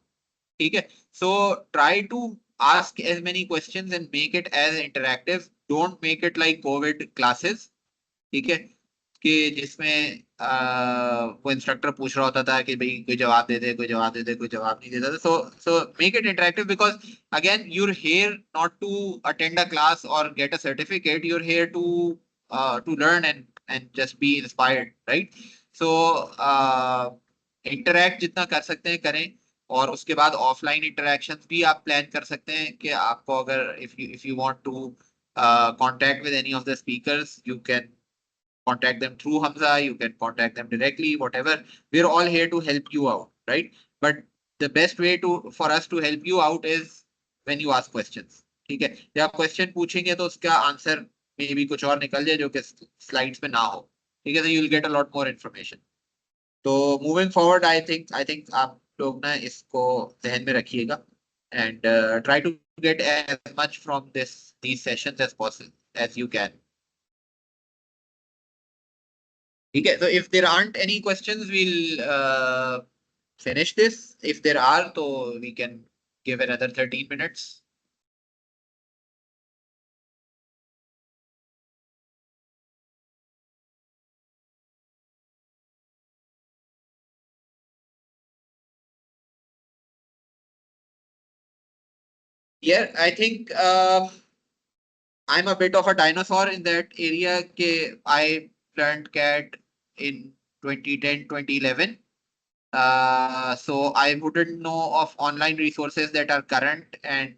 ठीक है? So try to ask as many questions and make it as interactive. Don't make it like COVID classes, ठीक है? कि जिसमें वो इंस्ट्रक्टर पूछ रहा होता था कि भाई कोई जवाब दे दे, कोई जवाब दे दे, कोई जवाब नहीं देता था। So make it interactive, because again you're here not to attend a class or get a certificate, you're here to learn and just be inspired, right? So interact जितना कर सकते हैं करें, और उसके बाद ऑफलाइन इंटरेक्शंस भी आप प्लान कर सकते हैं कि आपको अगर if you want to contact with any of the speakers, you can contact them through Hamza, you can contact them directly, whatever. We're all here to help you out, right? But the best way for us to help you out is when you ask questions, ठीक है? जब आप question पूछेंगे तो उसका answer may be कुछ और निकल जाए जो कि स्लाइड्स में ना हो, ठीक है? तो you will get a lot more information. तो मूविंग फॉरवर्ड आई थिंक आप लोग ना इसको ध्यान में रखिएगा, and try to get as much from these sessions as possible as you can. ठीक है? So if there aren't any questions, we'll finish this. If there are, तो we can give another 13 minutes. Yeah, I think I'm a bit of a dinosaur in that area. I learned CAD in 2010, 2011. So I wouldn't know of online resources that are current and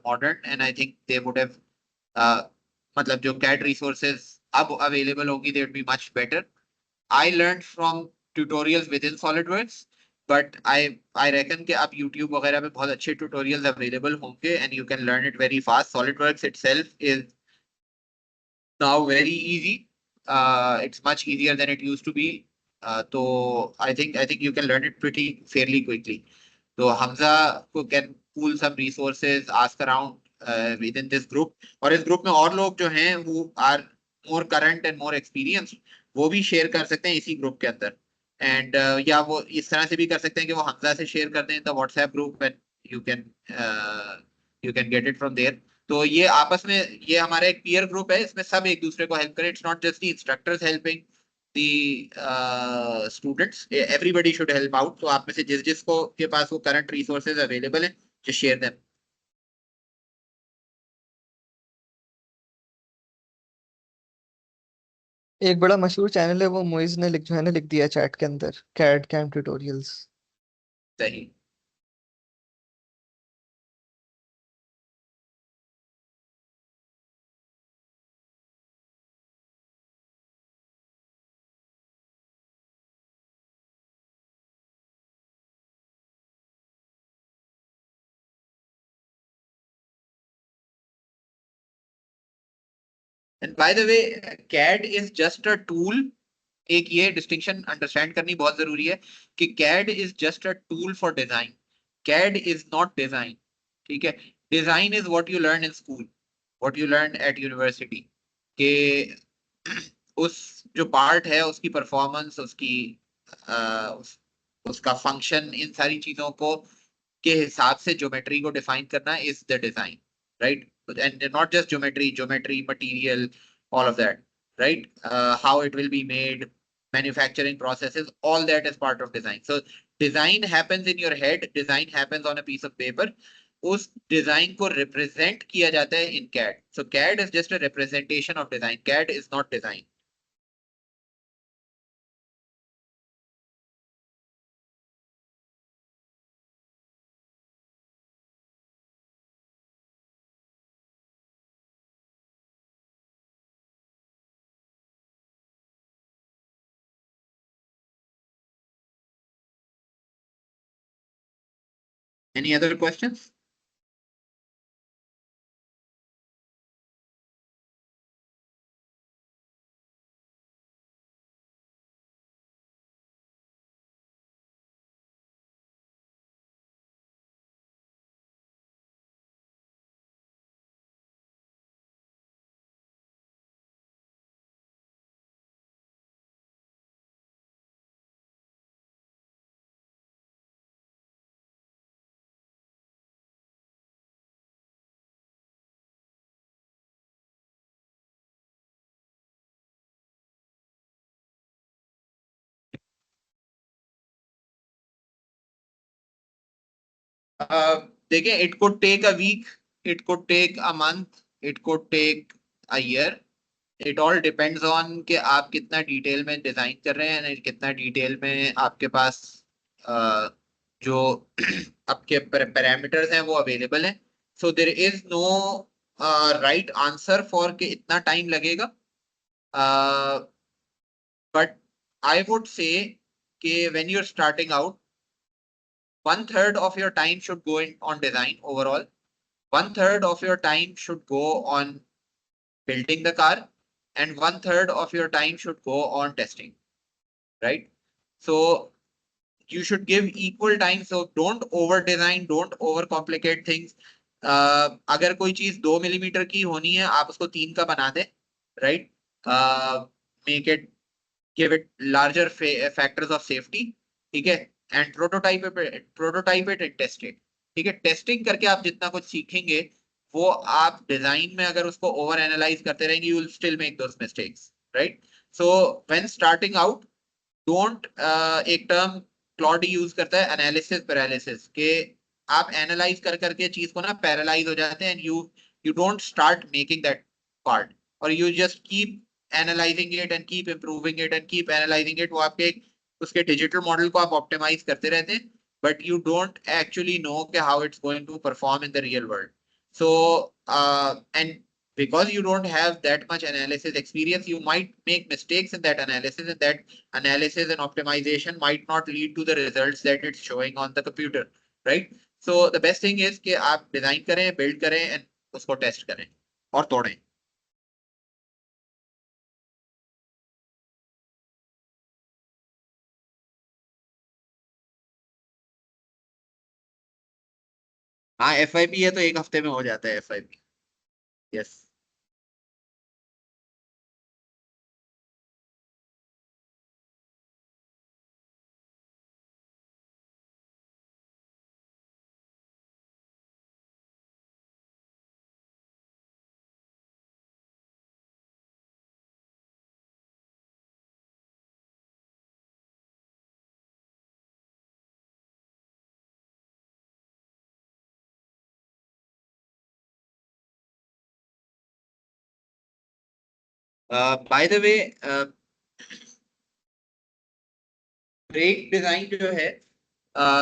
modern, and I think they would have मतलब जो CAD resources अब available होगी, they would be much better. I learned from tutorials within SolidWorks, but I reckon कि अब YouTube वगैरह पे बहुत अच्छे tutorials available होंगे and you can learn it very fast. SolidWorks itself is now very easy. It's much easier than it used to be. So I think you can learn it pretty fairly quickly. So Hamza can pull some resources, ask around within this group, और इस group में और लोग जो हैं who are more current and more experienced, वो भी share कर सकते हैं इसी ग्रुप के अंदर। एंड या वो इस तरह से भी कर सकते हैं कि वो हमजा से शेयर कर दें the WhatsApp group, and you can get it from there. तो ये आपस में, ये हमारा एक पीयर ग्रुप है, इसमें सब एक दूसरे को हेल्प करें। It's not just the instructors helping the students, everybody should help out. तो आप में से जिस जिसको के पास वो करंट रिसोर्सेज अवेलेबल है, जस्ट शेयर देम। एक बड़ा मशहूर चैनल है, वो मोइज ने जो है ना लिख दिया चैट के अंदर, कैड कैम ट्यूटोरियल्स। सही। And by the way, CAD is just a tool. एक ये डिस्टिंक्शन अंडरस्टैंड करनी बहुत जरूरी है कि CAD is just a tool for design, CAD is not design, ठीक है? Design is what you learn in school, what you learn eight university, के उस जो पार्ट है उसकी परफॉर्मेंस, उसका फंक्शन, इन सारी चीजों को के हिसाब से ज्योमेट्री को डिफाइन करना is the design, right? And not just geometry material, all of that, right? How it will be made, manufacturing processes, all that is part of design. So design happens in your head, design happens on a piece of paper. उस design को represent किया जाता है इन CAD. So CAD is just a representation of design. CAD is not design. Any other questions? देखिए, it could take a week, it could take a month, it could take a year. It all depends on कि आप कितना detail में design कर रहे हैं, कितना detail में आपके पास जो आपके पैरामीटर्स हैं वो अवेलेबल हैं. So there is no right answer for कि इतना टाइम लगेगा. बट आई वुड से कि when you are starting out, 1/3 of your time should go in on design overall. 1/3 of your time should go on building the car, and 1/3 of your time should go on testing, right? So you should give equal time. So don't over design, don't over complicate things. अगर कोई चीज 2 millimetre की होनी है, आप उसको 3 का बना दें, right? Make it, give it larger factors of safety, ठीक है? And prototype it and test it, ठीक है? टेस्टिंग करके आप जितना कुछ सीखेंगे, वो आप डिजाइन में अगर उसको ओवर एनालाइज करते रहेंगे, you will still make those mistakes, right? So when starting out, don't एक टर्म क्लॉड यूज करता है, एनालिसिस पैरालिसिस, के आप एनालाइज कर करके चीज को ना पैरालाइज हो जाते हैं, and you don't start making that part, और you just keep analysing it and keep improving it and keep analysing it. वो आपके उसके डिजिटल मॉडल को आप ऑप्टिमाइज करते रहते हैं, but you don't actually know कि how it's going to perform in the real world. So and because you don't have that much analysis experience, you might make mistakes in that analysis, and that analysis and optimization might not lead to the results that it's showing on the computer, right? So the best thing is कि आप design करें, build करें and उसको test करें और तोड़ें. हाँ, FIP है तो एक हफ्ते में हो जाता है FIP. Yes. By the way, brake design जो है,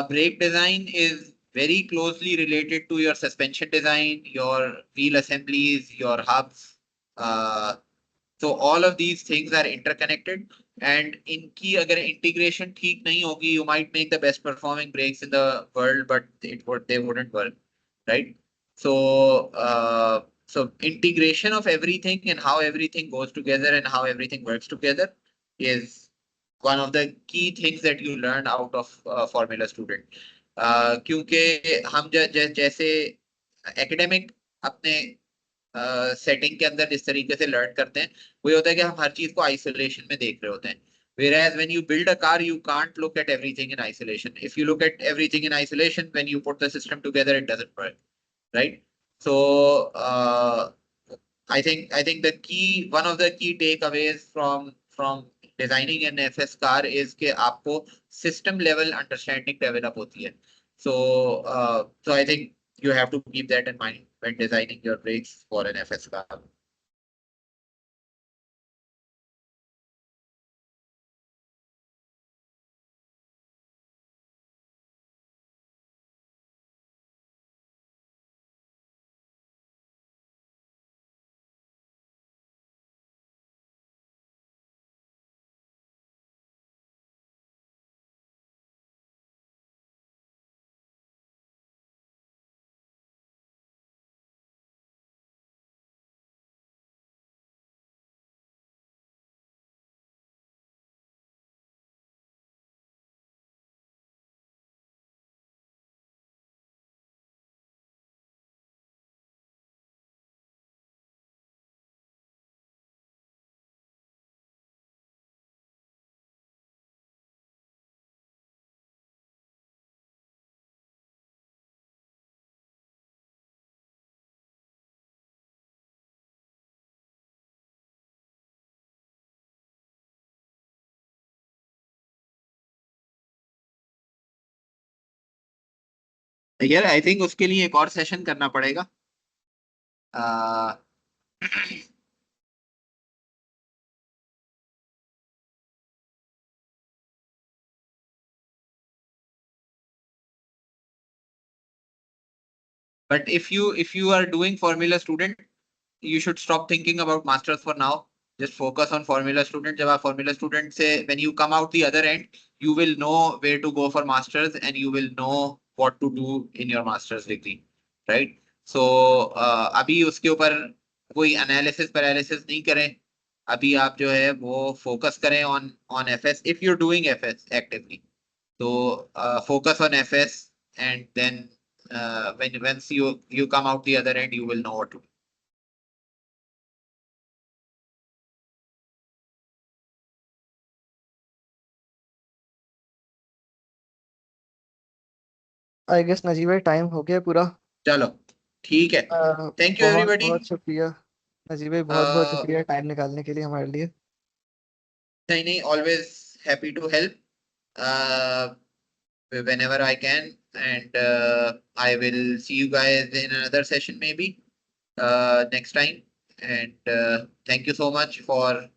brake design is very closely related to your suspension design, your wheel assemblies, your hubs. So all of these things are interconnected, and इनकी अगर integration ठीक नहीं होगी, you might make the best performing brakes in the world, but they wouldn't work, right? So integration of everything and how everything goes together and how everything works together is one of the key things that you learn out of formula student. क्योंकि हम जैसे academic अपने setting के अंदर जिस तरीके से learn करते हैं, वो ये होता है कि हम हर चीज को आइसोलेशन में देख रहे होते हैं. Whereas when you build a car, you can't look at everything in isolation. If you look at everything in isolation, when you put the system together, it doesn't work, right? So I think one of the key takeaways from designing an FS car is कि आपको system level understanding develop होती है. So I think you have to keep that in mind when designing your brakes for an FS car. यार I think उसके लिए एक और session करना पड़ेगा. uh, but if you are doing formula student, you should stop thinking about masters for now. Just focus on formula student. जब आप formula student से when you come out the other end, you will know where to go for masters and you will know what to do in your master's degree, right? So अभी उसके ऊपर कोई analysis paralysis नहीं करें. अभी आप जो है वो focus करें on FS if you're doing FS actively. So focus on FS and then once you come out the other end, you will know what to do. I guess Najeeb भाई time हो गया पूरा. चलो ठीक है. Thank you बहुत everybody. बहुत शुक्रिया नजीब भाई, बहुत बहुत शुक्रिया टाइम निकालने के लिए हमारे लिए. नहीं, always happy to help whenever I can, and I will see you guys in another session maybe next time. And thank you so much for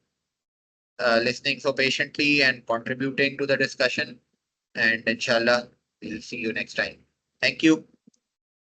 listening so patiently and contributing to the discussion. And inshallah, we'll see you next time. Thank you.